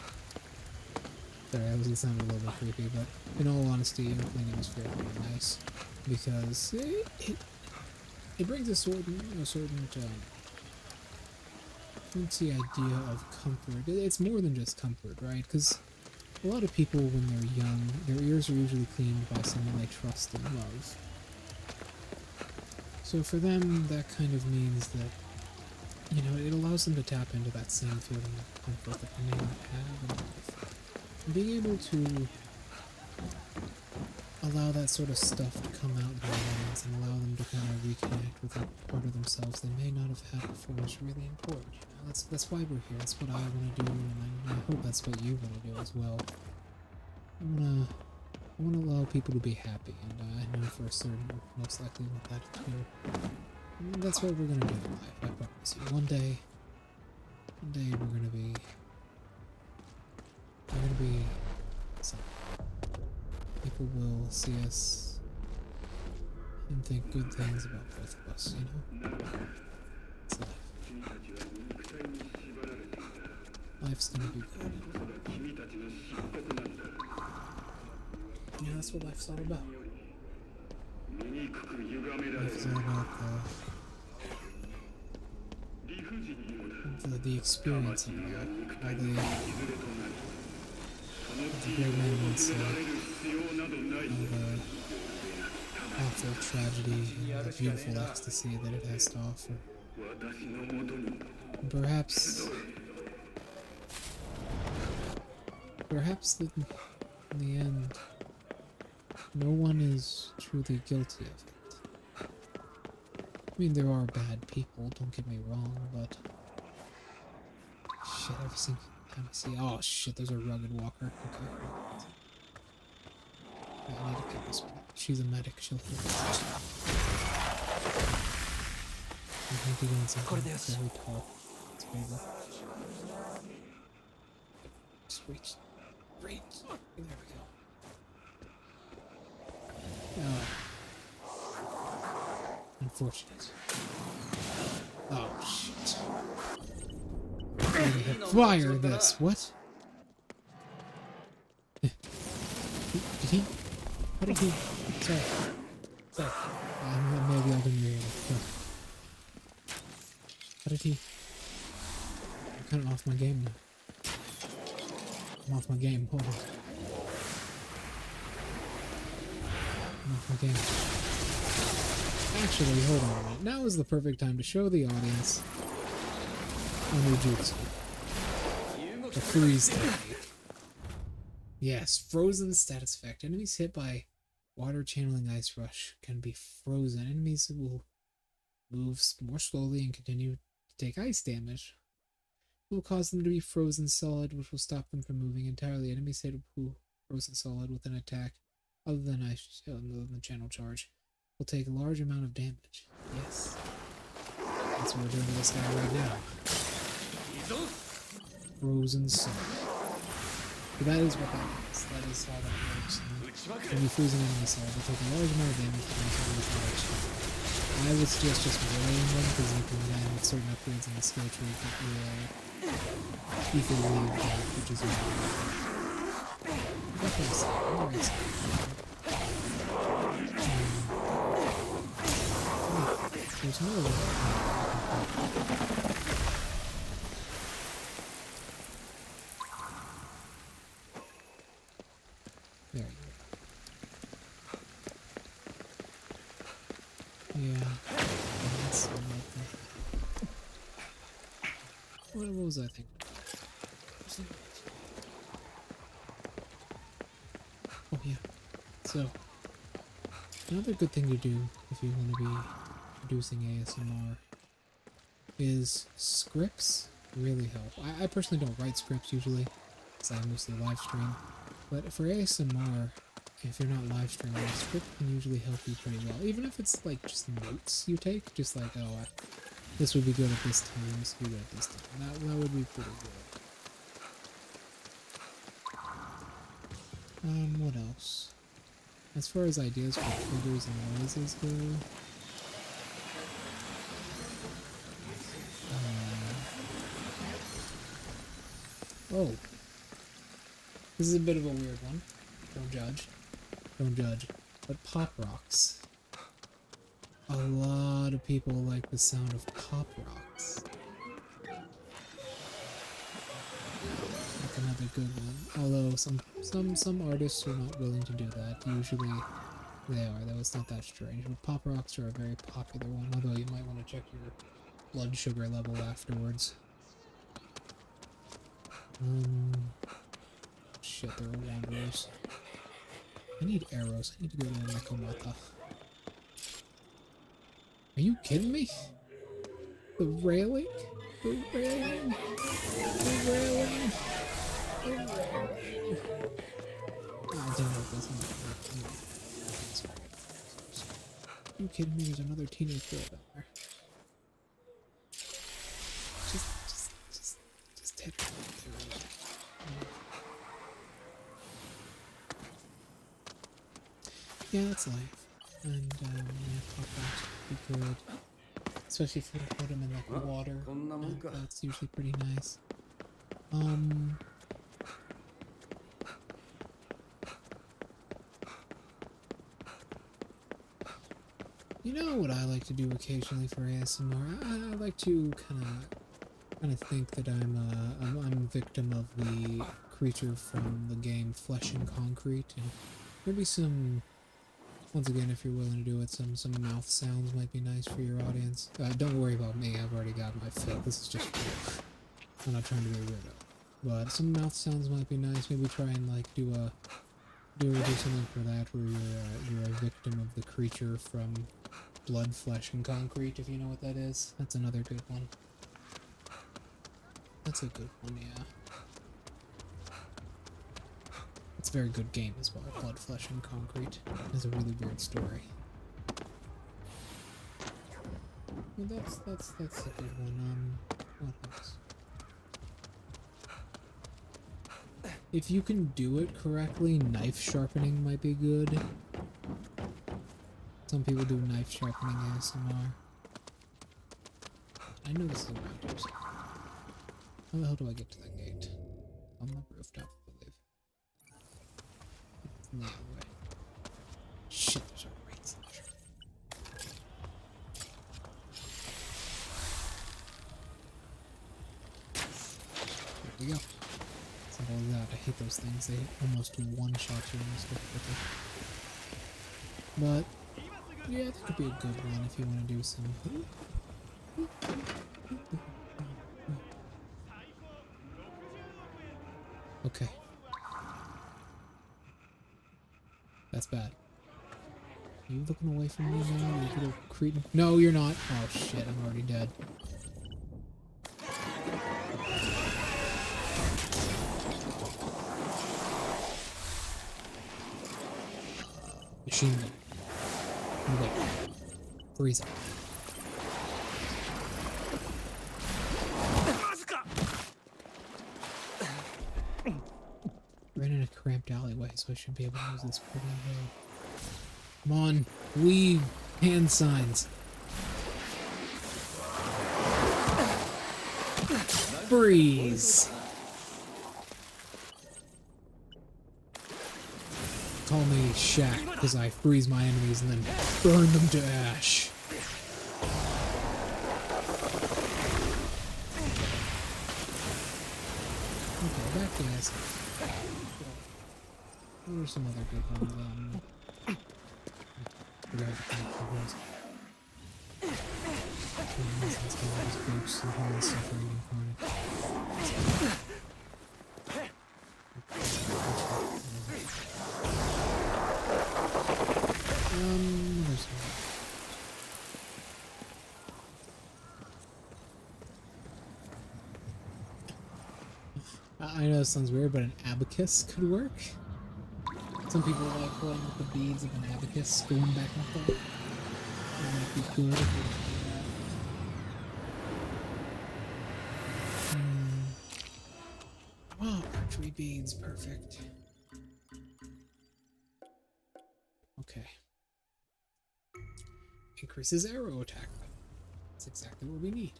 that was gonna sound a little bit creepy, but in all honesty, ear cleaning is very nice because it brings a certain fancy idea of comfort. It's more than just comfort, right? Because a lot of people, when they're young, their ears are usually cleaned by someone they trust and love. So for them, that kind of means that, you know, it allows them to tap into that same feeling of comfort that they may not have in life. And being able to allow that sort of stuff to come out in their minds and allow them to kind of reconnect with that part of themselves they may not have had before is really important. You know? That's why we're here. That's what I want to do, and I hope that's what you want to do as well. I want to allow people to be happy, and I know for certain we're most likely want that too. And that's what we're gonna do in life. I promise you. One day we're gonna be something. People will see us and think good things about both of us, you know? It's life. Life's gonna be good. Yeah, that's what life's all about. Life's all about the experience of life. All the great man once said, all the awful tragedy and the beautiful ecstasy that it has to offer. And perhaps in the end, no one is truly guilty of it. I mean, there are bad people, don't get me wrong, but shit, every single time I see, oh shit, there's a rugged walker. Okay. I need to kill this one. She's a medic, she'll heal us. I think you're doing something very tall. It's bigger. Just reach. Reach. There we go. Unfortunate. Oh shit. Fire this. What? Did he? What did he? Sorry. Maybe I didn't hear it. Shitty. I'm kind of off my game now. I'm off my game. Hold on. I'm off my game. Actually, hold on a minute. Now is the perfect time to show the audience Jutsu. The freeze technique. Yes, frozen status effect. Enemies hit by water channeling ice rush can be frozen. Enemies will move more slowly and continue to take ice damage. It will cause them to be frozen solid, which will stop them from moving entirely. Enemies hit frozen solid with an attack other than ice, other than channel charge, will take a large amount of damage. Yes. That's what we're doing to this guy right now. Frozen solid. But that is what that is. That is how that works. When you freeze an enemy solid, they take a large amount of damage to damage. I would suggest just rolling them because you can land certain upgrades in the skill tree that you can leave that, which is really good. There's no way. There you go. Yeah. That's unlikely. What was I thinking? Oh yeah. So, another good thing to do if you want to be producing ASMR is scripts really help. I personally don't write scripts usually, because I mostly live stream. But for ASMR, if you're not live streaming, a script can usually help you pretty well. Even if it's like just notes you take, just like, oh, this would be good at this time, this would be good at this time. That would be pretty good. What else? As far as ideas for triggers and noises go, oh. This is a bit of a weird one. Don't judge. Don't judge. But pop rocks. A lot of people like the sound of pop rocks. Like another good one. Although some artists are not willing to do that. Usually they are, though it's not that strange. But pop rocks are a very popular one, although you might want to check your blood sugar level afterwards. Shit, there are wanderers. I need arrows. I need to go to Nekomata. Are you kidding me? The railing? The railing? The railing? The railing? Oh, damn it, that's not good. Are you kidding me? There's another teenage girl down there. Just hit her. Yeah, that's life. And, yeah, pop rocks would be good. Especially if you put them in, like, water. That's usually pretty nice. You know what I like to do occasionally for ASMR? I like to kind of think that I'm a victim of the creature from the game Flesh and Concrete, and maybe some. Once again, if you're willing to do it, some mouth sounds might be nice for your audience. Don't worry about me, I've already got my fill. This is just cool. I'm not trying to be a weirdo. But some mouth sounds might be nice. Maybe try and like do something for that where you're a victim of the creature from Blood, Flesh, and Concrete, if you know what that is. That's another good one. That's a good one, yeah. It's a very good game as well. Blood, Flesh, and Concrete. It's a really weird story. Well, that's a good one. What else? If you can do it correctly, knife sharpening might be good. Some people do knife sharpening ASMR. I know this is around here somewhere. How the hell do I get to that gate? On the rooftop, I believe. No way. Shit, there's a rain slasher. There we go. Simple as that. I hate those things. They almost one-shot you almost quickly. But, yeah, that could be a good one if you want to do some... Okay. That's bad. Are you looking away from me now, you little cretin? No, you're not. Oh shit, I'm already dead. Machine gun. Wait. Freeze up. Ran in a cramped alleyway, so I should be able to use this pretty well. Come on, weave hand signs. Freeze. Call me Shaq, because I freeze my enemies and then burn them to ash. Okay, back to this. What are some other good ones? I know it sounds weird, but an abacus could work. Some people like playing with the beads of an abacus, going back and forth. That might be good if we do that. Oh, archery beads, perfect. Okay. Increases arrow attack. That's exactly what we need.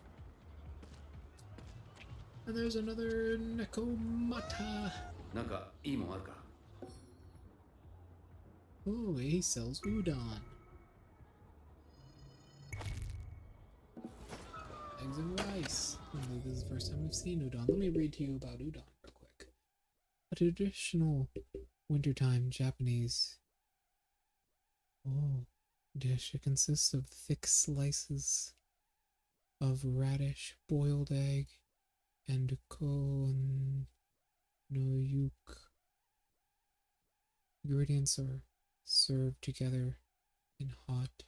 And there's another Nekomata. Oh, he sells udon. Eggs and rice. I believe this is the first time we've seen udon. Let me read to you about udon real quick. A traditional wintertime Japanese dish. It consists of thick slices of radish, boiled egg, and kon no yuk. Ingredients are served together in hot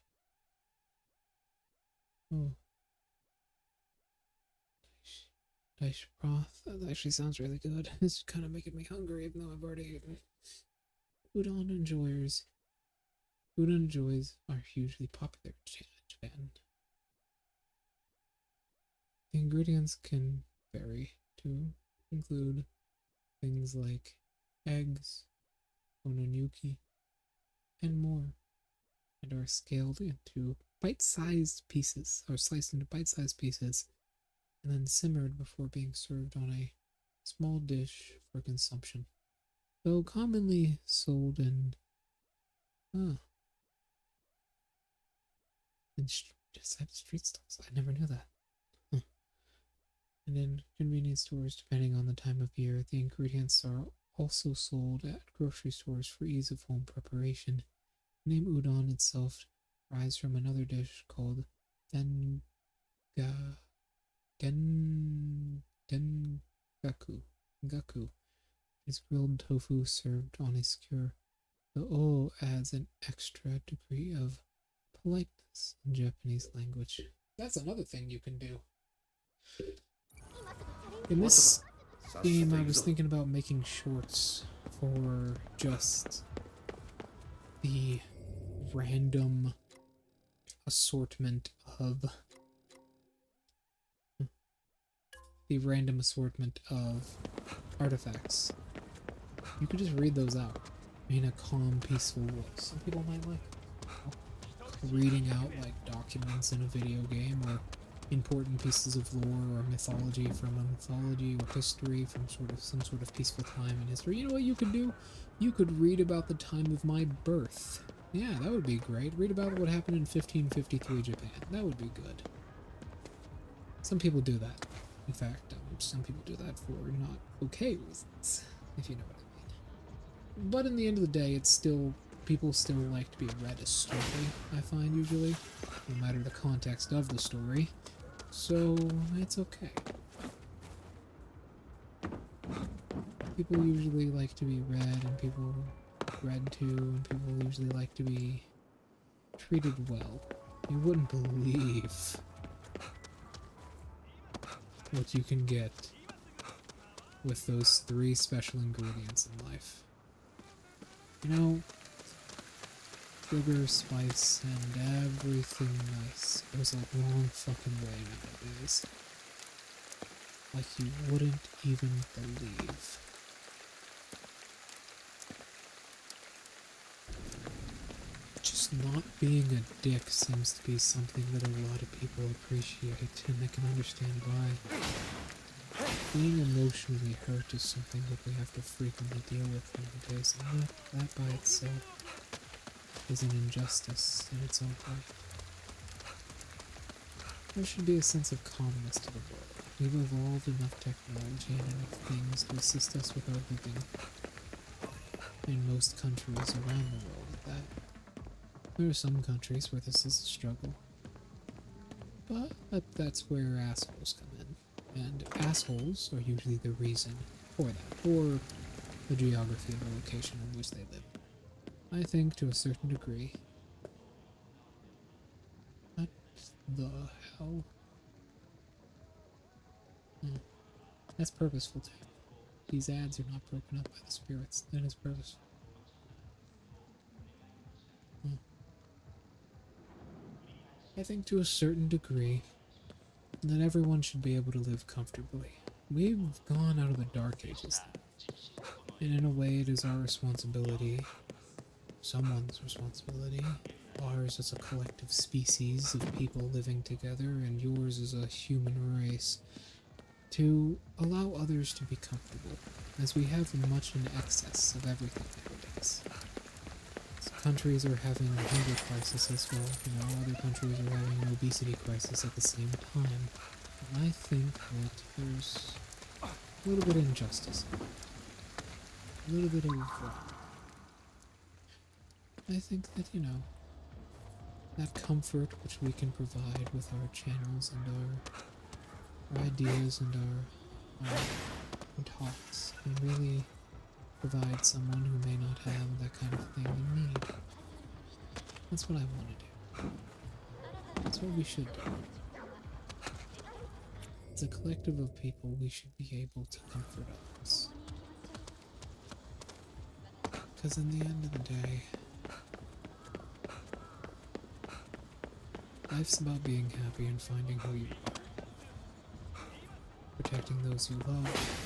dish broth. That actually sounds really good. It's kind of making me hungry, even though I've already eaten. Udon enjoys are hugely popular in Japan. The ingredients can vary to include things like eggs, ononyuki, and more, and are scaled into bite-sized pieces, or sliced into bite-sized pieces, and then simmered before being served on a small dish for consumption. Though commonly sold in street stalls. I never knew that. And in convenience stores, depending on the time of year, the ingredients are also sold at grocery stores for ease of home preparation. The name udon itself derives from another dish called Gaku. It's grilled tofu served on a skewer. The O adds an extra degree of politeness in Japanese language. That's another thing you can do. In this game, I was thinking about making shorts for just the random assortment of artifacts. You could just read those out in a calm, peaceful way. Some people might like reading out like documents in a video game, or important pieces of lore or mythology from a mythology, or history from some sort of peaceful time in history. You know what you could do? You could read about the time of my birth. Yeah, that would be great. Read about what happened in 1553 Japan. That would be good. Some people do that. In fact, some people do that for not okay reasons, if you know what I mean. But in the end of the day, it's still, people still like to be read a story, I find usually, no matter the context of the story. So, it's okay. People usually like to be read, and people read to, and people usually like to be treated well. You wouldn't believe what you can get with those 3 special ingredients in life. You know, sugar, spice, and everything nice goes a long fucking way nowadays. Like you wouldn't even believe. Just not being a dick seems to be something that a lot of people appreciate, and I can understand why. Being emotionally hurt is something that we have to frequently deal with nowadays, and that by itself is an injustice in its own way. There should be a sense of calmness to the world. We've evolved enough technology and enough things to assist us with our living in most countries around the world at that. There are some countries where this is a struggle, but that's where assholes come in, and assholes are usually the reason for that, or the geography of the location in which they live. I think to a certain degree. What the hell? That's purposeful too. These ads are not broken up by the spirits. That is purposeful. I think to a certain degree that everyone should be able to live comfortably. We've gone out of the dark ages, and in a way it is our responsibility, someone's responsibility, ours as a collective species of people living together, and yours as a human race, to allow others to be comfortable, as we have much in excess of everything nowadays. Countries are having a hunger crisis as well. You know, other countries are having an obesity crisis at the same time. And I think that there's a little bit of injustice. A little bit of I think that, you know, that comfort which we can provide with our channels and our ideas and our talks can really provide someone who may not have that kind of thing in need. That's what I want to do. That's what we should do. As a collective of people, we should be able to comfort others. Because in the end of the day, life's about being happy and finding who you are. Protecting those you love.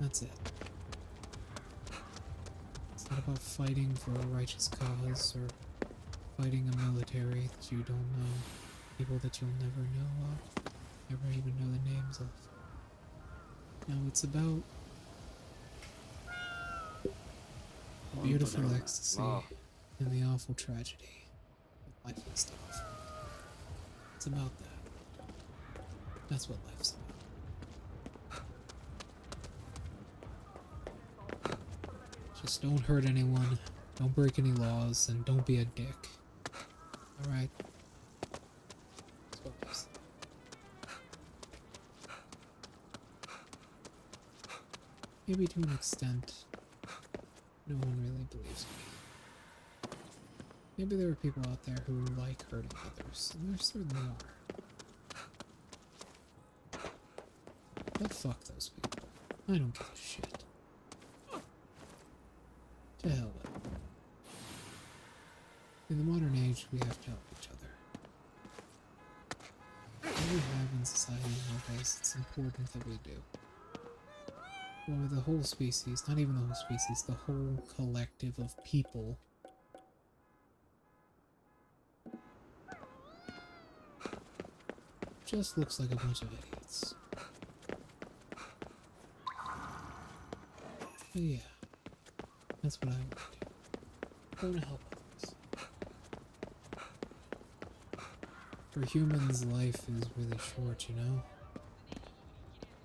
That's it. It's not about fighting for a righteous cause or fighting a military that you don't know, people that you'll never know of, never even know the names of. No, it's about the beautiful ecstasy and the awful tragedy that life has to offer. It's about that. That's what life's about. Just don't hurt anyone, don't break any laws, and don't be a dick. Alright? That's what life's about. Maybe to an extent, no one really believes me. Maybe there are people out there who like hurting others, and there certainly are. But fuck those people. I don't give a shit. To hell with it. In the modern age, we have to help each other. What we have in society nowadays, it's important that we do. For the whole species, not even the whole species, the whole collective of people. Just looks like a bunch of idiots. But yeah. That's what I want to do. I want to help others. For humans, life is really short, you know?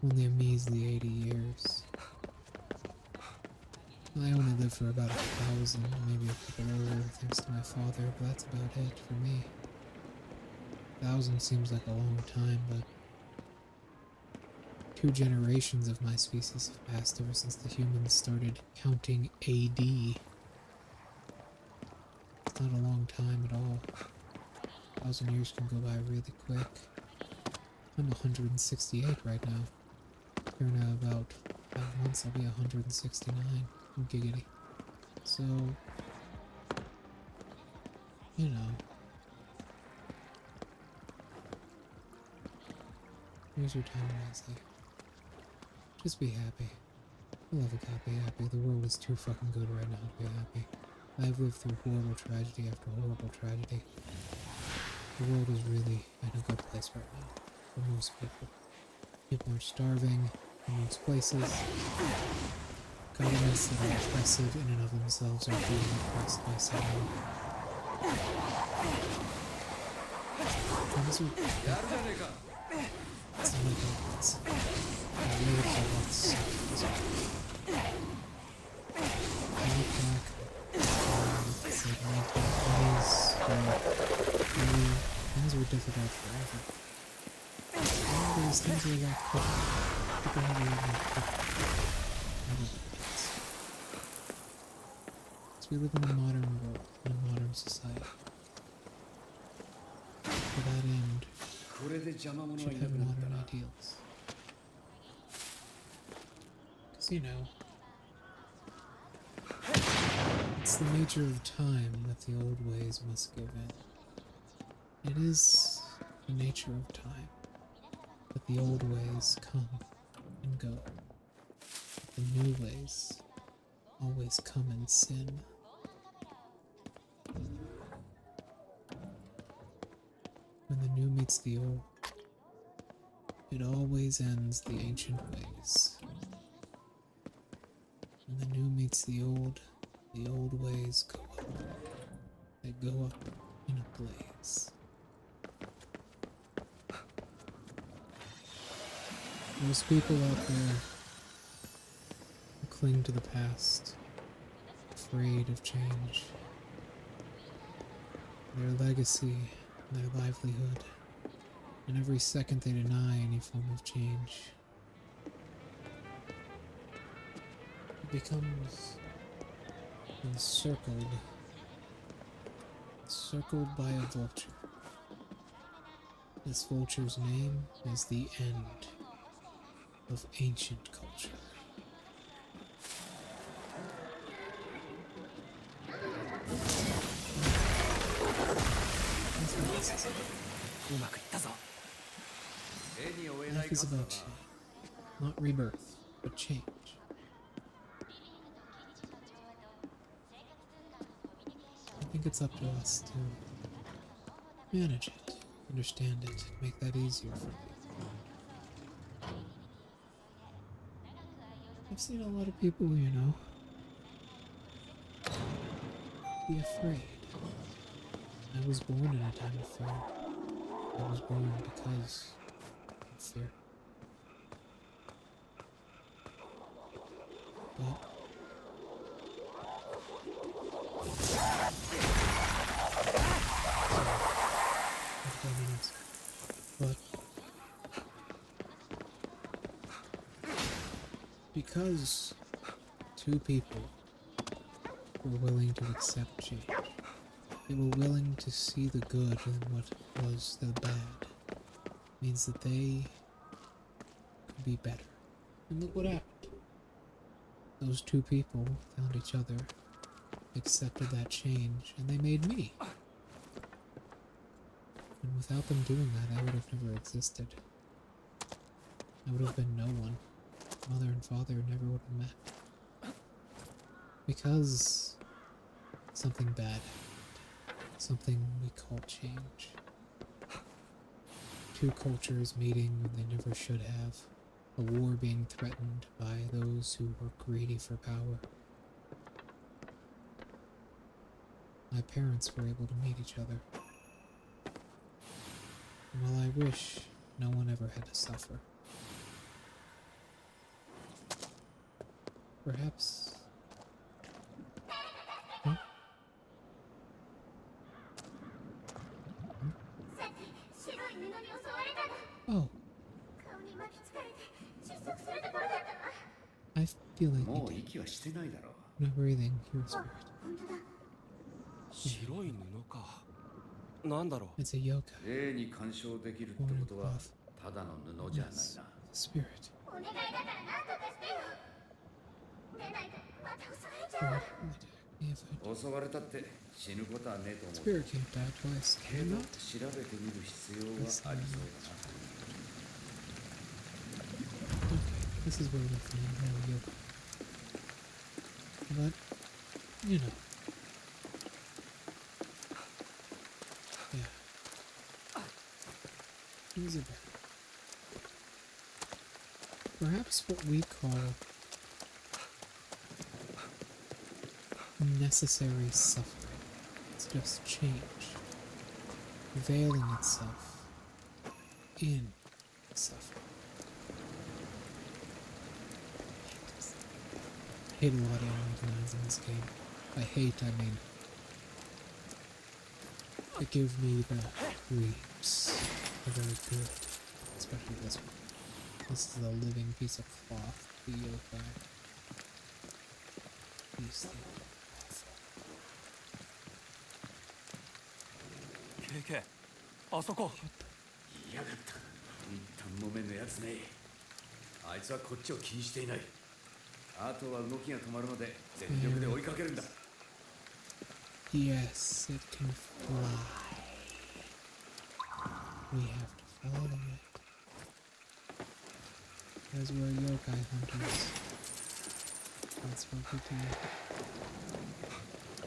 Only a measly 80 years. I only live for about 1,000, maybe a couple over, thanks to my father, but that's about it for me. 1,000 seems like a long time, but 2 generations of my species have passed ever since the humans started counting AD. It's not a long time at all. 1,000 years can go by really quick. I'm 168 right now. Here in about 5 months I'll be 169. Giggity. So, you know. Here's your time wisely. Just be happy. I love a cat, be happy. The world is too fucking good right now to be happy. I've lived through horrible tragedy after horrible tragedy. The world is really in a good place right now. For most people. People aren't starving in most places. Governments that are oppressive in and of themselves are being oppressed by someone. Things are it's not like it's a little bit sucks. I look back it's like 1920s where things were difficult forever. Nowadays things are a lot quicker. People have a lot more quicker. We live in a modern world, in a modern society. To that end, we should have modern ideals. Because, you know, it's the nature of time that the old ways must give in. It is the nature of time that the old ways come and go. The new ways always come in sin. When the new meets the old, it always ends the ancient ways. When the new meets the old ways go up. They go up in a blaze. There's people out there who cling to the past, afraid of change. Their legacy, their livelihood, and every second they deny any form of change. It becomes encircled by a vulture. This vulture's name is the end of ancient culture. Life is about change. Not rebirth, but change. I think it's up to us to manage it, understand it, make that easier for people. I've seen a lot of people, you know, be afraid. I was born in a time of fear. I was born because of fear. But because two people were willing to accept change, they were willing to see the good in what was the bad, means that they could be better. And look what happened. Those two people found each other, accepted that change, and they made me. And without them doing that, I would have never existed. I would have been no one. Mother and father never would have met. Because something bad happened. Something we call change. Two cultures meeting when they never should have. A war being threatened by those who were greedy for power. My parents were able to meet each other. Well, I wish no one ever had to suffer. Perhaps... Huh? Oh. I feel like you did. Not breathing, you're a spirit. 白い布か。なんだろう。 It's a yokai. 霊に干渉できるってことはただの布じゃない Yes, な。 spirit. Spirit, if 襲われたって死ぬことはねえと思う。 spirit can't die twice, け can ど it? 調べてみる必要はありそうだな。 Okay, this is where we find more yokai. But, you know. Yeah. Easy bit. Perhaps what we call necessary suffering. It's just change, veiling itself in suffering. I hate a lot of animal in this game. By hate, I mean they give me the creeps. They're very good, especially this one. This is a living piece of cloth, the yokai. These things are awful. KK、あそこ。いやがった。一旦木綿のやつね。あいつはこっちを気にしていない。あとは動きが止まるまで全力で追いかけるんだ。Yes, it can fly. We have to follow it. As we're yokai hunters. That's what we do.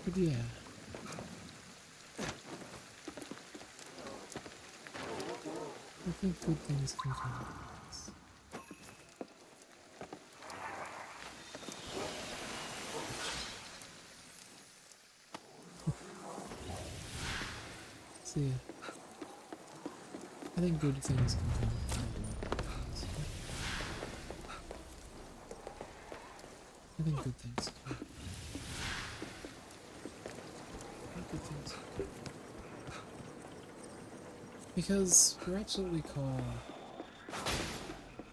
But yeah. I think good things can come out of this. See ya. I think good things can come out of this. I think good things can. Good things. Because perhaps what we call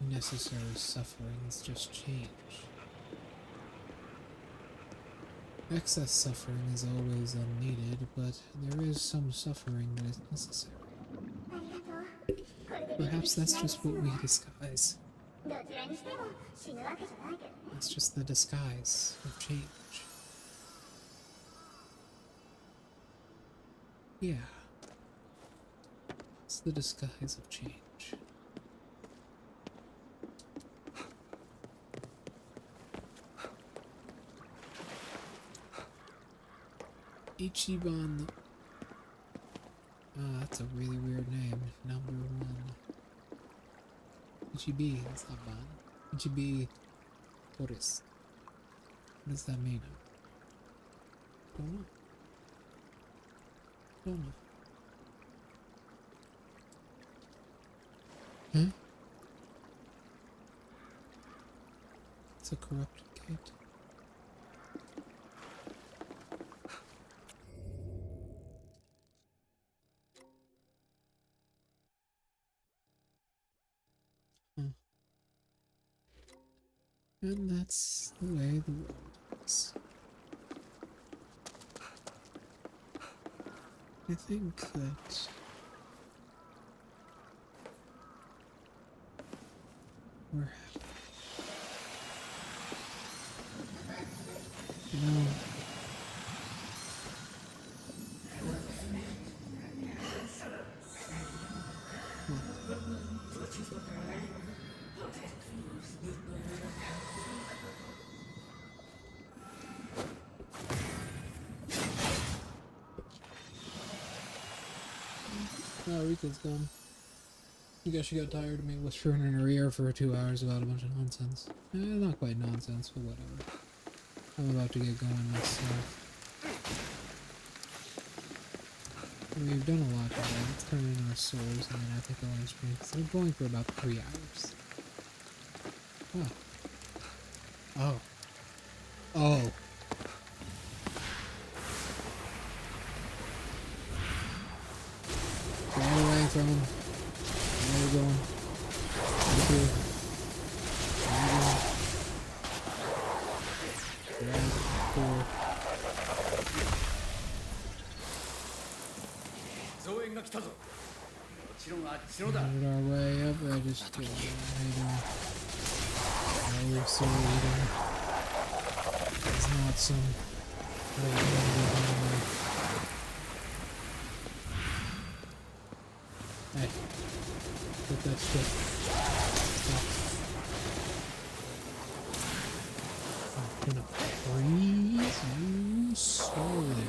necessary sufferings just change. Excess suffering is always unneeded, but there is some suffering that is necessary. Perhaps that's just what we disguise. It's just the disguise of change. Yeah. It's the disguise of change. Ichiban. That's a really weird name. Number 1. Ichibi, that's not Ban. Ichibi Toris. What does that mean? Don't know. Don't know. Huh? It's a corrupted gate. And that's the way the world is. I think that we're happy. You know, oh, Rika's gone. I guess she got tired of me whispering in her ear for 2 hours about a bunch of nonsense. Not quite nonsense, but whatever. I'm about to get going myself. We've done a lot today. Let's turn in our souls and then I'll take a lunch break. So we're going for about 3 hours. Oh. Oh. Oh. Get away from him. Where are you going? Right here. Where are you going? Grab four. Made our way up. I just oh, so eating. It's not some hey, get that shit. Stop. I'm gonna freeze you solid.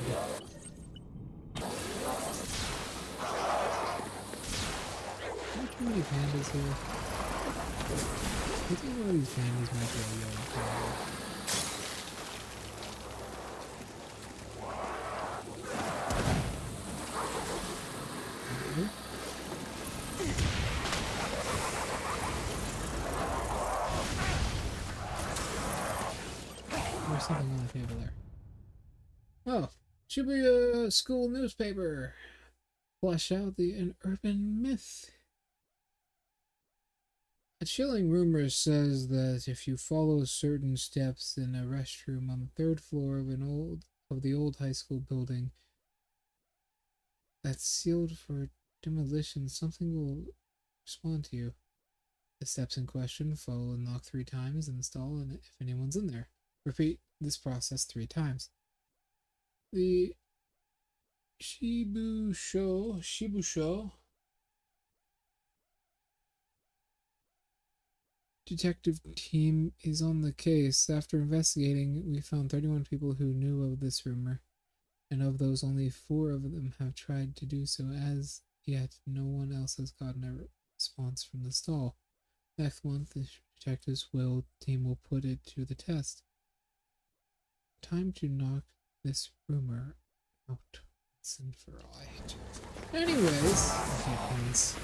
Too many pandas here. I think one of these pandas might be a Yokai. There's something on the table there. Oh, should be a school newspaper. Flesh out an urban myth. A chilling rumor says that if you follow certain steps in a restroom on the 3rd floor of the old high school building that's sealed for demolition, something will respond to you. The steps in question: follow and knock 3 times, install, and if anyone's in there. Repeat this process 3 times. The Shibusho detective team is on the case. After investigating, we found 31 people who knew of this rumor, and of those, only 4 of them have tried to do so. As yet, no one else has gotten a response from the stall. Next month, the detectives team will put it to the test. Time to knock this rumor out once and for all. Anyways, okay, points.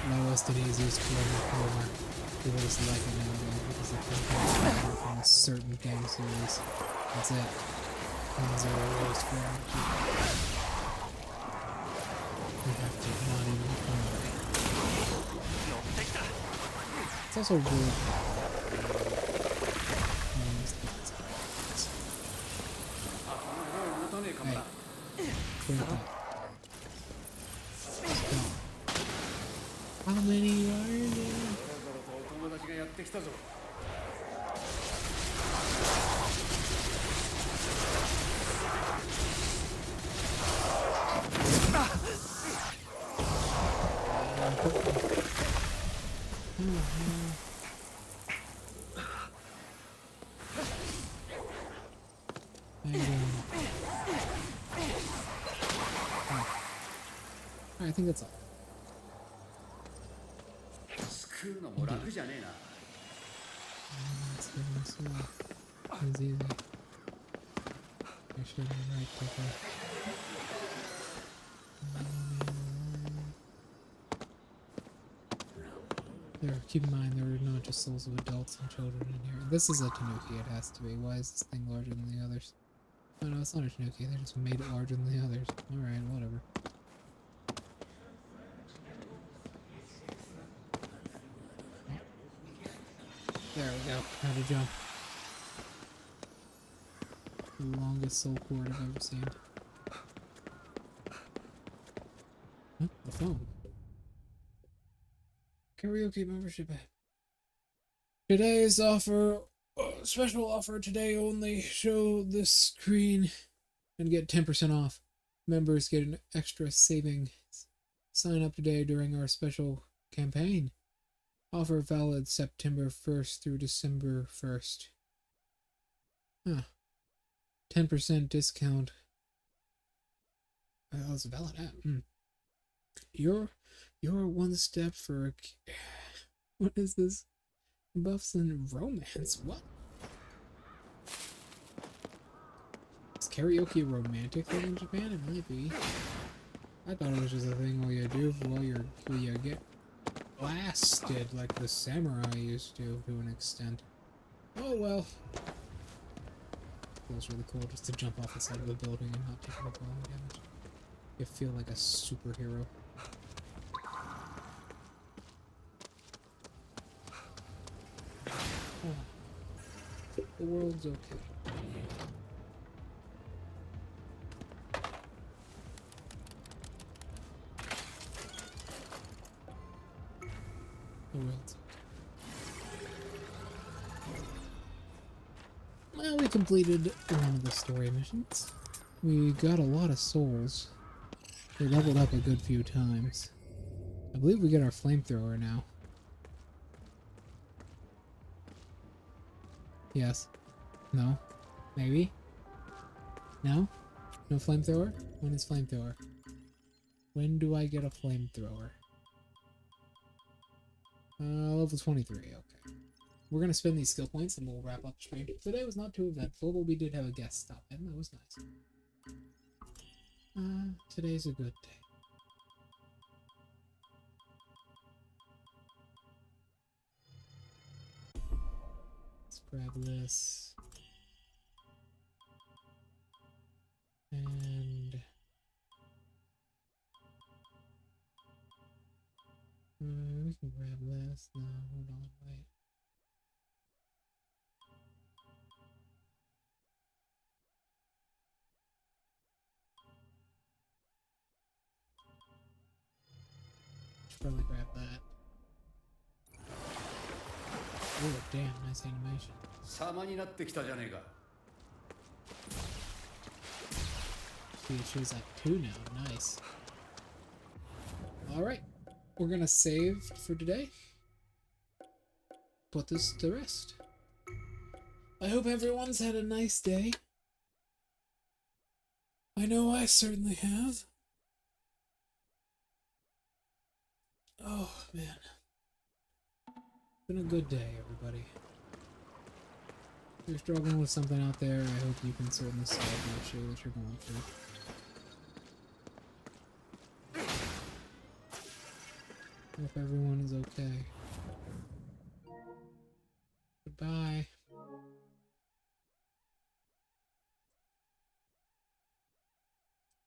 Lowest and easiest rumor. People just like it nowadays because they think from a certain game series. That's it. One's our lowest form. We have to not even find it. It's also good. Hey, bring it up. Let's go. How many are there? I think that's all. Let's give this one. It's easy. I should be right quicker. There, keep in mind there are not just souls of adults and children in here. This is a Tanuki, it has to be. Why is this thing larger than the others? Oh no, it's not a Tanuki, they just made it larger than the others. Alright, whatever. There we go. How to jump. The longest soul cord I've ever seen. Huh? The phone. Karaoke membership app. Today's offer, special offer today only. Show this screen and get 10% off. Members get an extra saving. Sign up today during our special campaign. Offer valid September 1st through December 1st. Huh. 10% discount. Oh, it's a valid app. You're one step for... What is this? Buffs and romance? What? Is karaoke a romantic thing in Japan? It might be. I thought it was just a thing all you do while you get blasted like the samurai used to an extent. Oh well. Feels really cool just to jump off the side of a building and not take any falling damage. You feel like a superhero. Oh. The world's okay. The world's okay. Well, we completed one of the story missions. We got a lot of souls. We leveled up a good few times. I believe we get our flamethrower now. Yes. No. Maybe. No? No flamethrower? When is flamethrower? When do I get a flamethrower? Level 23, okay. We're gonna spend these skill points and we'll wrap up the stream. Today was not too eventful, but we did have a guest stop in. That was nice. Today's a good day. Let's grab this. And... we can grab this. No, hold on, wait. Should probably grab that. Oh, damn, nice animation. 様になってきたじゃねえか。See, it shows up 2 now. Nice. Alright. We're gonna save for today. Put this to rest. I hope everyone's had a nice day. I know I certainly have. Oh, man. Been a good day, everybody. If you're struggling with something out there, I hope you can certainly solve the issue that you're going through. Hope everyone is okay. Goodbye.